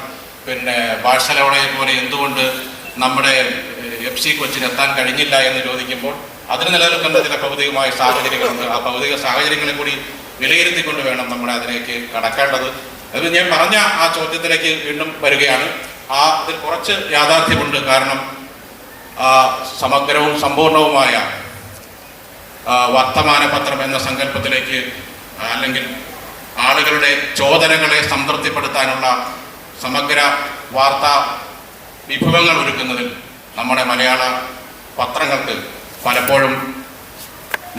ബാഴ്സലോണയെ പോലെ എന്തുകൊണ്ട് നമ്മുടെ FC കൊച്ചിന് എത്താൻ കഴിഞ്ഞില്ല എന്ന് ചോദിക്കുമ്പോൾ അതിന് നിലനിൽക്കുന്ന ചില ഭൗതികമായ സാഹചര്യങ്ങളുണ്ട്. ആ ഭൗതിക സാഹചര്യങ്ങളെ കൂടി വിലയിരുത്തിക്കൊണ്ട് വേണം നമ്മൾ അതിലേക്ക് കടക്കേണ്ടത്. അത് ഞാൻ പറഞ്ഞ ആ ചോദ്യത്തിലേക്ക് വീണ്ടും വരികയാണ്. അതിൽ കുറച്ച് യാഥാർത്ഥ്യമുണ്ട്. കാരണം സമഗ്രവും സമ്പൂർണവുമായ വർത്തമാന പത്രം എന്ന സങ്കല്പത്തിലേക്ക്, അല്ലെങ്കിൽ ആളുകളുടെ ചോദനകളെ സംതൃപ്തിപ്പെടുത്താനുള്ള സമഗ്ര വാർത്താ വിഭവങ്ങൾ ഒരുക്കുന്നതിൽ നമ്മുടെ മലയാള പത്രങ്ങൾക്ക് പലപ്പോഴും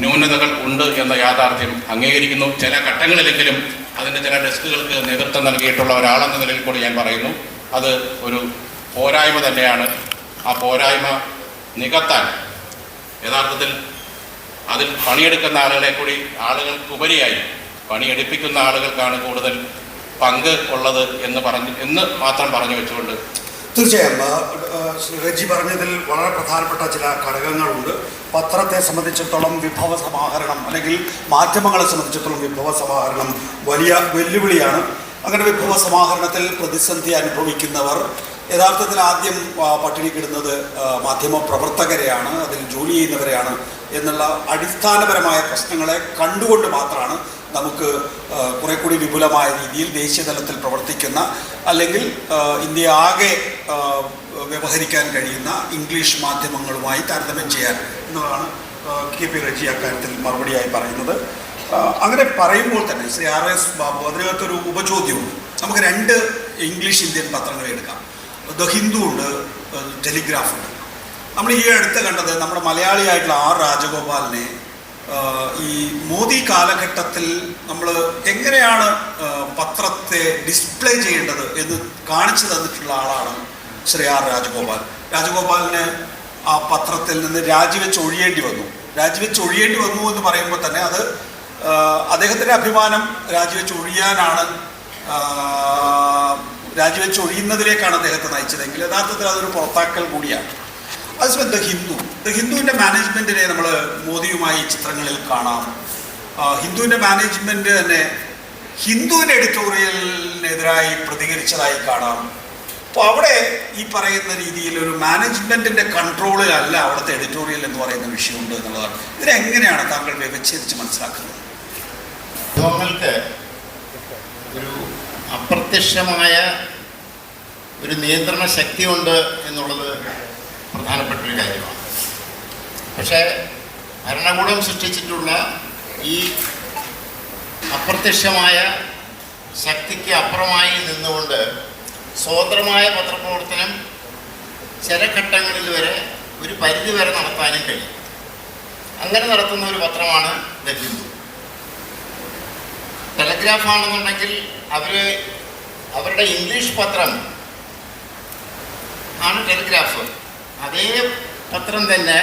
ന്യൂനതകൾ ഉണ്ട് എന്ന യാഥാർത്ഥ്യം അംഗീകരിക്കുന്നു. ചില ഘട്ടങ്ങളിലെങ്കിലും അതിൻ്റെ ചില ഡെസ്കുകൾക്ക് നേതൃത്വം നൽകിയിട്ടുള്ള ഒരാളെന്ന നിലയിൽ കൂടി ഞാൻ പറയുന്നു, അത് ഒരു പോരായ്മ തന്നെയാണ്. ആ പോരായ്മ നികത്താൻ യഥാർത്ഥത്തിൽ അതിൽ പണിയെടുക്കുന്ന ആളുകളെ കൂടി ആളുകൾക്കുപരിയായി പണിയെടുപ്പിക്കുന്ന ആളുകൾക്കാണ് കൂടുതൽ പങ്ക് ഉള്ളത് എന്ന് മാത്രം പറഞ്ഞു വെച്ചുകൊണ്ട്. തീർച്ചയായും റെജി പറഞ്ഞതിൽ വളരെ പ്രധാനപ്പെട്ട ചില ഘടകങ്ങളുണ്ട്. പത്രത്തെ സംബന്ധിച്ചിടത്തോളം വിഭവ സമാഹരണം, അല്ലെങ്കിൽ മാധ്യമങ്ങളെ സംബന്ധിച്ചിടത്തോളം വിഭവ സമാഹരണം വലിയ വെല്ലുവിളിയാണ്. അങ്ങനെ വിഭവ സമാഹരണത്തിൽ പ്രതിസന്ധി അനുഭവിക്കുന്നവർ യഥാർത്ഥത്തിൽ ആദ്യം പട്ടിണിക്കിടുന്നത് മാധ്യമ പ്രവർത്തകരെയാണ്, അതിൽ ജോലി ചെയ്യുന്നവരെയാണ് എന്നുള്ള അടിസ്ഥാനപരമായ പ്രശ്നങ്ങളെ കണ്ടുകൊണ്ട് മാത്രമാണ് നമുക്ക് കുറെ കൂടി വിപുലമായ രീതിയിൽ ദേശീയ തലത്തിൽ പ്രവർത്തിക്കുന്ന, അല്ലെങ്കിൽ ഇന്ത്യ ആകെ വ്യവഹരിക്കാൻ കഴിയുന്ന ഇംഗ്ലീഷ് മാധ്യമങ്ങളുമായി താരതമ്യം ചെയ്യാൻ എന്നതാണ് KP റെജി അക്കാര്യത്തിൽ മറുപടിയായി പറയുന്നത്. അങ്ങനെ പറയുമ്പോൾ തന്നെ ശ്രീ RS ബാബു അതിനകത്തൊരു ഉപചോദ്യമുണ്ട്. നമുക്ക് 2 ഇംഗ്ലീഷ് ഇന്ത്യൻ പത്രങ്ങളെ എടുക്കാം. ദ ഹിന്ദു ഉണ്ട്, ടെലിഗ്രാഫ് ഉണ്ട്. നമ്മൾ ഈ അടുത്ത് കണ്ടത് നമ്മുടെ മലയാളിയായിട്ടുള്ള R രാജഗോപാലിനെ ഈ മോദി കാലഘട്ടത്തിൽ നമ്മൾ എങ്ങനെയാണ് പത്രത്തെ ഡിസ്പ്ലേ ചെയ്യേണ്ടത് എന്ന് കാണിച്ചു തന്നിട്ടുള്ള ആളാണ് ശ്രീ R രാജഗോപാൽ. രാജഗോപാലിന് ആ പത്രത്തിൽ നിന്ന് രാജിവെച്ച് ഒഴിയേണ്ടി വന്നു എന്ന് പറയുമ്പോൾ തന്നെ അത് അദ്ദേഹത്തിൻ്റെ അഭിമാനം രാജിവെച്ച് ഒഴിയുന്നതിലേക്കാണ് അദ്ദേഹത്തെ നയിച്ചതെങ്കിൽ യഥാർത്ഥത്തിൽ അതൊരു പുറത്താക്കൽ കൂടിയാണ്. അതേസമയം ദ ഹിന്ദുവിൻ്റെ മാനേജ്മെൻറ്റിനെ നമ്മൾ മോദിയുമായി ചിത്രങ്ങളിൽ കാണാം. ഹിന്ദുവിൻ്റെ മാനേജ്മെൻറ്റ് തന്നെ ഹിന്ദുവിൻ്റെ എഡിറ്റോറിയലിനെതിരായി പ്രതികരിച്ചതായി കാണാം. അപ്പോൾ അവിടെ ഈ പറയുന്ന രീതിയിൽ ഒരു മാനേജ്മെൻറ്റിൻ്റെ കൺട്രോളിലല്ല അവിടുത്തെ എഡിറ്റോറിയൽ എന്ന് പറയുന്ന വിഷയമുണ്ട് എന്നുള്ളതാണ്. ഇതിനെങ്ങനെയാണ് താങ്കൾ വിവച്ഛേദിച്ച് മനസ്സിലാക്കുന്നത്? വിഭവങ്ങൾക്ക് ഒരു അപ്രത്യക്ഷമായ ഒരു നിയന്ത്രണ ശക്തിയുണ്ട് എന്നുള്ളത് പ്രധാനപ്പെട്ടൊരു കാര്യമാണ്. പക്ഷേ ഭരണകൂടം സൃഷ്ടിച്ചിട്ടുള്ള ഈ അപ്രത്യക്ഷമായ ശക്തിക്ക് അപ്പുറമായി നിന്നുകൊണ്ട് സ്വതന്ത്രമായ പത്രപ്രവർത്തനം ചില ഘട്ടങ്ങളിൽ വരെ ഒരു പരിധി വരെ നടത്താനും കഴിയും. അങ്ങനെ നടത്തുന്ന ഒരു പത്രമാണ് ദ ഹിന്ദു. ടെലഗ്രാഫ് ആണെന്നുണ്ടെങ്കിൽ അവരുടെ ഇംഗ്ലീഷ് പത്രം ആണ് ടെലിഗ്രാഫ്. അതേ പത്രം തന്നെ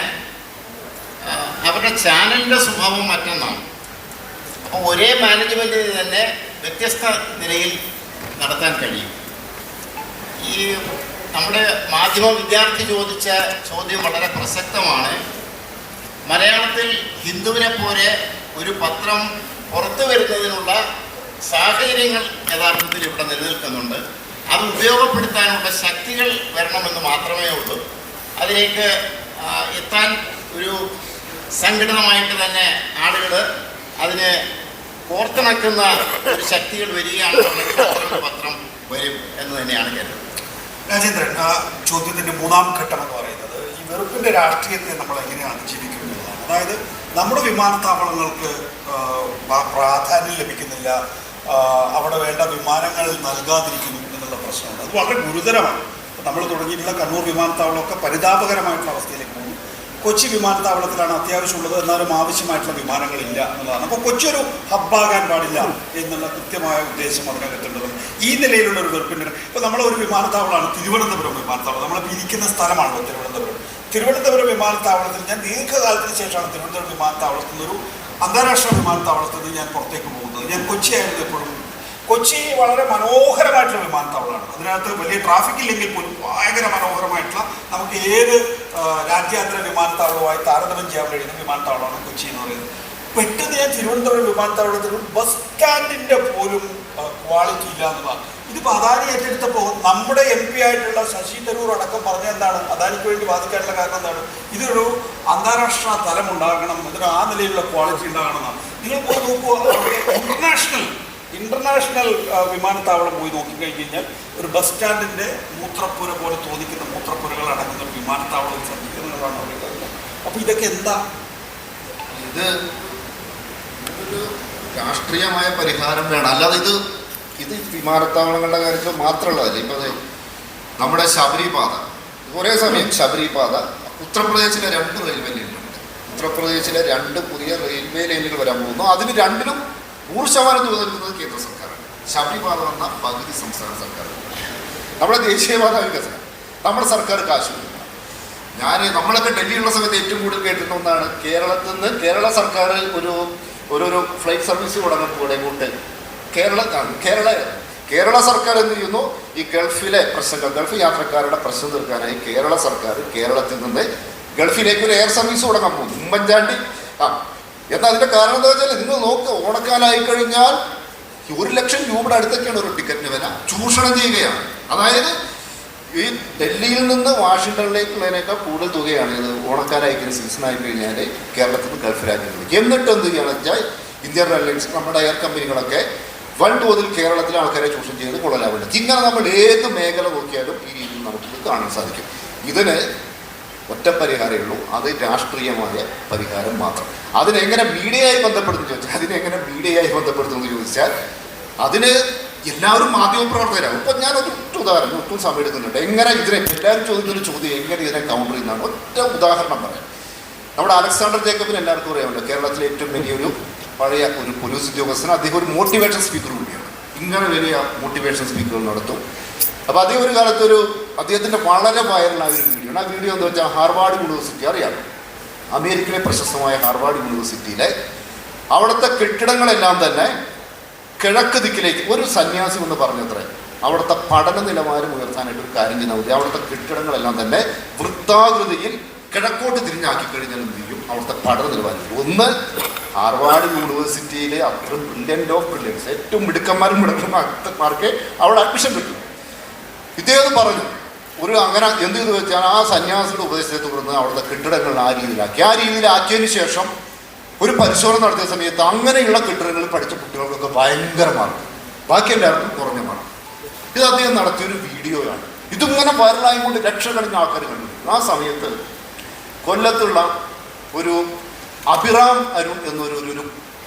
അവരുടെ ചാനലിൻ്റെ സ്വഭാവം മറ്റൊന്നാണ്. അപ്പോൾ ഒരേ മാനേജ്മെൻറ്റിന് തന്നെ വ്യത്യസ്ത നിലയിൽ നടത്താൻ കഴിയും. ഈ നമ്മുടെ മാധ്യമ വിദ്യാർത്ഥി ചോദിച്ച ചോദ്യം വളരെ പ്രസക്തമാണ്. മലയാളത്തിൽ ഹിന്ദുവിനെ പോലെ ഒരു പത്രം പുറത്തു വരുന്നതിനുള്ള സാഹചര്യങ്ങൾ യഥാർത്ഥത്തിൽ ഇവിടെ നിലനിൽക്കുന്നുണ്ട്. അത് ഉപയോഗപ്പെടുത്താനുള്ള ശക്തികൾ വരണമെന്ന് മാത്രമേ ഉള്ളൂ. അതിലേക്ക് എത്താൻ ഒരു സംഘടിതമായിട്ട് തന്നെ ആളുകൾ അതിന് കോർത്തിണക്കുന്ന ഒരു ശക്തികൾ വരികയാണെന്നുണ്ടെങ്കിൽ പത്രം വരും എന്ന് തന്നെയാണ് കരുതുന്നത്. രാജേന്ദ്രൻ, ആ ചോദ്യത്തിൻ്റെ 3-ാം ഘട്ടം എന്ന് പറയുന്നത് ഈ വെറുപ്പിൻ്റെ രാഷ്ട്രീയത്തെ നമ്മൾ എങ്ങനെയാണ് അതിജീവിക്കുന്നതാണ്. അതായത് നമ്മുടെ വിമാനത്താവളങ്ങൾക്ക് പ്രാധാന്യം ലഭിക്കുന്നില്ല, അവിടെ വേണ്ട വിമാനങ്ങൾ നൽകാതിരിക്കുന്നു എന്നുള്ള പ്രശ്നമുണ്ട്. അത് വളരെ ഗുരുതരമാണ്. നമ്മൾ തുടങ്ങിയിട്ടുള്ള കണ്ണൂർ വിമാനത്താവളമൊക്കെ പരിതാപകരമായിട്ടുള്ള അവസ്ഥയിലേക്ക് പോകുന്നു. കൊച്ചി വിമാനത്താവളത്തിലാണ് അത്യാവശ്യമുള്ളത്, എന്നാലും ആവശ്യമായിട്ടുള്ള വിമാനങ്ങളില്ല എന്നുള്ളതാണ്. അപ്പോൾ കൊച്ചി ഒരു ഹബ്ബാകാൻ പാടില്ല എന്നുള്ള കൃത്യമായ ഉദ്ദേശം അതിനകത്തുള്ളതും ഈ നിലയിലുള്ള ഒരു വെറുപ്പിൻ്റെ ഇപ്പോൾ നമ്മളൊരു വിമാനത്താവളമാണ് തിരുവനന്തപുരം വിമാനത്താവളം. നമ്മളിപ്പോൾ ഇരിക്കുന്ന സ്ഥലമാണല്ലോ തിരുവനന്തപുരം വിമാനത്താവളത്തിൽ ഞാൻ ദീർഘകാലത്തിന് ശേഷമാണ് തിരുവനന്തപുരം വിമാനത്താവളത്തിൽ നിന്നൊരു അന്താരാഷ്ട്ര വിമാനത്താവളത്തിൽ നിന്ന് ഞാൻ പുറത്തേക്ക് പോകുന്നത്. ഞാൻ കൊച്ചിയായിരുന്നു എപ്പോഴും. കൊച്ചി വളരെ മനോഹരമായിട്ടുള്ള വിമാനത്താവളമാണ്. അതിനകത്ത് വലിയ ട്രാഫിക് ഇല്ലെങ്കിൽ പോലും ഭയങ്കര മനോഹരമായിട്ടുള്ള നമുക്ക് ഏത് രാജ്യാന്തര വിമാനത്താവളവുമായി താരതമ്യം ചെയ്യാൻ കഴിയുന്ന വിമാനത്താവളമാണ് കൊച്ചി എന്ന് പറയുന്നത്. പെട്ടെന്ന് ഞാൻ തിരുവനന്തപുരം വിമാനത്താവളത്തിൽ ബസ് സ്റ്റാൻഡിൻ്റെ പോലും ക്വാളിറ്റി ഇല്ല എന്നതാണ്. ഇതിപ്പോൾ അദാനി ഏറ്റെടുത്തപ്പോൾ നമ്മുടെ MP ആയിട്ടുള്ള ശശി തരൂർ അടക്കം പറഞ്ഞ എന്താണ്, അദാനിക്ക് വേണ്ടി വാദിക്കാനുള്ള കാരണം എന്താണ്, ഇതൊരു അന്താരാഷ്ട്ര തലം ഉണ്ടാകണം, ഇതിന് ആ നിലയിലുള്ള ക്വാളിറ്റി ഉണ്ടാകണം എന്നാണ്. നിങ്ങൾ പോയി നോക്കുക, ഇന്റർനാഷണൽ വിമാനത്താവളം പോയി നോക്കിക്കഴിഞ്ഞ് കഴിഞ്ഞാൽ ഒരു ബസ് സ്റ്റാൻഡിൻ്റെ മൂത്രപ്പുര പോലെ തോന്നിക്കുന്ന മൂത്രപ്പുരകൾ അടങ്ങുന്ന ഒരു വിമാനത്താവളം സജ്ജീകരണങ്ങളാണ് അവിടെ കാണുന്നത്. അപ്പോൾ ഇതൊക്കെ എന്താ? ഇത് ഒരു രാഷ്ട്രീയമായ പരിഹാരം വേണം. അല്ലാതെ ഇത് വിമാനത്താവളങ്ങളുടെ കാര്യത്തിൽ മാത്രമുള്ളതല്ല. ഇപ്പോൾ നമ്മുടെ ശബരിപാത, ഒരേ സമയം ശബരിപാത, ഉത്തർപ്രദേശിലെ 2 റെയിൽവേ ലൈനുകളുണ്ട്. ഉത്തർപ്രദേശിലെ 2 പുതിയ റെയിൽവേ ലൈനുകൾ വരാൻ പോകുന്നു. അതിന് 2-ലും 100% തുക നൽകുന്നത് കേന്ദ്ര സർക്കാരാണ്. ശബരിപാത വന്ന പകുതി സംസ്ഥാന സർക്കാർ. നമ്മുടെ ദേശീയപാത വികസനം നമ്മുടെ സർക്കാർ കാശ്. നമ്മളൊക്കെ ഡൽഹിയുള്ള സമയത്ത് ഏറ്റവും കൂടുതൽ കേട്ടിട്ടുള്ള ഒന്നാണ്, കേരളത്തിൽ നിന്ന് കേരള സർക്കാർ ഒരു ഫ്ലൈറ്റ് സർവീസ് തുടങ്ങുമ്പോൾ ഇങ്ങോട്ട് കേരള സർക്കാർ എന്ത് ചെയ്യുന്നു, ഈ ഗൾഫിലെ പ്രശ്നങ്ങൾ, ഗൾഫ് യാത്രക്കാരുടെ പ്രശ്നം തീർക്കാനായി കേരള സർക്കാർ കേരളത്തിൽ നിന്ന് ഗൾഫിലേക്ക് ഒരു എയർ സർവീസ് തുടങ്ങാൻ പോകുന്നു. ഉമ്മൻചാണ്ടി എന്നാൽ അതിൻ്റെ കാരണം എന്താ വെച്ചാൽ, നിങ്ങൾ നോക്കുക, ഓണക്കാലമായി കഴിഞ്ഞാൽ 1 ലക്ഷം രൂപയുടെ അടുത്തൊക്കെയാണ് ഒരു ടിക്കറ്റിന് വില. ചൂഷണം ചെയ്യുകയാണ്. അതായത് ഈ ഡൽഹിയിൽ നിന്ന് വാഷിങ്ടണിലേക്കുള്ളതിനേക്കാൾ കൂടുതൽ തുകയാണ് ഇത് ഓണക്കാലായിരിക്കുന്ന സീസണായി കഴിഞ്ഞാൽ കേരളത്തിൽ നിന്ന് ഗൾഫ് രാജ്യങ്ങളിലേക്ക്. എന്നിട്ട് എന്ത് ചെയ്യുകയാണെന്ന് വെച്ചാൽ ഇന്ത്യൻ എയർലൈൻസ്, നമ്മുടെ എയർ കമ്പനികളൊക്കെ വൻതോതിൽ കേരളത്തിലെ ആൾക്കാരെ ചൂഷണം ചെയ്ത് കൊള്ളലാവുണ്ട്. ഇങ്ങനെ നമ്മൾ ഏത് മേഖല നോക്കിയാലും ഈ രീതിയിൽ നമുക്കിത് കാണാൻ സാധിക്കും. ഇതിന് ഒറ്റ പരിഹാരമേ ഉള്ളൂ, അത് രാഷ്ട്രീയമായ പരിഹാരം മാത്രം. അതിനെങ്ങനെ മീഡിയയായി ബന്ധപ്പെടുന്നു ചോദിച്ചാൽ അതിന് എല്ലാവരും മാധ്യമപ്രവർത്തകരാകും. ഇപ്പം ഞാനൊരു ഉദാഹരണം ഒട്ടും സമയം എടുക്കുന്നുണ്ട്. എങ്ങനെ ഇതിനെ എല്ലാവരും ചോദിക്കുന്നൊരു ചോദ്യം എങ്ങനെ ഇതിനെ കൗണ്ടർ ചെയ്യുന്നതാണ്. ഒറ്റ ഉദാഹരണം പറയാം. നമ്മുടെ അലക്സാണ്ടർ ജേക്കബിന് എല്ലാവർക്കും അറിയാമല്ലോ, കേരളത്തിലെ ഏറ്റവും വലിയൊരു പഴയ ഒരു പോലീസ് ഉദ്യോഗസ്ഥന്. അദ്ദേഹം ഒരു മോട്ടിവേഷൻ സ്പീക്കർ കൂടിയാണ്. ഇങ്ങനെ വലിയ മോട്ടിവേഷൻ സ്പീക്കറുകൾ നടത്തും. അപ്പോൾ അദ്ദേഹം ഒരു കാലത്ത് അദ്ദേഹത്തിൻ്റെ വളരെ വൈറലായ ഒരു വീഡിയോ ആണ്. ആ വീഡിയോ എന്ന് വെച്ചാൽ ഹാർവാർഡ് യൂണിവേഴ്സിറ്റി അറിയാം, അമേരിക്കയിലെ പ്രശസ്തമായ ഹാർവാർഡ് യൂണിവേഴ്സിറ്റിയിലെ അവിടുത്തെ കെട്ടിടങ്ങളെല്ലാം തന്നെ കിഴക്ക് ദിക്കിലേക്ക്, ഒരു സന്യാസി എന്ന് പറഞ്ഞത്രേ, അവിടുത്തെ പഠന നിലവാരം ഉയർത്താനായിട്ട് ഒരു കാര്യം ചെയ്യുന്ന മതി. അവിടുത്തെ കെട്ടിടങ്ങളെല്ലാം തന്നെ വൃത്താകൃതിയിൽ കിഴക്കോട്ട് തിരിഞ്ഞാക്കി കഴിഞ്ഞാൽ എന്ത് ചെയ്യും, അവിടുത്തെ പഠന നിലവാരം. ഒന്ന്, ഹാർവാർഡ് യൂണിവേഴ്സിറ്റിയിലെ അത്ര ബ്രില്യൻ്റ് ഓഫ് ബ്രില്യൻസ്, ഏറ്റവും മിടുക്കന്മാർക്ക് അവിടെ അഡ്മിഷൻ കിട്ടും. ഇദ്ദേഹം പറഞ്ഞു അങ്ങനെ എന്ത് ചെയ്തു വെച്ചാൽ ആ സന്യാസിയുടെ ഉപദേശത്തെ തുടർന്ന് അവിടുത്തെ കെട്ടിടങ്ങൾ ആ രീതിയിലാക്കിയതിന് ശേഷം ഒരു പരിശോധന നടത്തിയ സമയത്ത് അങ്ങനെയുള്ള കെട്ടിടങ്ങളിൽ പഠിച്ച കുട്ടികൾക്കൊക്കെ ഭയങ്കര മാർക്ക്, ബാക്കി എല്ലാവർക്കും കുറഞ്ഞ മാർക്ക്. ഇത് അദ്ദേഹം നടത്തിയൊരു വീഡിയോയാണ്. ഇതിങ്ങനെ വൈറലായതുകൊണ്ട് ലക്ഷക്കണക്കിന് ആൾക്കാർ കണ്ടു. ആ സമയത്ത് കൊല്ലത്തുള്ള ഒരു അഭിറാം അരുൺ എന്നൊരു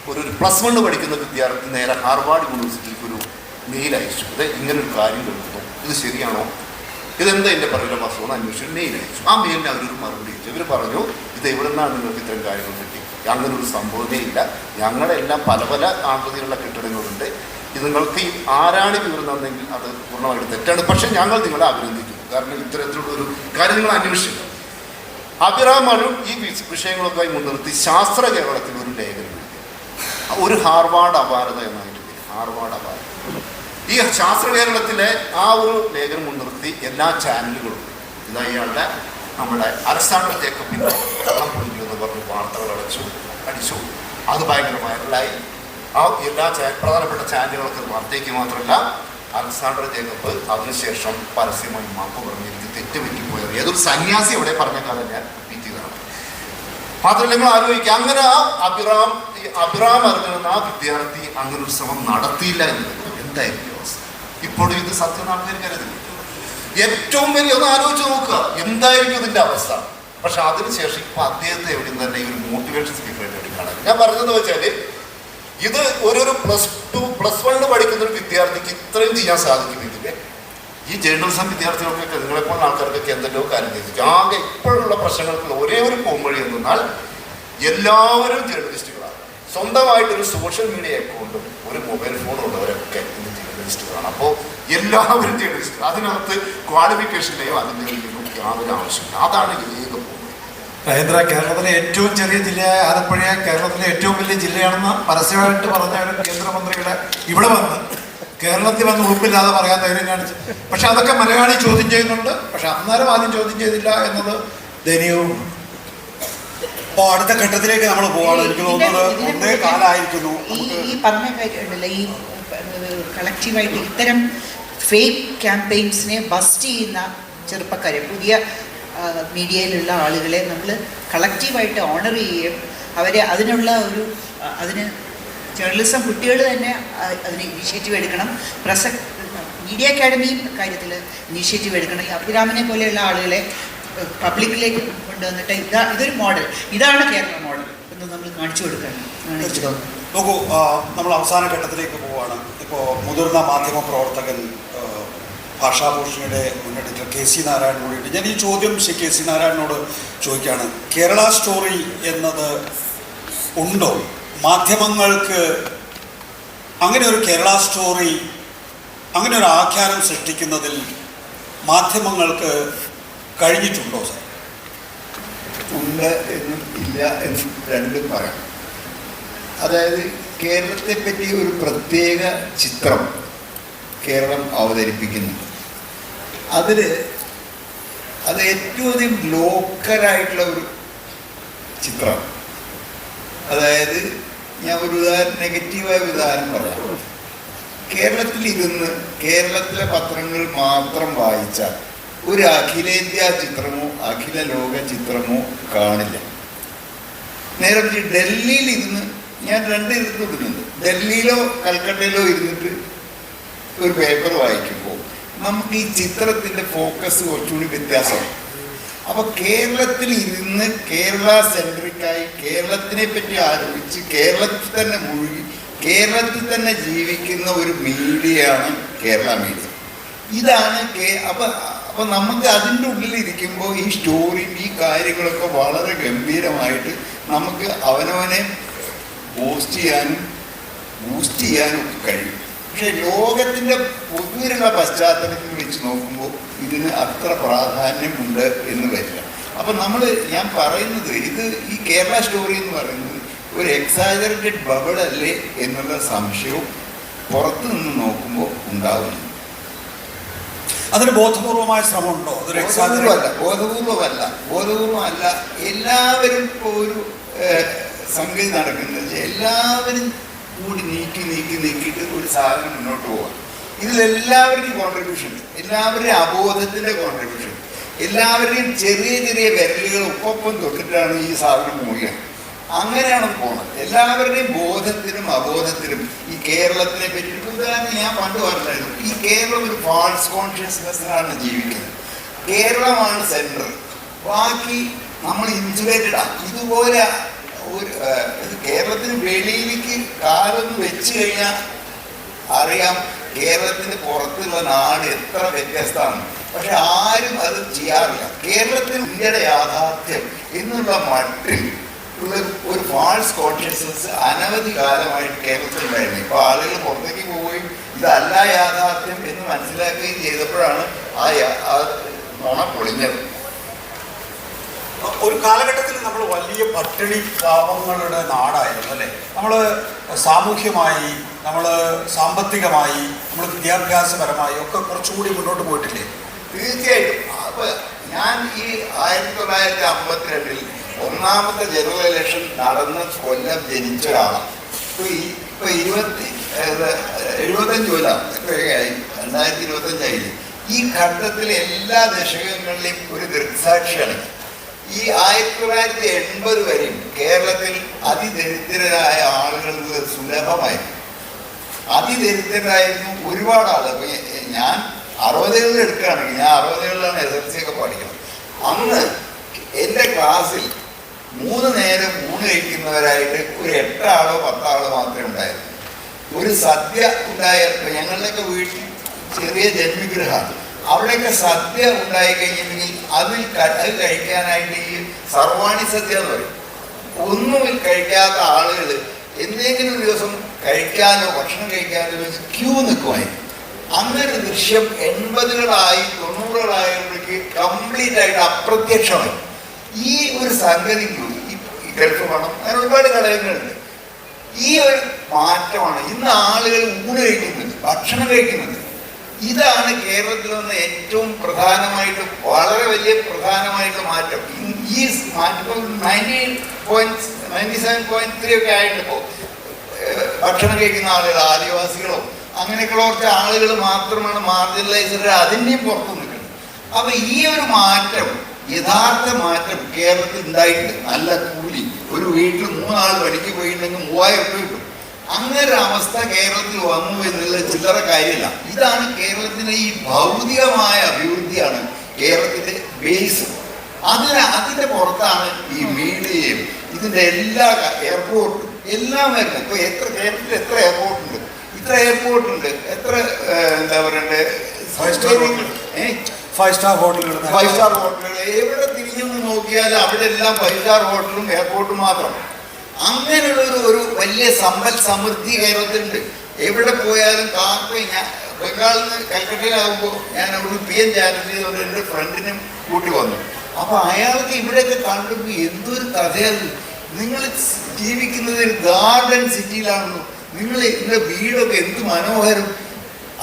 +1 പഠിക്കുന്ന വിദ്യാർത്ഥി നേരെ ഹാർവാർഡ് യൂണിവേഴ്സിറ്റിക്ക് ഒരു മെയിൽ അയച്ചു. ഇങ്ങനൊരു കാര്യം കേൾക്കുന്നു, ഇത് ശരിയാണോ, ഇതെന്താ എൻ്റെ പറയുന്ന വസ്തുത അന്വേഷിച്ചു മെയിൽ അയച്ചു. ആ മെയിലിന് അവരൊരു മറുപടി അയച്ചു. ഇവർ പറഞ്ഞു, ഇത് എവിടെ നിന്നാണ് നിങ്ങൾക്ക് ഇത്തരം കാര്യങ്ങൾ കിട്ടി, അങ്ങനൊരു സംഭവമേ ഇല്ല, ഞങ്ങളുടെ എല്ലാം പല ആകൃതിയിലുള്ള കെട്ടിടങ്ങളുണ്ട്, ഇത് നിങ്ങൾക്ക് ആരാണ് വിവരം തന്നെങ്കിൽ അത് പൂർണ്ണമായിട്ട് തെറ്റാണ്, പക്ഷേ ഞങ്ങൾ നിങ്ങളെ അഭിനന്ദിക്കുന്നു, കാരണം ഇത്തരത്തിലുള്ള ഒരു കാര്യം നിങ്ങൾ അന്വേഷിച്ചു. അഭിറാം അരുൺ ഈ വിഷയങ്ങളൊക്കെ മുൻനിർത്തി ശാസ്ത്ര കേരളത്തിൽ ഒരു ലേഖനം എഴുതി, ഒരു ഹാർവാർഡ് അപാരത എന്നായിട്ട് ഹാർവാർഡ് അപാരത. ഈ ശാസ്ത്ര കേരളത്തിലെ ആ ഒരു ലേഖനം മുൻനിർത്തി എല്ലാ ചാനലുകളും ഇത് അയാളുടെ നമ്മുടെ അലക്സാണ്ടർ ജേക്കബിൻ്റെ കള്ളം പൊളിഞ്ഞു എന്ന് പറഞ്ഞ് വാർത്തകൾ അടിച്ചു. അത് ഭയങ്കര വൈറലായി. ആ എല്ലാ പ്രധാനപ്പെട്ട ചാനലുകൾക്ക് വാർത്തയ്ക്ക് മാത്രമല്ല, അലക്സാണ്ടർ ജേക്കബ് അതിനുശേഷം പരസ്യമായി മാപ്പ് പറഞ്ഞ് എനിക്ക് തെറ്റുപറ്റിപ്പോയത് ഏതൊരു സന്യാസി അവിടെ പറഞ്ഞ കാലം ഞാൻ റിപ്പീറ്റ് ചെയ്തതാണ്. മാത്രമല്ല, നിങ്ങൾ ആലോചിക്കുക, അങ്ങനെ ആ അഭിറാം അറിഞ്ഞിരുന്ന ആ വിദ്യാർത്ഥി അങ്ങനെ ഒരു ശ്രമം നടത്തിയില്ല എന്നുള്ളത് എന്തായിരിക്കും അവസ്ഥ? ഇപ്പോഴും ഇത് സത്യം ആൾക്കാർ കരുതുന്നു. ഏറ്റവും വലിയ ഒന്ന് ആലോചിച്ച് നോക്കുക, എന്തായിരിക്കും ഇതിൻ്റെ അവസ്ഥ. പക്ഷെ അതിനുശേഷം ഇപ്പം അദ്ദേഹത്തെ എവിടെയും തന്നെ ഈ ഒരു മോട്ടിവേഷൻ സ്പീക്കറായിട്ട് എടുക്കുകയാണ്. ഞാൻ പറഞ്ഞതെന്ന് വെച്ചാൽ, ഇത് ഒരു +1 പഠിക്കുന്ന ഒരു വിദ്യാർത്ഥിക്ക് ഇത്രയും ചെയ്യാൻ സാധിക്കുമെങ്കിൽ ഈ ജേർണലിസം വിദ്യാർത്ഥികൾക്കൊക്കെ നിങ്ങളെപ്പോലുള്ള ആൾക്കാർക്കൊക്കെ എന്തെല്ലോ കാര്യം ചെയ്തു. ആകെ ഇപ്പോഴുള്ള പ്രശ്നങ്ങൾക്കുള്ള ഒരേ ഒരു പോംവഴി എന്നാൽ എല്ലാവരും ജേർണലിസ്റ്റുകളാണ്. സ്വന്തമായിട്ടൊരു സോഷ്യൽ മീഡിയ അക്കൗണ്ടും ഒരു മൊബൈൽ ഫോണും ഉള്ളവരൊക്കെ ഇന്ന് ജേർണലിസ്റ്റുകളാണ്. അപ്പോൾ എല്ലാവരും ജേർണലിസ്റ്റുകൾ. അതിനകത്ത് ക്വാളിഫിക്കേഷൻ്റെയോ അതിൻ്റെയോ യാതൊരു ആവശ്യമില്ല. അതാണ് ഏക പോകുന്നത്. മഹേന്ദ്ര, കേരളത്തിലെ ഏറ്റവും ചെറിയ ജില്ലയായ ആലപ്പുഴയെ കേരളത്തിലെ ഏറ്റവും വലിയ ജില്ലയാണെന്ന് പരസ്യമായിട്ട് പറഞ്ഞ ഒരു കേന്ദ്രമന്ത്രിയുടെ ഇവിടെ വന്ന് കേരളത്തിൽ വന്ന് ഉറപ്പില്ലാതെ പറയാൻ ധൈര്യം കാണിച്ചു. പക്ഷെ അതൊക്കെ മലയാളി ചോദ്യം ചെയ്യുന്നുണ്ട്. പക്ഷെ അന്നേരം ആദ്യം ചോദ്യം ചെയ്തില്ല എന്നത് ദയനീയവും. അപ്പോൾ അടുത്ത ഘട്ടത്തിലേക്ക് നമ്മൾ പോവാണ്. എനിക്ക് തോന്നുന്നത് ഒന്നേ കാലമായിരിക്കുന്നു. ഈ പറഞ്ഞ കാര്യമുണ്ടല്ലോ, ഈ കളക്റ്റീവായിട്ട് ഇത്തരം ഫേക്ക് ക്യാമ്പയിൻസിനെ ബസ്റ്റ് ചെയ്യുന്ന ചെറുപ്പക്കാരെ, പുതിയ മീഡിയയിലുള്ള ആളുകളെ നമ്മൾ കളക്റ്റീവായിട്ട് ഓണർ ചെയ്യുകയും അവരെ അതിനുള്ള അതിന് ജേർണലിസം കുട്ടികൾ തന്നെ അതിന് ഇനിഷ്യേറ്റീവ് എടുക്കണം. മീഡിയ അക്കാഡമിയും കാര്യത്തിൽ ഇനിഷ്യേറ്റീവ് എടുക്കണം. ഈ അഭിരാമനെ പോലെയുള്ള ആളുകളെ പബ്ലിക്കിലേക്ക് കൊണ്ടുവന്നിട്ട് ഇതൊരു മോഡൽ, ഇതാണ് കേരള മോഡൽ എന്ന് നമ്മൾ കാണിച്ചു കൊടുക്കണം. നോക്കൂ, നമ്മൾ അവസാന ഘട്ടത്തിലേക്ക് പോവുകയാണ്. ഇപ്പോൾ മുതിർന്ന മാധ്യമ പ്രവർത്തകൻ ഭാഷാഭൂഷണിയുടെ മുൻ എഡിറ്റർ KC നാരായണൻ കൂടിയിട്ട് ഞാൻ ഈ ചോദ്യം KC നാരായണനോട് ചോദിക്കുകയാണ്. കേരള സ്റ്റോറി എന്നത് ഉണ്ടോ? മാധ്യമങ്ങൾക്ക് അങ്ങനെ ഒരു കേരള സ്റ്റോറി, അങ്ങനെ ഒരു ആഖ്യാനം സൃഷ്ടിക്കുന്നതിൽ മാധ്യമങ്ങൾക്ക് കഴിഞ്ഞിട്ടുണ്ടോ സാർ? ഉണ്ട് എന്നും ഇല്ല എന്നും രണ്ടും പറയാം. അതായത് കേരളത്തെ പറ്റി ഒരു പ്രത്യേക ചിത്രം കേരളം അവതരിപ്പിക്കുന്നു. അത് ഏറ്റവും അധികം ലോക്കലായിട്ടുള്ള ഒരു ചിത്രം. അതായത് ഞാൻ ഒരു നെഗറ്റീവായ ഉദാഹരണം പറയാം. കേരളത്തിലിരുന്ന് കേരളത്തിലെ പത്രങ്ങൾ മാത്രം വായിച്ചാൽ ഒരു അഖിലേന്ത്യാ ചിത്രമോ അഖില ലോക ചിത്രമോ കാണില്ല. നേരെ ഡൽഹിയിൽ ഇരുന്ന് ഞാൻ ഇരുന്നിട്ടുണ്ട്. ഡൽഹിയിലോ കൽക്കട്ടയിലോ ഇരുന്നിട്ട് ഒരു പേപ്പർ വായിക്കുമ്പോൾ നമുക്ക് ഈ ചിത്രത്തിൻ്റെ ഫോക്കസ് കുറച്ചുകൂടി വ്യത്യാസമാണ്. അപ്പോൾ കേരളത്തിൽ ഇരുന്ന് കേരള സെൻട്രിക്കായി കേരളത്തിനെ പറ്റി ആലോചിച്ച് കേരളത്തിൽ തന്നെ മുഴുകി കേരളത്തിൽ തന്നെ ജീവിക്കുന്ന ഒരു മീഡിയയാണ് കേരള മീഡിയ. ഇതാണ് അപ്പോൾ നമുക്ക് അതിൻ്റെ ഉള്ളിലിരിക്കുമ്പോൾ ഈ സ്റ്റോറിയും ഈ കാര്യങ്ങളൊക്കെ വളരെ ഗംഭീരമായിട്ട് നമുക്ക് അവനവനെ ബൂസ്റ്റ് ചെയ്യാനും ഒക്കെ കഴിയും. പക്ഷെ ലോകത്തിൻ്റെ പൊതുവിലുള്ള പശ്ചാത്തലത്തിൽ വെച്ച് നോക്കുമ്പോൾ ഇതിന് അത്ര പ്രാധാന്യമുണ്ട് എന്ന് വരില്ല. അപ്പം ഞാൻ പറയുന്നത് ഈ കേരള സ്റ്റോറി എന്ന് പറയുന്നത് ഒരു എക്സാജറേറ്റഡ് ബബിൾ അല്ലേ എന്നുള്ള സംശയവും പുറത്തു നിന്ന് നോക്കുമ്പോൾ ഉണ്ടാകുന്നു. അതിന് ബോധപൂർവമായ ശ്രമമുണ്ടോ? ബോധപൂർവമല്ല. എല്ലാവരും ഇപ്പോൾ ഒരു സംഗതി നടക്കുന്നത് എല്ലാവരും കൂടി നീക്കിയിട്ട് ഒരു സാധനം മുന്നോട്ട് പോകാം. ഇതിലെല്ലാവരുടെയും കോൺട്രിബ്യൂഷൻ, എല്ലാവരുടെയും അബോധത്തിൻ്റെ കോൺട്രിബ്യൂഷൻ, എല്ലാവരുടെയും ചെറിയ ചെറിയ വിരലുകൾ ഒപ്പം തൊട്ടിട്ടാണ് ഈ സാധനം മൂവിയാണ്. അങ്ങനെയാണ് പോകുന്നത്. എല്ലാവരുടെയും ബോധത്തിനും അബോധത്തിനും ഈ കേരളത്തിനെ പറ്റി ഉദാഹരണം ഞാൻ പണ്ട് പറഞ്ഞായിരുന്നു. ഈ കേരളം ഒരു ഫാൾസ് കോൺഷ്യസ്നെസ്സിലാണ് ജീവിക്കുന്നത്. കേരളമാണ് സെൻട്രൽ, ബാക്കി നമ്മൾ ഇൻസുലേറ്റഡ് ആണ്. ഇതുപോലെ കേരളത്തിന് വെളിയിലേക്ക് കാലൊന്ന് വെച്ച് കഴിഞ്ഞാൽ അറിയാം കേരളത്തിന് പുറത്തുള്ള നാട് എത്ര വ്യത്യസ്തമാണ്. പക്ഷെ ആരും അത് ചെയ്യാറില്ല. കേരളത്തിൽ ഇന്ത്യയുടെ യാഥാർത്ഥ്യം എന്നുള്ള മട്ടിൽ ഉള്ള ഒരു ഫാൾസ് കോൺഷ്യസ്നസ് അനവധി കാലമായിട്ട് കേരളത്തിലുണ്ടായിരുന്നു. ഇപ്പോൾ ആളുകൾ പുറത്തേക്ക് പോവുകയും ഇതല്ല യാഥാർത്ഥ്യം എന്ന് മനസ്സിലാക്കുകയും ചെയ്തപ്പോഴാണ് ആ നുണ പൊളിഞ്ഞത്. ഒരു കാലഘട്ടത്തിൽ നമ്മൾ വലിയ പട്ടിണി പാവങ്ങളുടെ നാടായിരുന്നു അല്ലേ? നമ്മൾ സാമൂഹ്യമായി, നമ്മൾ സാമ്പത്തികമായി, നമ്മൾ വിദ്യാഭ്യാസപരമായി ഒക്കെ കുറച്ചുകൂടി മുന്നോട്ട് പോയിട്ടില്ലേ? തീർച്ചയായിട്ടും. അപ്പോൾ ഞാൻ ഈ 1952 ഒന്നാമത്തെ ജനറൽ ഇലക്ഷൻ നടന്ന കൊല്ലം ജനിച്ച ഒരാളാണ്. ഇപ്പോൾ 75 കൊല്ലം എത്രയായി? 2025 ഈ ഘട്ടത്തിലെ എല്ലാ ദശകങ്ങളിലെയും ഒരു ദൃക്സാക്ഷിയാണ്. ഈ 1980 വരെയും കേരളത്തിൽ അതിദരിദ്രരായ ആളുകൾ സുലഭമായിരുന്നു. അതിദരിദ്രരായിരുന്നു ഒരുപാട് ആളുകൾ. ഞാൻ 60കളിൽ എടുക്കുകയാണെങ്കിൽ, ഞാൻ 60കളിലാണ് SLC ഒക്കെ പഠിക്കുന്നത്. അന്ന് എൻ്റെ ക്ലാസ്സിൽ 3 നേരം ഊണ് കഴിക്കുന്നവരായിട്ട് ഒരു 8 ആളോ 10 ആളോ മാത്രമേ ഉണ്ടായിരുന്നു. ഒരു സദ്യ ഉണ്ടായിരുന്നു. ഞങ്ങളുടെയൊക്കെ വീട്ടിൽ ചെറിയ ജന്മിഗ്രഹമാണ്. അവിടെയൊക്കെ സദ്യ ഉണ്ടായി കഴിഞ്ഞിട്ടുണ്ടെങ്കിൽ അത് കഴിക്കാനായിട്ട് ഈ സർവാണി സദ്യ എന്ന് പറയും. ഒന്നും കഴിക്കാത്ത ആളുകൾ എന്തെങ്കിലും ഒരു ദിവസം കഴിക്കാനോ ഭക്ഷണം കഴിക്കാനോ വെച്ച് ക്യൂ നിൽക്കുമായിരുന്നു. അങ്ങനെ ഒരു ദൃശ്യം 80കളായി 90കളായപ്പോഴേക്ക് കംപ്ലീറ്റ് ആയിട്ട് അപ്രത്യക്ഷമായി. ഈ ഒരു സംഗതി ഈ ഗൾഫ് പണം അങ്ങനെ ഒരുപാട് ഘടകങ്ങളുണ്ട്. ഈ ഒരു മാറ്റമാണ് ഇന്ന് ആളുകൾ ഊണ് കഴിക്കുന്നത്, ഭക്ഷണം കഴിക്കുന്നത്. ഇതാണ് കേരളത്തിൽ വന്ന ഏറ്റവും പ്രധാനമായിട്ട് വളരെ വലിയ പ്രധാനമായിട്ട് മാറ്റം. ഈ മാറ്റം 97.3 ഒക്കെ ആയിട്ടിപ്പോൾ ഭക്ഷണം കഴിക്കുന്ന ആളുകൾ ആദിവാസികളോ അങ്ങനെയൊക്കെയുള്ള കുറച്ച് ആളുകൾ മാത്രമാണ് മാർജിനലൈസ്ഡ്, അതിൻ്റെയും പുറത്ത് നിൽക്കുന്നത്. അപ്പൊ ഈ ഒരു മാറ്റം, യഥാർത്ഥ മാറ്റം കേരളത്തിൽ ഉണ്ടായിട്ടുണ്ട്. നല്ല കൂലി, ഒരു വീട്ടിൽ 3 ആൾ പണിക്ക് പോയിട്ടുണ്ടെങ്കിൽ 3000 രൂപ കിട്ടും. അങ്ങനെ ഒരു അവസ്ഥ കേരളത്തിൽ വന്നു എന്നുള്ള ചില്ലറ കാര്യമില്ല. ഇതാണ് കേരളത്തിന്റെ ഈ ഭൗതികമായ അഭിവൃദ്ധിയാണ് കേരളത്തിന്റെ ബേസ്. അതിന്റെ പുറത്താണ് ഈ മീഡിയയും ഇതിന്റെ എല്ലാ എയർപോർട്ടും എല്ലാം വരുന്നത്. ഇപ്പൊ കേരളത്തിൽ എത്ര എയർപോർട്ടുണ്ട്, ഇത്ര എയർപോർട്ടുണ്ട്, എത്ര എന്താ പറയണ്ടേ, 5 സ്റ്റാർ ഹോട്ടലുകൾ എവിടെ തിരിഞ്ഞൊന്ന് നോക്കിയാലും അവിടെ എല്ലാം 5 സ്റ്റാർ ഹോട്ടലും എയർപോർട്ടും മാത്രം. അങ്ങനെയുള്ള ഒരു വലിയ സമ്പൽ സമൃദ്ധി കേരളത്തിലുണ്ട്. എവിടെ പോയാലും ഞാൻ ബംഗാളിൽ നിന്ന് കൽക്കട്ടയിലാകുമ്പോൾ ഞാൻ അവിടെ PM ചാനലിൽ എൻ്റെ ഫ്രണ്ടിനും കൂട്ടി വന്നു. അപ്പൊ അയാൾക്ക് ഇവിടെയൊക്കെ കണ്ടപ്പോൾ എന്തൊരു കഥയാണ്. നിങ്ങൾ ജീവിക്കുന്നത് ഒരു ഗാർഡൻ സിറ്റിയിലാണല്ലോ, നിങ്ങളുടെ വീടൊക്കെ എന്ത് മനോഹരം.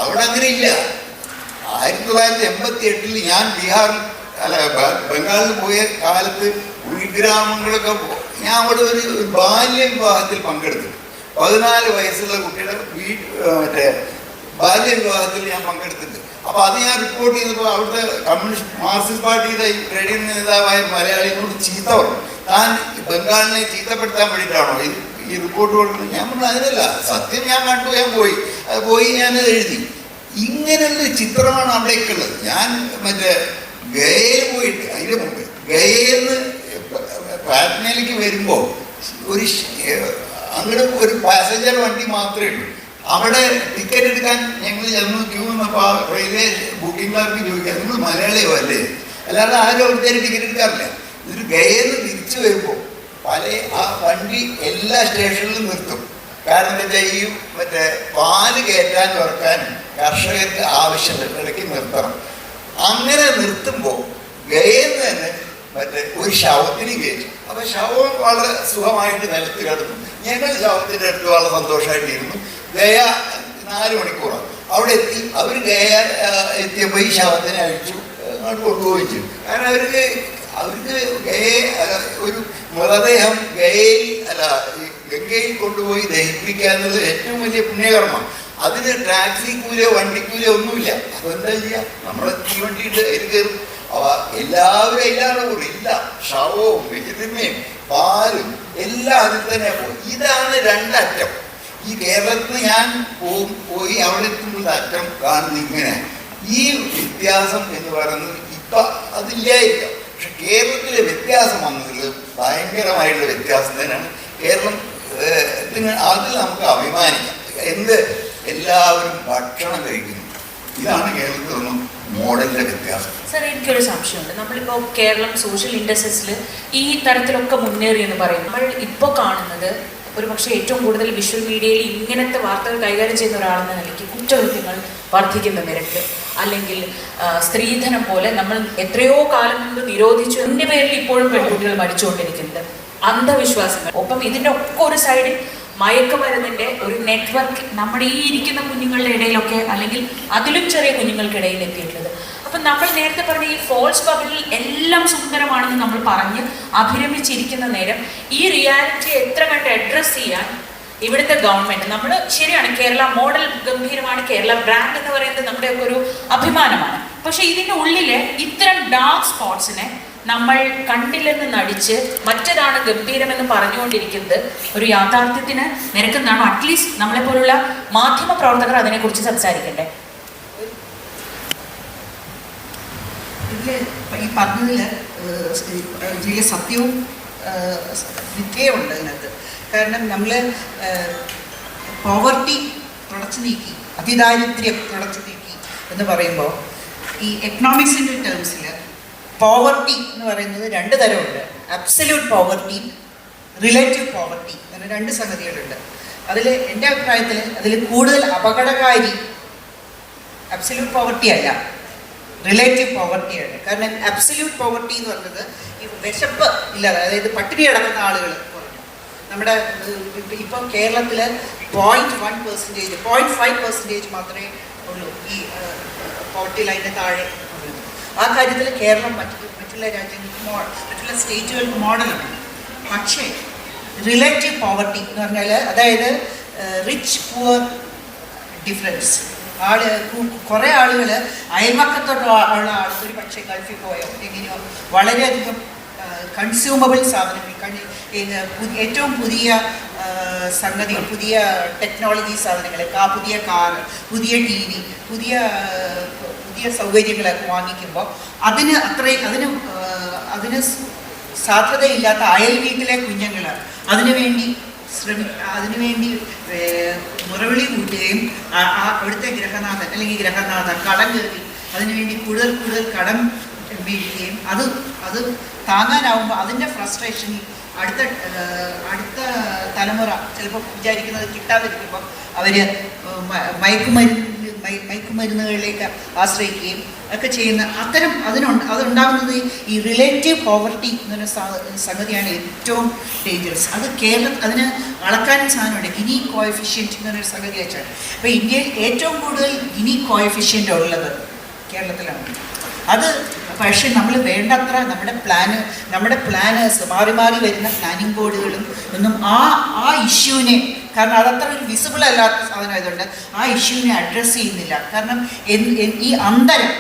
അവിടെ അങ്ങനെ ഇല്ല. 1988 ഞാൻ ബംഗാളിൽ പോയ കാലത്ത് ഉൾഗ്രാമങ്ങളൊക്കെ ഞാൻ അവിടെ ഒരു ബാല്യ വിവാഹത്തിൽ പങ്കെടുത്തു. 14 വയസ്സുള്ള കുട്ടിയുടെ മറ്റേ ബാല്യ വിവാഹത്തിൽ ഞാൻ പങ്കെടുത്തിട്ടുണ്ട്. അപ്പൊ അത് ഞാൻ റിപ്പോർട്ട് ചെയ്തപ്പോൾ അവിടുത്തെ കമ്മ്യൂണിസ്റ്റ് മാർക്സിസ്റ്റ് പാർട്ടിയുടെ ട്രേഡ് യൂണിയൻ നേതാവായ മലയാളികളോട് ചീത്ത പറഞ്ഞു. താൻ ബംഗാളിനെ ചീത്തപ്പെടുത്താൻ വേണ്ടിയിട്ടാണോ ഈ റിപ്പോർട്ട് കൊടുക്കുന്നത്? ഞാൻ പറഞ്ഞു അതിനല്ല, സത്യം ഞാൻ കണ്ടു, ഞാൻ പോയി ഞാനത് എഴുതി. ഇങ്ങനെയുള്ള ചിത്രമാണ് അവിടേക്ക് ഉള്ളത്. ഞാൻ മറ്റേ ഗയയിൽ പോയിട്ട് അതിൻ്റെ മുമ്പ് ഗയയിൽ നിന്ന് പാറ്റ്നയിലേക്ക് വരുമ്പോൾ അങ്ങോട്ട് ഒരു പാസഞ്ചർ വണ്ടി മാത്രമേ ഉള്ളൂ. അവിടെ ടിക്കറ്റ് എടുക്കാൻ ഞങ്ങൾ ചെന്ന് ക്യൂ നിന്നപ്പോൾ റെയിൽവേ ബുക്കിംഗ് ക്ലാർക്ക് ചോദിക്കുക, നിങ്ങൾ മലയാളിയോ അല്ലേ? അല്ലാതെ ആരും അവിടുത്തെ ടിക്കറ്റ് എടുക്കാറില്ല. ഇതൊരു ഗയയിൽ നിന്ന് തിരിച്ചു വരുമ്പോൾ ആ വണ്ടി എല്ലാ സ്റ്റേഷനിലും നിർത്തും. കാരണം എന്താ വെച്ചാൽ ഈ മറ്റേ പാല് കയറ്റാനും ഇറക്കാനും കർഷകർക്ക് ആവശ്യമുണ്ട്, ഇടയ്ക്ക് നിർത്തണം. അങ്ങനെ നിർത്തുമ്പോൾ ഗയയിൽ നിന്ന് തന്നെ മറ്റേ ഒരു ശവത്തിന് കയറ്റും. അപ്പൊ ശവം വളരെ സുഖമായിട്ട് നിലത്ത് കിടന്നു. ഞങ്ങൾ ശവത്തിൻ്റെ അടുത്ത് വളരെ സന്തോഷമായിട്ടിരുന്നു. ഗയ 4 മണിക്കൂറാണ് അവിടെ എത്തി. അവർ ഗയ എത്തിയപ്പോൾ ഈ ശവത്തിനെ അഴിച്ചു അങ്ങോട്ട് കൊണ്ടുപോവുകയും ചെയ്തു. കാരണം അവർക്ക് ഒരു മൃതദേഹം ഗംഗയിൽ കൊണ്ടുപോയി ദഹിപ്പിക്കുക എന്നത് ഏറ്റവും വലിയ പുണ്യകർമ്മം. അതിന് ടാക്സി കൂലിയോ വണ്ടിക്കൂലിയോ ഒന്നുമില്ല. അതെന്താ ചെയ്യുക, നമ്മളെ തീവണ്ടിയിട്ട് അതിൽ കയറും. എല്ലാവരും എല്ലാവരും കൂടി ഇല്ല, ശവവും വെജിതമ്മയും പാലും എല്ലാം അതിൽ തന്നെ പോകും. ഇതാണ് 2 അറ്റം. ഈ കേരളത്തിൽ ഞാൻ പോയി അവിടെ എത്തുന്ന അറ്റം കാണുന്ന ഇങ്ങനെ. ഈ വ്യത്യാസം എന്ന് പറയുന്നത് ഇപ്പൊ അതില്ലായിരിക്കാം. പക്ഷെ കേരളത്തിലെ വ്യത്യാസം വന്നതിൽ ഭയങ്കരമായിട്ടുള്ള വ്യത്യാസം തന്നെയാണ്. കേരളം അതിൽ നമുക്ക് അഭിമാനിക്കാം. എല്ലാവരും ഭക്ഷണം കഴിക്കുന്നു. ഇതാണ് കേരളത്തിൽ ഒന്നും മോഡലിന്റെ വ്യത്യാസം. സാർ, എനിക്കൊരു സംശയമുണ്ട്. നമ്മളിപ്പോൾ കേരളം സോഷ്യൽ ഇൻഡസ്ട്രീസിൽ ഈ തരത്തിലൊക്കെ മുന്നേറി എന്ന് പറയും. നമ്മൾ ഇപ്പോൾ കാണുന്നത് ഒരു പക്ഷേ ഏറ്റവും കൂടുതൽ വിഷ്വൽ മീഡിയയിൽ ഇങ്ങനത്തെ വാർത്തകൾ കൈകാര്യം ചെയ്യുന്ന ഒരാളെന്ന നിലയ്ക്ക് കുറ്റകൃത്യങ്ങൾ വർദ്ധിക്കുന്ന നിരക്ക്, അല്ലെങ്കിൽ സ്ത്രീധനം പോലെ നമ്മൾ എത്രയോ കാലം മുമ്പ് നിരോധിച്ചു അതിൻ്റെ പേരിൽ ഇപ്പോഴും പെൺകുട്ടികൾ മരിച്ചുകൊണ്ടിരിക്കുന്നത്, അന്ധവിശ്വാസങ്ങൾ. ഒപ്പം ഇതിൻ്റെ ഒക്കെ ഒരു സൈഡിൽ മയക്കുമരുന്നിൻ്റെ ഒരു നെറ്റ്വർക്ക് നമ്മുടെ ഈ ഇരിക്കുന്ന കുഞ്ഞുങ്ങളുടെ ഇടയിലൊക്കെ, അല്ലെങ്കിൽ അതിലും ചെറിയ കുഞ്ഞുങ്ങൾക്കിടയിൽ എത്തിയിട്ടുള്ളത്. അപ്പം നമ്മൾ നേരത്തെ പറഞ്ഞ ഈ ഫോൾസ് ബബിളിൽ എല്ലാം സുന്ദരമാണെന്ന് നമ്മൾ പറഞ്ഞ് അഭിരമിച്ചിരിക്കുന്ന നേരം ഈ റിയാലിറ്റിയെ എത്ര കണ്ട് അഡ്രസ്സ് ചെയ്യാൻ ഇവിടുത്തെ ഗവൺമെൻറ്, നമ്മൾ ശരിയാണ് കേരള മോഡൽ ഗംഭീരമാണ്, കേരള ബ്രാൻഡ് എന്ന് പറയുന്നത് നമ്മുടെയൊക്കെ ഒരു അഭിമാനമാണ്. പക്ഷേ ഇതിൻ്റെ ഉള്ളിലെ ഇത്തരം ഡാർക്ക് സ്പോട്സിനെ നമ്മൾ കണ്ടില്ലെന്ന് നടിച്ച് മറ്റേതാണ് ഗംഭീരമെന്ന് പറഞ്ഞുകൊണ്ടിരിക്കുന്നത് ഒരു യാഥാർത്ഥ്യത്തിന് നിരക്കുന്നതാണോ? അറ്റ്ലീസ്റ്റ് നമ്മളെപ്പോലുള്ള മാധ്യമ പ്രവർത്തകർ അതിനെക്കുറിച്ച് സംസാരിക്കണ്ടേ? ഈ പറഞ്ഞതിൽ വലിയ സത്യവും വിദ്യയുണ്ട് അതിനകത്ത്. കാരണം നമ്മൾ പോവർട്ടി തുടച്ചു നീക്കി, അതിദാരിദ്ര്യം തുടച്ചു നീക്കി എന്ന് പറയുമ്പോൾ ഈ എക്കണോമിക്സിൻ്റെ ടേംസിൽ പോവർട്ടി എന്ന് പറയുന്നത് രണ്ട് തരമുണ്ട്. അബ്സല്യൂട്ട് പോവർട്ടി, റിലേറ്റീവ് പോവർട്ടി അങ്ങനെ രണ്ട് സംഗതികളുണ്ട്. അതിൽ എൻ്റെ അഭിപ്രായത്തിൽ അതിൽ കൂടുതൽ അപകടകാരി അബ്സല്യൂട്ട് പോവർട്ടി അല്ല, റിലേറ്റീവ് പോവർട്ടിയാണ്. കാരണം അബ്സല്യൂട്ട് പോവർട്ടി എന്ന് പറയുന്നത് ഈ വിശപ്പ് ഇല്ലാതെ, അതായത് പട്ടിണി കിടക്കുന്ന ആളുകൾ കുറഞ്ഞു. നമ്മുടെ ഇപ്പോൾ കേരളത്തിൽ 0.1%, 0.5% മാത്രമേ ഉള്ളൂ ഈ പോവർട്ടി ലൈനിന് താഴെ ഉള്ളൂ. ആ കാര്യത്തിൽ കേരളം മറ്റുള്ള രാജ്യങ്ങൾക്ക് മറ്റുള്ള സ്റ്റേറ്റുകൾക്ക് മോഡലാണ്. പക്ഷേ റിലേറ്റീവ് പോവർട്ടി എന്ന് പറഞ്ഞാൽ അതായത് റിച്ച് പുവർ ഡിഫറൻസ്, കുറേ ആളുകൾ അയൽവക്കത്തോട്ടുള്ള ആളുകൾ ഒരു പക്ഷേ ഗൾഫിൽ പോയോ എങ്ങനെയോ വളരെയധികം കൺസ്യൂമബിൾ സാധനങ്ങൾ, ഏറ്റവും പുതിയ സംഗതികൾ, പുതിയ ടെക്നോളജി സാധനങ്ങൾ, പുതിയ കാർ, പുതിയ TV, പുതിയ സൗകര്യങ്ങളൊക്കെ വാങ്ങിക്കുമ്പോൾ അതിന് സാധ്യതയില്ലാത്ത അയൽ വീട്ടിലെ കുഞ്ഞുങ്ങൾ അതിനുവേണ്ടി മുറവിളി കൂട്ടുകയും അവിടുത്തെ ഗ്രഹനാഥൻ അല്ലെങ്കിൽ ഗ്രഹനാഥ കടം കയറി അതിനുവേണ്ടി കൂടുതൽ കടം വീഴുകയും അത് താങ്ങാനാവുമ്പോൾ അതിൻ്റെ ഫ്രസ്ട്രേഷനിൽ അടുത്ത തലമുറ ചിലപ്പോൾ വിചാരിക്കുന്നത് കിട്ടാതിരിക്കുമ്പോൾ അവർ മയക്കുമരുന്നുകളിലേക്ക് ആശ്രയിക്കുകയും ഒക്കെ ചെയ്യുന്ന അതുണ്ടാകുന്നത് ഈ റിലേറ്റീവ് പോവർട്ടി എന്നൊരു സംഗതിയാണ് ഏറ്റവും ഡേഞ്ചറസ്. അത് അതിന് അളക്കാനും സാധനമുണ്ട്, ഗിനി കോഎഫിഷ്യൻറ്റ് എന്നൊരു സംഗതി വെച്ചാണ്. അപ്പോൾ ഇന്ത്യയിൽ ഏറ്റവും കൂടുതൽ ഗിനി കോഎഫിഷ്യൻ്റ് ഉള്ളത് കേരളത്തിലാണ്. അത് പക്ഷേ നമ്മൾ വേണ്ടത്ര നമ്മുടെ പ്ലാനേഴ്സ് മാറി വരുന്ന പ്ലാനിങ് ബോർഡുകളും ഒന്നും ആ ഇഷ്യൂവിനെ, കാരണം അതത്ര ഒരു വിസിബിൾ അല്ലാത്ത സാധനമായതുകൊണ്ട് ആ ഇഷ്യൂവിനെ അഡ്രസ്സ് ചെയ്യുന്നില്ല. കാരണം ഈ അന്തരം,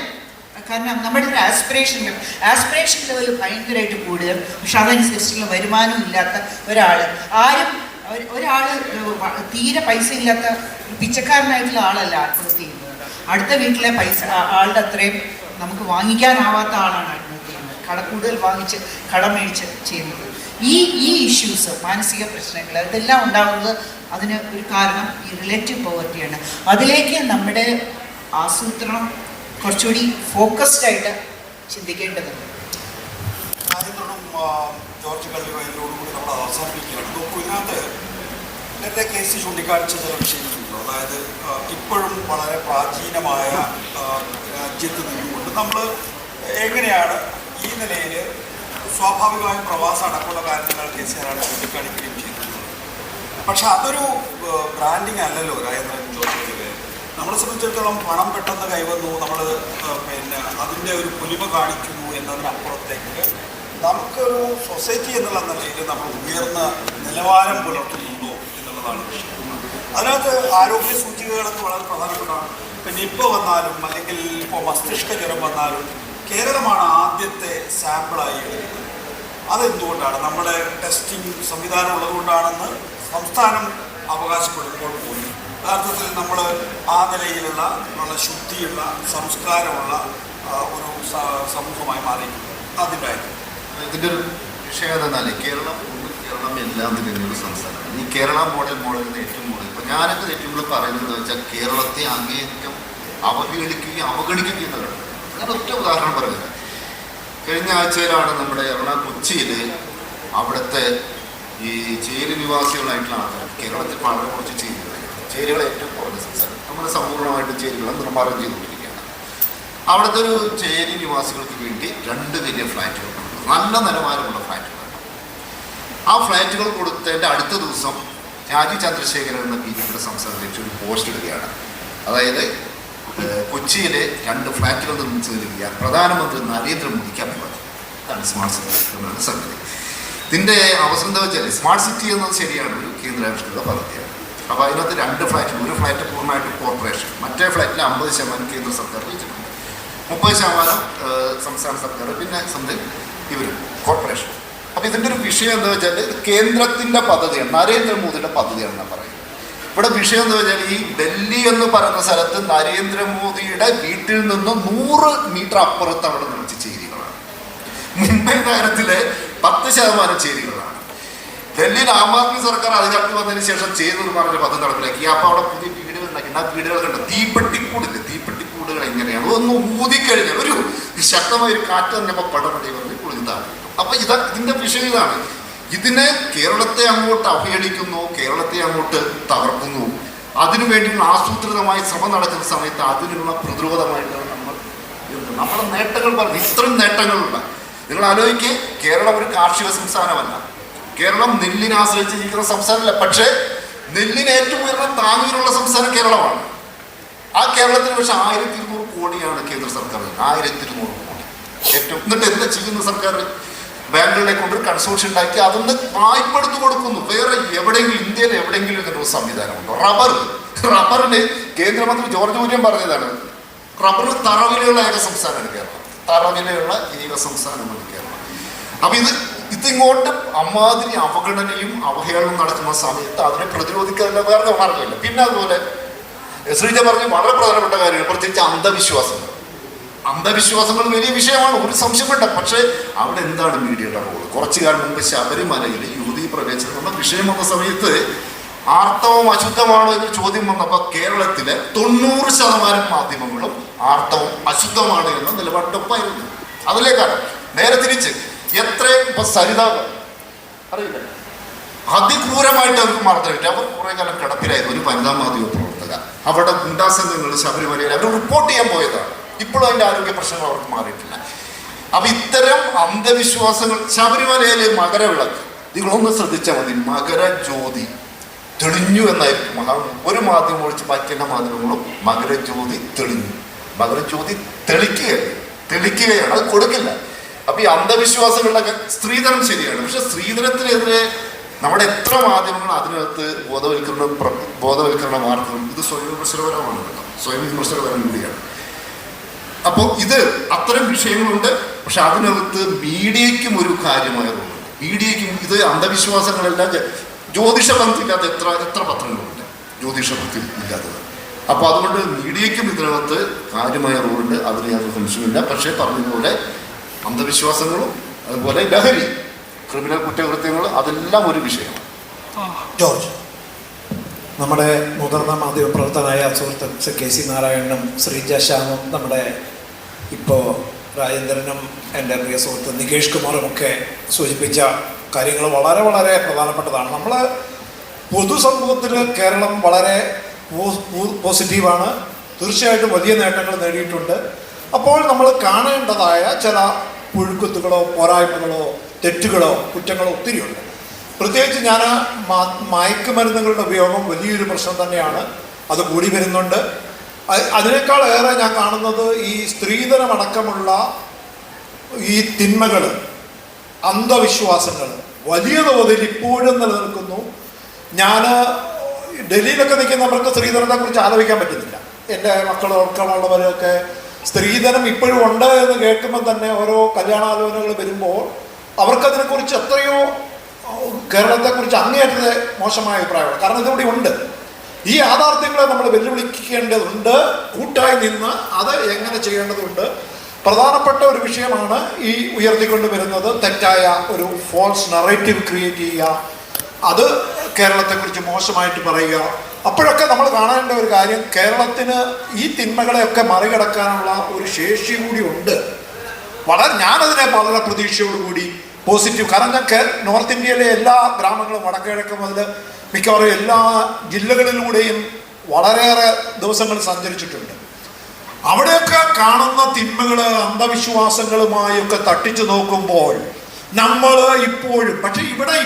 കാരണം നമ്മുടെ ഒരു ആസ്പിറേഷൻ ലെവൽ ഭയങ്കരമായിട്ട് കൂടുതൽ, പക്ഷെ അതനുസരിച്ചുള്ള വരുമാനം ഇല്ലാത്ത ഒരാൾ തീരെ പൈസ ഇല്ലാത്ത പിച്ചക്കാരനായിട്ടുള്ള ആളല്ല ആത്മഹത്യ ചെയ്യുന്നത്. അടുത്ത വീട്ടിലെ ആളുടെ അത്രയും നമുക്ക് വാങ്ങിക്കാനാവാത്ത ആളാണ് ആത്മഹത്യ ചെയ്യുന്നത്, കൂടുതൽ വാങ്ങിച്ച് കടം മേടിച്ച് ചെയ്യുന്നത്. ഈ ഇഷ്യൂസ്, മാനസിക പ്രശ്നങ്ങൾ, ഇതെല്ലാം ഉണ്ടാകുന്നത് അതിന് ഒരു കാരണം ഈ റിലേറ്റീവ് പോവർട്ടിയാണ്. അതിലേക്ക് നമ്മുടെ ആസൂത്രണം കുറച്ചുകൂടി ഫോക്കസ്ഡ് ആയിട്ട് ചിന്തിക്കേണ്ടതുണ്ട്. ജോർജ് കള്ളിവയലിനോടുകൂടി നമ്മൾ അവസാനിപ്പിക്കുകയാണ്. നോക്കൂ, ഇതിനകത്ത് നേരത്തെ കേസ് ചൂണ്ടിക്കാണിച്ച ചില വിഷയങ്ങളുണ്ടല്ലോ. അതായത് ഇപ്പോഴും വളരെ പ്രാചീനമായ രാജ്യത്ത് നിന്നുകൊണ്ട് നമ്മൾ എങ്ങനെയാണ് ഈ നിലയിൽ സ്വാഭാവികമായും പ്രവാസം അടക്കമുള്ള കാര്യങ്ങൾ കേസുകാരാണ് ചൂണ്ടിക്കാണിക്കുകയും ചെയ്യുന്നത്. പക്ഷെ അതൊരു ബ്രാൻഡിങ് അല്ലല്ലോ രാജേന്ദ്രൻ ജോർജ്. നമ്മളെ സംബന്ധിച്ചിടത്തോളം പണം പെട്ടെന്ന് കൈവന്നു, നമ്മൾ അതിൻ്റെ ഒരു പൊലിമ കാണിക്കുന്നു എന്നതിനപ്പുറത്തേക്ക് നമുക്കൊരു സൊസൈറ്റി എന്നുള്ള നിലയിൽ നമ്മൾ ഉയർന്ന നിലവാരം പുലർത്തുന്നുണ്ടോ എന്നുള്ളതാണ് വിഷയം. അതിനകത്ത് ആരോഗ്യ സൂചികകളൊക്കെ വളരെ പ്രധാനപ്പെട്ടതാണ്. ഇപ്പം നിപ്പ വന്നാലും അല്ലെങ്കിൽ ഇപ്പോൾ മസ്തിഷ്ക ജ്വരം വന്നാലും കേരളമാണ് ആദ്യത്തെ സാമ്പിളായി എടുക്കുന്നത്. അതെന്തുകൊണ്ടാണ്? നമ്മുടെ ടെസ്റ്റിംഗ് സംവിധാനം ഉള്ളതുകൊണ്ടാണെന്ന് സംസ്ഥാനം അവകാശപ്പെടുമ്പോൾ പോലും യഥാർത്ഥത്തിൽ നമ്മൾ ആ നിലയിലുള്ള വളരെ ശുദ്ധിയുള്ള സംസ്കാരമുള്ള ഒരു സമൂഹമായി മാറിയിട്ടുണ്ട്. അതിൻ്റെ ഇതിൻ്റെ ഒരു വിഷയം എന്നാൽ കേരളം എല്ലാം തിരിഞ്ഞൊരു സംസ്ഥാനമാണ്. ഈ കേരള മോഡലിന് ഏറ്റവും കൂടുതൽ ഇപ്പം ഞാനൊക്കെ ഏറ്റവും കൂടുതൽ പറയുന്നത് വെച്ചാൽ കേരളത്തെ അങ്ങേയറ്റം അവഹേളിക്കുകയും അവഗണിക്കുകയും എന്നതാണ്. ഞാൻ ഒറ്റ ഉദാഹരണം പറയുന്നത്, കഴിഞ്ഞ ആഴ്ചയിലാണ് നമ്മുടെ കൊച്ചിയിൽ അവിടുത്തെ ഈ ചേരി നിവാസികളായിട്ടുള്ള ആൾക്കാർ, കേരളത്തിൽ വളരെ കുറച്ച് ചേരികൾ ഏറ്റവും കുറഞ്ഞ സംസ്ഥാനം, നമ്മുടെ സമ്പൂർണ്ണമായിട്ട് ചേരികളെ നിർമ്മാണം ചെയ്തുകൊണ്ടിരിക്കുകയാണ്. അവിടുത്തെ ഒരു ചേരി നിവാസികൾക്ക് വേണ്ടി 2 വലിയ ഫ്ലാറ്റുകൾ, നല്ല നിലവാരമുള്ള ഫ്ലാറ്റുകൾ. ആ ഫ്ലാറ്റുകൾ കൊടുത്തതിൻ്റെ അടുത്ത ദിവസം രാജീവ് ചന്ദ്രശേഖരൻ എന്ന BJP സംസ്ഥാനത്തേക്ക് ഒരു പോസ്റ്റ് ഇടുകയാണ്. അതായത് കൊച്ചിയിലെ 2 ഫ്ലാറ്റുകൾ നിർമ്മിച്ചു നൽകിയാൽ പ്രധാനമന്ത്രി നരേന്ദ്രമോദിക്ക് അഭിവാദ്യം. അതാണ് സ്മാർട്ട് സിറ്റി എന്നുള്ള സംഗതി. ഇതിൻ്റെ അവസരം എന്താ വെച്ചാൽ സ്മാർട്ട് സിറ്റി എന്നത് ശരിയാണ്, ഒരു കേന്ദ്രാവിഷ്കൃത പദ്ധതിയാണ്. അപ്പോൾ അതിനകത്ത് 2 ഫ്ലാറ്റ്, ഒരു ഫ്ലാറ്റ് പൂർണ്ണമായിട്ട് കോർപ്പറേഷൻ, മറ്റേ ഫ്ലാറ്റിൽ 50% കേന്ദ്ര സർക്കാർ വെച്ചിട്ടുണ്ട്, 30% സംസ്ഥാന സർക്കാർ, പിന്നെ ഇവരും കോർപ്പറേഷൻ. അപ്പോൾ ഇതിൻ്റെ ഒരു വിഷയം എന്താ വെച്ചാൽ കേന്ദ്രത്തിൻ്റെ പദ്ധതിയാണ്, നരേന്ദ്രമോദിയുടെ പദ്ധതിയാണെന്നാണ് പറയുന്നത്. ഇവിടെ വിഷയം എന്താ വെച്ചാൽ ഈ ഡൽഹി എന്ന് പറയുന്ന സ്ഥലത്ത് നരേന്ദ്രമോദിയുടെ വീട്ടിൽ നിന്ന് 100 മീറ്റർ അപ്പുറത്ത് അവിടെ നിർമ്മിച്ച ചേരികളാണ്. മുംബൈ നഗരത്തിലെ 10% ചേരികളാണ്. ഡൽഹിയിൽ ആം ആദ്മി സർക്കാർ അധികാരത്തിൽ വന്നതിന് ശേഷം ചെയ്തെന്ന് പറഞ്ഞ പദ്ധതി നടപ്പിലാക്കി. അപ്പോൾ അവിടെ പുതിയ വീടുകൾ ഉണ്ടാക്കി. ആ വീടുകൾ കണ്ട തീപ്പെട്ടിക്കൂട് റോഡുകൾ എങ്ങനെയാണ് ഒന്ന് ഊതിക്കഴിഞ്ഞാൽ ഒരു ശക്തമായ ഒരു കാറ്റ് തന്നെയപ്പോൾ പടപടി പറഞ്ഞ് കുളിർത്താണ്. അപ്പൊ ഇതിന്റെ വിഷയം ഇതാണ്. ഇതിനെ കേരളത്തെ അങ്ങോട്ട് അവഹേളിക്കുന്നു, കേരളത്തെ അങ്ങോട്ട് തകർക്കുന്നു. അതിനുവേണ്ടിയുള്ള ആസൂത്രിതമായ ശ്രമം നടക്കുന്ന സമയത്ത് അതിനുള്ള പ്രതിരോധമായിട്ടാണ് നമ്മുടെ നേട്ടങ്ങൾ പറഞ്ഞു. ഇത്രയും നേട്ടങ്ങളുണ്ട്. നിങ്ങൾ ആലോചിക്കുക, കേരളം ഒരു കാർഷിക സംസ്ഥാനമല്ല, കേരളം നെല്ലിനെ ആശ്രയിച്ച് ജീവിക്കുന്ന സംസ്ഥാനമല്ല. പക്ഷേ നെല്ലിന് ഏറ്റവും ഉയർന്ന താങ്ങൂരുള്ള സംസ്ഥാനം കേരളമാണ്. ആ കേരളത്തിന് പക്ഷെ 1200 കോടിയാണ് കേന്ദ്ര സർക്കാർ, 1200 കോടി ഏറ്റവും. എന്നിട്ട് എന്താ ചെയ്യുന്ന സർക്കാർ? ബാങ്കുകളെ കൊണ്ട് കൺസോർഷ്യം ഉണ്ടാക്കി അതൊന്ന് വായ്പ എടുത്തു കൊടുക്കുന്നു. വേറെ എവിടെയെങ്കിലും ഇന്ത്യയിൽ എവിടെയെങ്കിലും ഇങ്ങനൊരു സംവിധാനമുണ്ടോ? റബ്ബറിന് കേന്ദ്രമന്ത്രി ജോർജ് കുര്യൻ പറഞ്ഞതാണ്, റബ്ബറിന് തറവിലുള്ള ഏക സംസ്ഥാനമാണ് കേരളം. തറവിലുള്ള ഏക സംസ്ഥാനമാണ് കേരളം. അപ്പൊ ഇതിങ്ങോട്ട് അമ്മാതിരി അവഗണനയും അവഹേളനവും നടക്കുന്ന സമയത്ത് അതിനെ പ്രതിരോധിക്കാനുള്ള വേറെ മാർഗമില്ല. പിന്നെ അതുപോലെ ശ്രീജ പറഞ്ഞ വളരെ പ്രധാനപ്പെട്ട കാര്യമാണ്, പ്രത്യേകിച്ച് അന്ധവിശ്വാസങ്ങൾ വലിയ വിഷയമാണ്, ഒരു സംശയം വേണ്ട. പക്ഷേ അവിടെ എന്താണ് മീഡിയയുടെ റോള്? കുറച്ചു കാലം മുമ്പ് ശബരിമലയിൽ യുവതീ പ്രവേശനം എന്ന വിഷയം വന്ന സമയത്ത് ആർത്തവം അശുദ്ധമാണോ എന്ന ചോദ്യം വന്നപ്പോൾ കേരളത്തിലെ 90% മാധ്യമങ്ങളും ആർത്തവം അശുദ്ധമാണ് എന്ന നിലപാടിനൊപ്പമായിരുന്നു. അതിലേക്കാണ് നേരെ തിരിച്ച് എത്രയും ഇപ്പൊ സരിത അറിയില്ല, അതിക്രൂരമായിട്ട് അവർക്ക് മർദ്ദനമില്ല. അവർ കുറെ കാലം കിടപ്പിലായിരുന്നു. ഒരു വനിതാ മാധ്യമ പ്രവർത്തക അവിടെ ഗുണ്ടാസംഘങ്ങൾ ശബരിമലയിൽ അവർ റിപ്പോർട്ട് ചെയ്യാൻ പോയതാണ്. ഇപ്പോഴും അതിന്റെ ആരോഗ്യ പ്രശ്നങ്ങൾ അവർക്ക് മാറിയിട്ടില്ല. അപ്പൊ ഇത്തരം അന്ധവിശ്വാസങ്ങൾ, ശബരിമലയിലെ മകരവിളക്ക് നിങ്ങളൊന്ന് ശ്രദ്ധിച്ചാൽ മതി, മകരജ്യോതി തെളിഞ്ഞു എന്നായിരിക്കും ഒരു മാധ്യമം ഒഴിച്ച് ബാക്കി എല്ലാ മാധ്യമങ്ങളും മകരജ്യോതി തെളിഞ്ഞു. മകരജ്യോതി തെളിക്കുകയാണ്, അത് കൊടുക്കില്ല. അപ്പൊ ഈ അന്ധവിശ്വാസങ്ങളിലൊക്കെ സ്ത്രീധനം ശരിയാണ്, പക്ഷെ സ്ത്രീധനത്തിനെതിരെ നമ്മുടെ എത്ര മാധ്യമങ്ങൾ അതിനകത്ത് ബോധവൽക്കരണ വാർത്തകൾ, ഇത് സ്വയം വിമർശനപരമാണ് കേട്ടോ, സ്വയം വിമർശനപരം കൂടിയാണ്. അപ്പോൾ ഇത് അത്തരം വിഷയങ്ങളുണ്ട്. പക്ഷെ അതിനകത്ത് മീഡിയയ്ക്കും ഒരു കാര്യമായ റോളുണ്ട്. മീഡിയയ്ക്കും ഇത് അന്ധവിശ്വാസങ്ങളെല്ലാം ജ്യോതിഷബന്ധമില്ലാത്ത എത്ര പത്രങ്ങളുണ്ട് ജ്യോതിഷബന്ധം ഇല്ലാത്തത്. അപ്പോൾ അതുകൊണ്ട് മീഡിയയ്ക്കും ഇതിനകത്ത് കാര്യമായ റോളുണ്ട്, അതിന് യാതൊരു സംശയമില്ല. പക്ഷേ പറഞ്ഞതുപോലെ അന്ധവിശ്വാസങ്ങളും അതുപോലെ ലഹരി, ക്രിമിനൽ കുറ്റകൃത്യങ്ങൾ, അതെല്ലാം ഒരു വിഷയമാണ്. ജോർജ്, നമ്മുടെ മുതിർന്ന മാധ്യമപ്രവർത്തകനായ സുഹൃത്ത് കെ സി നാരായണനും ശ്രീജ ശ്യാമും നമ്മുടെ ഇപ്പോൾ രാജേന്ദ്രനും എൻ്റെ പ്രിയ സുഹൃത്ത് നികേഷ് കുമാറും ഒക്കെ സൂചിപ്പിച്ച കാര്യങ്ങൾ വളരെ വളരെ പ്രധാനപ്പെട്ടതാണ്. നമ്മൾ പൊതുസമൂഹത്തിൽ കേരളം വളരെ പോസിറ്റീവാണ്, തീർച്ചയായിട്ടും വലിയ നേട്ടങ്ങൾ നേടിയിട്ടുണ്ട്. അപ്പോൾ നമ്മൾ കാണേണ്ടതായ ചില പുഴുക്കുത്തുകളോ പോരായ്മകളോ തെറ്റുകളോ കുറ്റങ്ങളോ ഒത്തിരിയുണ്ട്. പ്രത്യേകിച്ച് ഞാൻ മയക്കുമരുന്നുകളുടെ ഉപയോഗം വലിയൊരു പ്രശ്നം തന്നെയാണ്, അത് കൂടി വരുന്നുണ്ട്. അതിനേക്കാൾ ഏറെ ഞാൻ കാണുന്നത് ഈ സ്ത്രീധനമടക്കമുള്ള ഈ തിന്മകൾ, അന്ധവിശ്വാസങ്ങൾ വലിയ തോതിൽ ഇപ്പോഴും നിലനിൽക്കുന്നു. ഞാൻ ഡൽഹിയിലൊക്കെ നിൽക്കുന്നവർക്ക് സ്ത്രീധനത്തെക്കുറിച്ച് ആലോചിക്കാൻ പറ്റുന്നില്ല. എൻ്റെ മക്കളൊക്കെ സ്ത്രീധനം ഇപ്പോഴും ഉണ്ട് എന്ന് കേൾക്കുമ്പോൾ തന്നെ ഓരോ കല്യാണാലോചനകൾ വരുമ്പോൾ അവർക്കതിനെക്കുറിച്ച് എത്രയോ കേരളത്തെക്കുറിച്ച് അങ്ങേയറ്റത്തെ മോശമായ അഭിപ്രായമാണ്. കാരണം ഇതിവിടെ ഉണ്ട്. ഈ യാഥാർത്ഥ്യങ്ങളെ നമ്മൾ വെല്ലുവിളിക്കേണ്ടതുണ്ട്, കൂട്ടായി നിന്ന് അത് എങ്ങനെ ചെയ്യേണ്ടതുണ്ട്. പ്രധാനപ്പെട്ട ഒരു വിഷയമാണ് ഈ ഉയർത്തിക്കൊണ്ട് വരുന്നത്, തെറ്റായ ഒരു ഫോൾസ് നറേറ്റീവ് ക്രിയേറ്റ് ചെയ്യുക, അത് കേരളത്തെക്കുറിച്ച് മോശമായിട്ട് പറയുക. അപ്പോഴൊക്കെ നമ്മൾ കാണേണ്ട ഒരു കാര്യം, കേരളത്തിന് ഈ തിന്മകളെയൊക്കെ മറികടക്കാനുള്ള ഒരു ശേഷി കൂടി ഉണ്ട്. ഞാനതിനെ വളരെ പ്രതീക്ഷയോടുകൂടി പോസിറ്റീവ്, കാരണം ഞാൻ നോർത്ത് ഇന്ത്യയിലെ എല്ലാ ഗ്രാമങ്ങളും വടക്കിഴക്ക് മുതൽ മിക്കവാറും എല്ലാ ജില്ലകളിലൂടെയും വളരെയേറെ ദിവസങ്ങൾ സഞ്ചരിച്ചിട്ടുണ്ട്. അവിടെയൊക്കെ കാണുന്ന തിന്മകൾ അന്ധവിശ്വാസങ്ങളുമായൊക്കെ തട്ടിച്ചു നോക്കുമ്പോൾ നമ്മൾ ഇപ്പോഴും, പക്ഷെ ഇവിടെ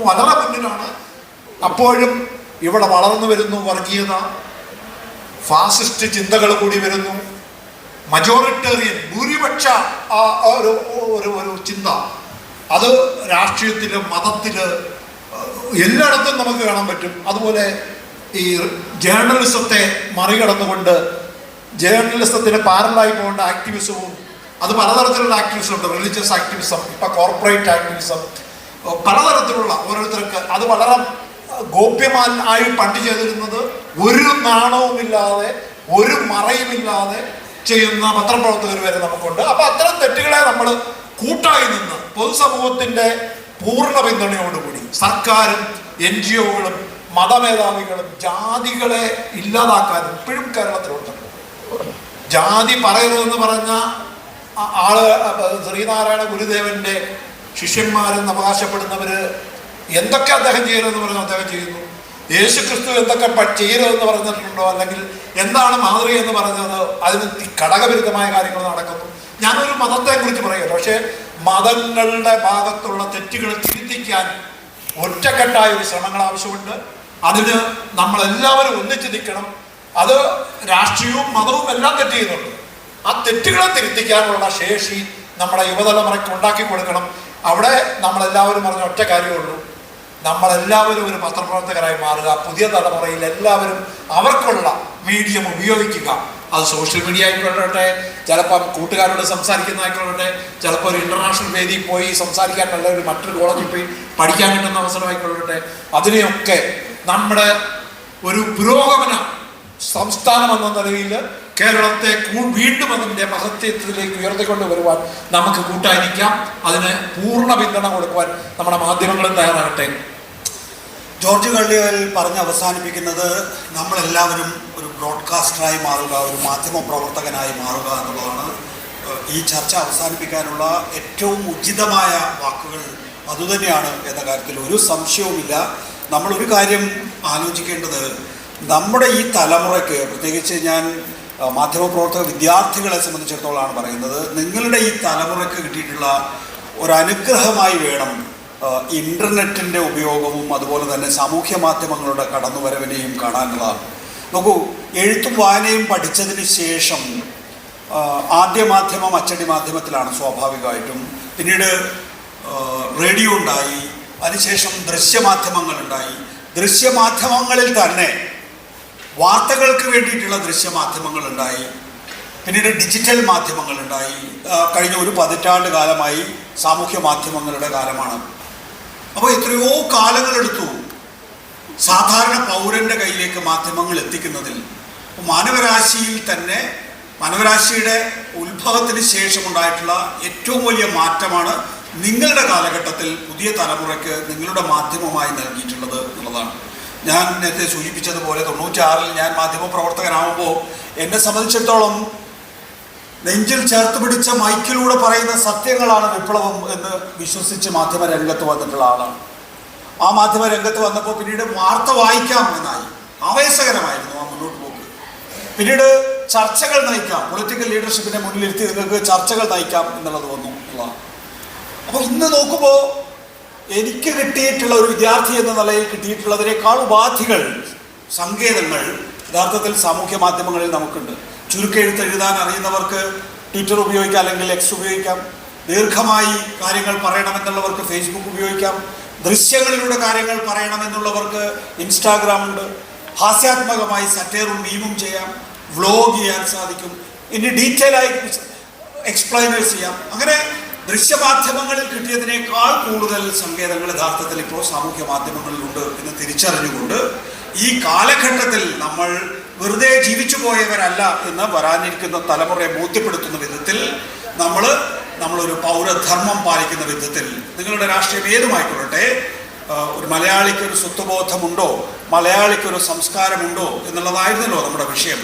വളരെ മുന്നിലാണ്, അപ്പോഴും ഇവിടെ വളർന്നു വരുന്നു വർഗീയത, ഫാസിസ്റ്റ് ചിന്തകൾ കൂടി വരുന്നു, മജോറിറ്റേറിയൻ ഭൂരിപക്ഷ ഒരു ചിന്ത, അത് രാഷ്ട്രീയത്തില് മതത്തില് എല്ലായിടത്തും നമുക്ക് കാണാൻ പറ്റും. അതുപോലെ ഈ ജേർണലിസത്തെ മറികടന്നുകൊണ്ട് ജേർണലിസത്തിന് പാരലായി പോകേണ്ട ആക്ടിവിസവും, അത് പലതരത്തിലുള്ള ആക്ടിവിസം ഉണ്ട്. റിലീജിയസ് ആക്ടിവിസം, ഇപ്പം കോർപ്പറേറ്റ് ആക്ടിവിസം, പലതരത്തിലുള്ള ഓരോരുത്തർക്ക് അത് വളരെ ഗോപ്യമായി പണ്ട് ചെയ്തിരുന്നത് ഒരു നാണവുമില്ലാതെ ഒരു മറയുമില്ലാതെ ചെയ്യുന്ന പത്രപ്രവർത്തകർ വരെ നമുക്കുണ്ട്. അപ്പൊ അത്തരം തെറ്റുകളെ നമ്മൾ കൂട്ടായി നിന്ന് പൊതുസമൂഹത്തിന്റെ പൂർണ്ണ പിന്തുണയോടുകൂടി സർക്കാരും NGOകളും മതമേധാവികളും ജാതികളെ ഇല്ലാതാക്കാനും ഇപ്പോഴും കേരളത്തിലുണ്ട്. ജാതി പറയരുതെന്ന് പറഞ്ഞ ആള് ശ്രീനാരായണ ഗുരുദേവന്റെ ശിഷ്യന്മാരെന്ന് അവകാശപ്പെടുന്നവർ എന്തൊക്കെ അദ്ദേഹം ചെയ്യരുതെന്ന് പറഞ്ഞു അദ്ദേഹം ചെയ്യുന്നു. യേശു ക്രിസ്തു എന്തൊക്കെ ചെയ്യരുതെന്ന് പറഞ്ഞിട്ടുണ്ടോ, അല്ലെങ്കിൽ എന്താണ് മാതൃക എന്ന് പറഞ്ഞത്, അതിന് ഘടകവിരുദ്ധമായ കാര്യങ്ങൾ നടക്കുന്നു. ഞാനൊരു മതത്തെ കുറിച്ച് പറയുമല്ലോ, പക്ഷേ മതങ്ങളുടെ ഭാഗത്തുള്ള തെറ്റുകൾ തിരുത്തിക്കാൻ ഒറ്റക്കെട്ടായ ഒരു ശ്രമങ്ങൾ ആവശ്യമുണ്ട്. അതിന് നമ്മളെല്ലാവരും ഒന്നിച്ച് നിൽക്കണം. അത് രാഷ്ട്രീയവും മതവും എല്ലാം തെറ്റ് ചെയ്യുന്നുണ്ട്. ആ തെറ്റുകളെ തിരുത്തിക്കാനുള്ള ശേഷി നമ്മുടെ യുവതലമുറയ്ക്ക് ഉണ്ടാക്കി കൊടുക്കണം. അവിടെ നമ്മളെല്ലാവരും പറഞ്ഞ ഒറ്റ കാര്യമുള്ളൂ, നമ്മളെല്ലാവരും ഒരു പത്രപ്രവർത്തകരായി മാറുക. പുതിയ തലമുറയിൽ എല്ലാവരും അവർക്കുള്ള മീഡിയം ഉപയോഗിക്കുക. അത് സോഷ്യൽ മീഡിയ ആയിക്കൊള്ളട്ടെ, ചിലപ്പം കൂട്ടുകാരോട് സംസാരിക്കുന്നതായിക്കൊള്ളട്ടെ, ചിലപ്പോൾ ഒരു ഇന്റർനാഷണൽ വേദിയിൽ പോയി സംസാരിക്കാനുള്ള ഒരു മറ്റൊരു കോളേജിൽ പോയി പഠിക്കാൻ കിട്ടുന്ന അവസരമായിക്കൊള്ളട്ടെ, അതിനെയൊക്കെ നമ്മുടെ ഒരു പുരോഗമന സംസ്ഥാനം എന്ന നിലയിൽ കേരളത്തെ വീണ്ടും അതിൻ്റെ മഹത്വത്തിലേക്ക് ഉയർത്തിക്കൊണ്ട് വരുവാൻ നമുക്ക് കൂട്ടായിരിക്കാം. അതിന് പൂർണ്ണ പിന്തുണ കൊടുക്കുവാൻ നമ്മുടെ മാധ്യമങ്ങളും തയ്യാറാകട്ടെ. ജോർജ് കള്ളിവയൽ പറഞ്ഞ് അവസാനിപ്പിക്കുന്നത് നമ്മളെല്ലാവരും ഒരു ബ്രോഡ്കാസ്റ്ററായി മാറുക, ഒരു മാധ്യമ പ്രവർത്തകനായി മാറുക എന്നുള്ളതാണ്. ഈ ചർച്ച അവസാനിപ്പിക്കാനുള്ള ഏറ്റവും ഉചിതമായ വാക്കുകൾ അതുതന്നെയാണ് എന്ന കാര്യത്തിൽ ഒരു സംശയവുമില്ല. നമ്മളൊരു കാര്യം ആലോചിക്കേണ്ടത്, നമ്മുടെ ഈ തലമുറയ്ക്ക്, പ്രത്യേകിച്ച് ഞാൻ മാധ്യമപ്രവർത്തക വിദ്യാർത്ഥികളെ സംബന്ധിച്ചിടത്തോളമാണ് പറയുന്നത്, നിങ്ങളുടെ ഈ തലമുറയ്ക്ക് കിട്ടിയിട്ടുള്ള ഒരു അനുഗ്രഹമായി വേണം ഇൻ്റർനെറ്റിൻ്റെ ഉപയോഗവും അതുപോലെ തന്നെ സാമൂഹ്യ മാധ്യമങ്ങളുടെ കടന്നുവരവിനെയും കാണാനുള്ളതാണ്. നോക്കൂ, എഴുത്തും വായനയും പഠിച്ചതിന് ശേഷം ആദ്യ മാധ്യമം അച്ചടി മാധ്യമത്തിലാണ് സ്വാഭാവികമായിട്ടും. പിന്നീട് റേഡിയോ ഉണ്ടായി, അതിനുശേഷം ദൃശ്യമാധ്യമങ്ങളുണ്ടായി. ദൃശ്യമാധ്യമങ്ങളിൽ തന്നെ വാർത്തകൾക്ക് വേണ്ടിയിട്ടുള്ള ദൃശ്യമാധ്യമങ്ങളുണ്ടായി. പിന്നീട് ഡിജിറ്റൽ മാധ്യമങ്ങളുണ്ടായി. കഴിഞ്ഞ ഒരു 10 കാലമായി സാമൂഹ്യ മാധ്യമങ്ങളുടെ കാലമാണ്. അപ്പോൾ എത്രയോ കാലങ്ങളെടുത്തു സാധാരണ പൗരൻ്റെ കയ്യിലേക്ക് മാധ്യമങ്ങൾ എത്തിക്കുന്നതിൽ. മാനവരാശിയിൽ തന്നെ, മാനവരാശിയുടെ ഉത്ഭവത്തിന് ശേഷമുണ്ടായിട്ടുള്ള ഏറ്റവും വലിയ മാറ്റമാണ് നിങ്ങളുടെ കാലഘട്ടത്തിൽ പുതിയ തലമുറയ്ക്ക് നിങ്ങളുടെ മാധ്യമമായി നൽകിയിട്ടുള്ളത് എന്നുള്ളതാണ്. ഞാൻ നേരത്തെ സൂചിപ്പിച്ചതുപോലെ 96-ൽ ഞാൻ മാധ്യമപ്രവർത്തകനാകുമ്പോൾ എന്നെ സംബന്ധിച്ചിടത്തോളം നെഞ്ചിൽ ചേർത്ത് പിടിച്ച മൈക്കിലൂടെ പറയുന്ന സത്യങ്ങളാണ് വിപ്ലവം എന്ന് വിശ്വസിച്ച് മാധ്യമ രംഗത്ത് വന്നിട്ടുള്ള ആളാണ്. ആ മാധ്യമ രംഗത്ത് വന്നപ്പോൾ പിന്നീട് വാർത്ത വായിക്കാം എന്നായി. ആവേശകരമായിരുന്നു ആ മുന്നോട്ട് പോക്ക്. പിന്നീട് ചർച്ചകൾ നയിക്കാം, പൊളിറ്റിക്കൽ ലീഡർഷിപ്പിനെ മുന്നിലിരുത്തി നിങ്ങൾക്ക് ചർച്ചകൾ നയിക്കാം എന്നുള്ളത് വന്നു എന്നുള്ളതാണ്. അപ്പോൾ ഇന്ന് നോക്കുമ്പോൾ എനിക്ക് കിട്ടിയിട്ടുള്ള ഒരു വിദ്യാർത്ഥി എന്ന നിലയിൽ കിട്ടിയിട്ടുള്ളതിനേക്കാൾ ഉപാധികൾ, സങ്കേതങ്ങൾ യഥാർത്ഥത്തിൽ സാമൂഹ്യ മാധ്യമങ്ങളിൽ നമുക്കുണ്ട്. ചുരുക്കെഴുത്ത് എഴുതാൻ അറിയുന്നവർക്ക് ട്വിറ്റർ ഉപയോഗിക്കാം, അല്ലെങ്കിൽ എക്സ് ഉപയോഗിക്കാം. ദീർഘമായി കാര്യങ്ങൾ പറയണമെന്നുള്ളവർക്ക് ഫേസ്ബുക്ക് ഉപയോഗിക്കാം. ദൃശ്യങ്ങളിലൂടെ കാര്യങ്ങൾ പറയണമെന്നുള്ളവർക്ക് ഇൻസ്റ്റാഗ്രാം ഉണ്ട്. ഹാസ്യാത്മകമായി സറ്റയറും മീമും ചെയ്യാം, വ്ലോഗ് ചെയ്യാൻ സാധിക്കും. ഇനി ഡീറ്റെയിൽ ആയി എക്സ്പ്ലെയിനേഴ്സ് ചെയ്യാം. അങ്ങനെ ദൃശ്യമാധ്യമങ്ങളിൽ കിട്ടിയതിനേക്കാൾ കൂടുതൽ സങ്കേതങ്ങൾ യഥാർത്ഥത്തിൽ ഇപ്പോൾ സാമൂഹ്യ മാധ്യമങ്ങളിലുണ്ട് എന്ന് തിരിച്ചറിഞ്ഞുകൊണ്ട് ഈ കാലഘട്ടത്തിൽ നമ്മൾ വെറുതെ ജീവിച്ചു പോയവരല്ല എന്ന് വരാനിരിക്കുന്ന തലമുറയെ ബോധ്യപ്പെടുത്തുന്ന വിധത്തിൽ നമ്മളൊരു പൗരധർമ്മം പാലിക്കുന്ന വിധത്തിൽ, നിങ്ങളുടെ രാഷ്ട്രീയം ഏതുമായിക്കൊള്ളട്ടെ, ഒരു മലയാളിക്കൊരു സ്വത്വബോധമുണ്ടോ, മലയാളിക്കൊരു സംസ്കാരമുണ്ടോ എന്നുള്ളതായിരുന്നല്ലോ നമ്മുടെ വിഷയം.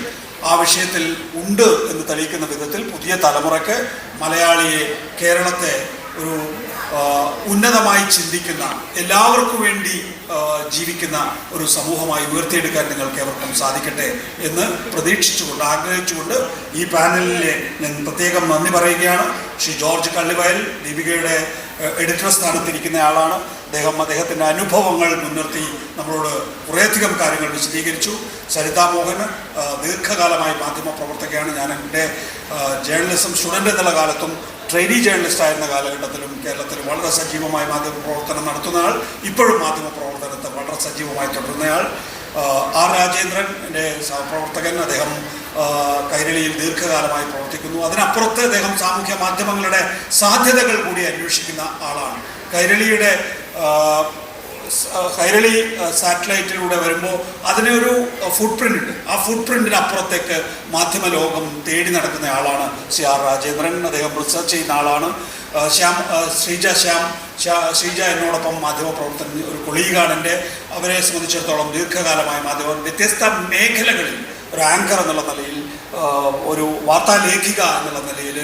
ആ വിഷയത്തിൽ ഉണ്ട് എന്ന് തെളിയിക്കുന്ന വിധത്തിൽ പുതിയ തലമുറയ്ക്ക് മലയാളിയെ, കേരളത്തെ ഒരു ഉന്നതമായി ചിന്തിക്കുന്ന, എല്ലാവർക്കും വേണ്ടി ജീവിക്കുന്ന ഒരു സമൂഹമായി ഉയർത്തിയെടുക്കാൻ നിങ്ങൾക്ക് ഏവർക്കും സാധിക്കട്ടെ എന്ന് പ്രതീക്ഷിച്ചുകൊണ്ട്, ആഗ്രഹിച്ചുകൊണ്ട് ഈ പാനലിലെ ഞാൻ പ്രത്യേകം നന്ദി പറയുകയാണ്. ശ്രീ ജോർജ് കള്ളിവയൽ ദീപികയുടെ എഡിറ്റർ സ്ഥാനത്തിരിക്കുന്ന ആളാണ്. അദ്ദേഹത്തിൻ്റെ അനുഭവങ്ങൾ മുൻനിർത്തി നമ്മളോട് കുറേയധികം കാര്യങ്ങൾ വിശദീകരിച്ചു. സരിതാ മോഹൻ ദീർഘകാലമായി മാധ്യമ പ്രവർത്തകയാണ്. ഞാൻ എൻ്റെ ജേർണലിസം സ്റ്റുഡൻ്റ് എന്നുള്ള കാലത്തും ട്രെയിനി ജേർണലിസ്റ്റ് ആയിരുന്ന കാലഘട്ടത്തിലും കേരളത്തിൽ വളരെ സജീവമായി മാധ്യമ പ്രവർത്തനം നടത്തുന്നയാൾ, ഇപ്പോഴും മാധ്യമ പ്രവർത്തനത്തെ വളരെ സജീവമായി തുടരുന്നയാൾ. ആർ രാജേന്ദ്രൻ എൻ്റെ സഹപ്രവർത്തകൻ. അദ്ദേഹം കൈരളിയിൽ ദീർഘകാലമായി പ്രവർത്തിക്കുന്നു. അതിനപ്പുറത്ത് അദ്ദേഹം സാമൂഹ്യ മാധ്യമങ്ങളുടെ സാധ്യതകൾ കൂടി അന്വേഷിക്കുന്ന ആളാണ്. കൈരളി സാറ്റലൈറ്റിലൂടെ വരുമ്പോൾ അതിനൊരു ഫുട് പ്രിൻ്റ് ഉണ്ട്. ആ ഫുട് പ്രിൻറ്റിനപ്പുറത്തേക്ക് മാധ്യമ ലോകം തേടി നടക്കുന്ന ആളാണ് ശ്രീ ആർ രാജേന്ദ്രൻ. അദ്ദേഹം റിസർച്ച് ചെയ്യുന്ന ആളാണ്. ശ്രീജ എന്നോടൊപ്പം മാധ്യമ പ്രവർത്തനം ഒരു കൊളീഗാണ് എൻ്റെ. അവരെ സംബന്ധിച്ചിടത്തോളം ദീർഘകാലമായി വ്യത്യസ്ത മേഖലകളിൽ ഒരു ആങ്കർ എന്നുള്ള നിലയിൽ, ഒരു വാർത്താലേഖിക എന്നുള്ള നിലയിൽ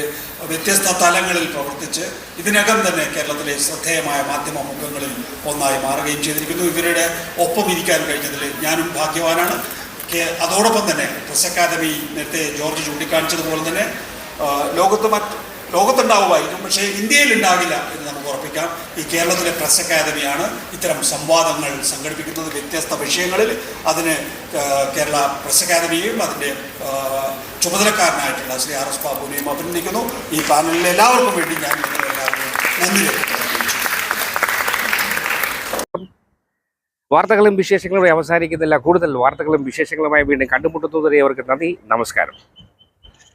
വ്യത്യസ്ത തലങ്ങളിൽ പ്രവർത്തിച്ച് ഇതിനകം തന്നെ കേരളത്തിലെ ശ്രദ്ധേയമായ മാധ്യമ മുഖങ്ങളിൽ ഒന്നായി മാറുകയും ചെയ്തിരിക്കുന്നു. ഇവരുടെ ഒപ്പം ഇരിക്കാൻ കഴിഞ്ഞതിൽ ഞാനും ഭാഗ്യവാനാണ്. അതോടൊപ്പം തന്നെ പ്രസ് അക്കാദമി നേരത്തെ ജോർജ് ചൂണ്ടിക്കാണിച്ചതുപോലെ തന്നെ ലോകത്തുണ്ടാവുമായിരിക്കും, പക്ഷേ ഇന്ത്യയിൽ ഉണ്ടാകില്ല എന്ന് നമുക്ക് ഉറപ്പിക്കാം. ഈ കേരളത്തിലെ പ്രസ് അക്കാദമിയാണ് ഇത്തരം സംവാദങ്ങൾ സംഘടിപ്പിക്കുന്നത് വ്യത്യസ്ത വിഷയങ്ങളിൽ. അതിന് കേരള പ്രസ് അക്കാദമിയെയും അതിൻ്റെ ചുമതലക്കാരനായിട്ടുള്ള ശ്രീ RS ബാബുവിനെയും അഭിനന്ദിക്കുന്നു. ഈ പാനലിലെ എല്ലാവർക്കും വേണ്ടി ഞാൻ എല്ലാവർക്കും നന്ദി രേഖപ്പെടുത്തുന്നു. വാർത്തകളും വിശേഷങ്ങളും അവസാനിക്കുന്നില്ല. കൂടുതൽ വാർത്തകളും വിശേഷങ്ങളുമായി വീണ്ടും കണ്ടുമുട്ടുന്നതുവരെ അവർക്ക് നന്ദി, നമസ്കാരം.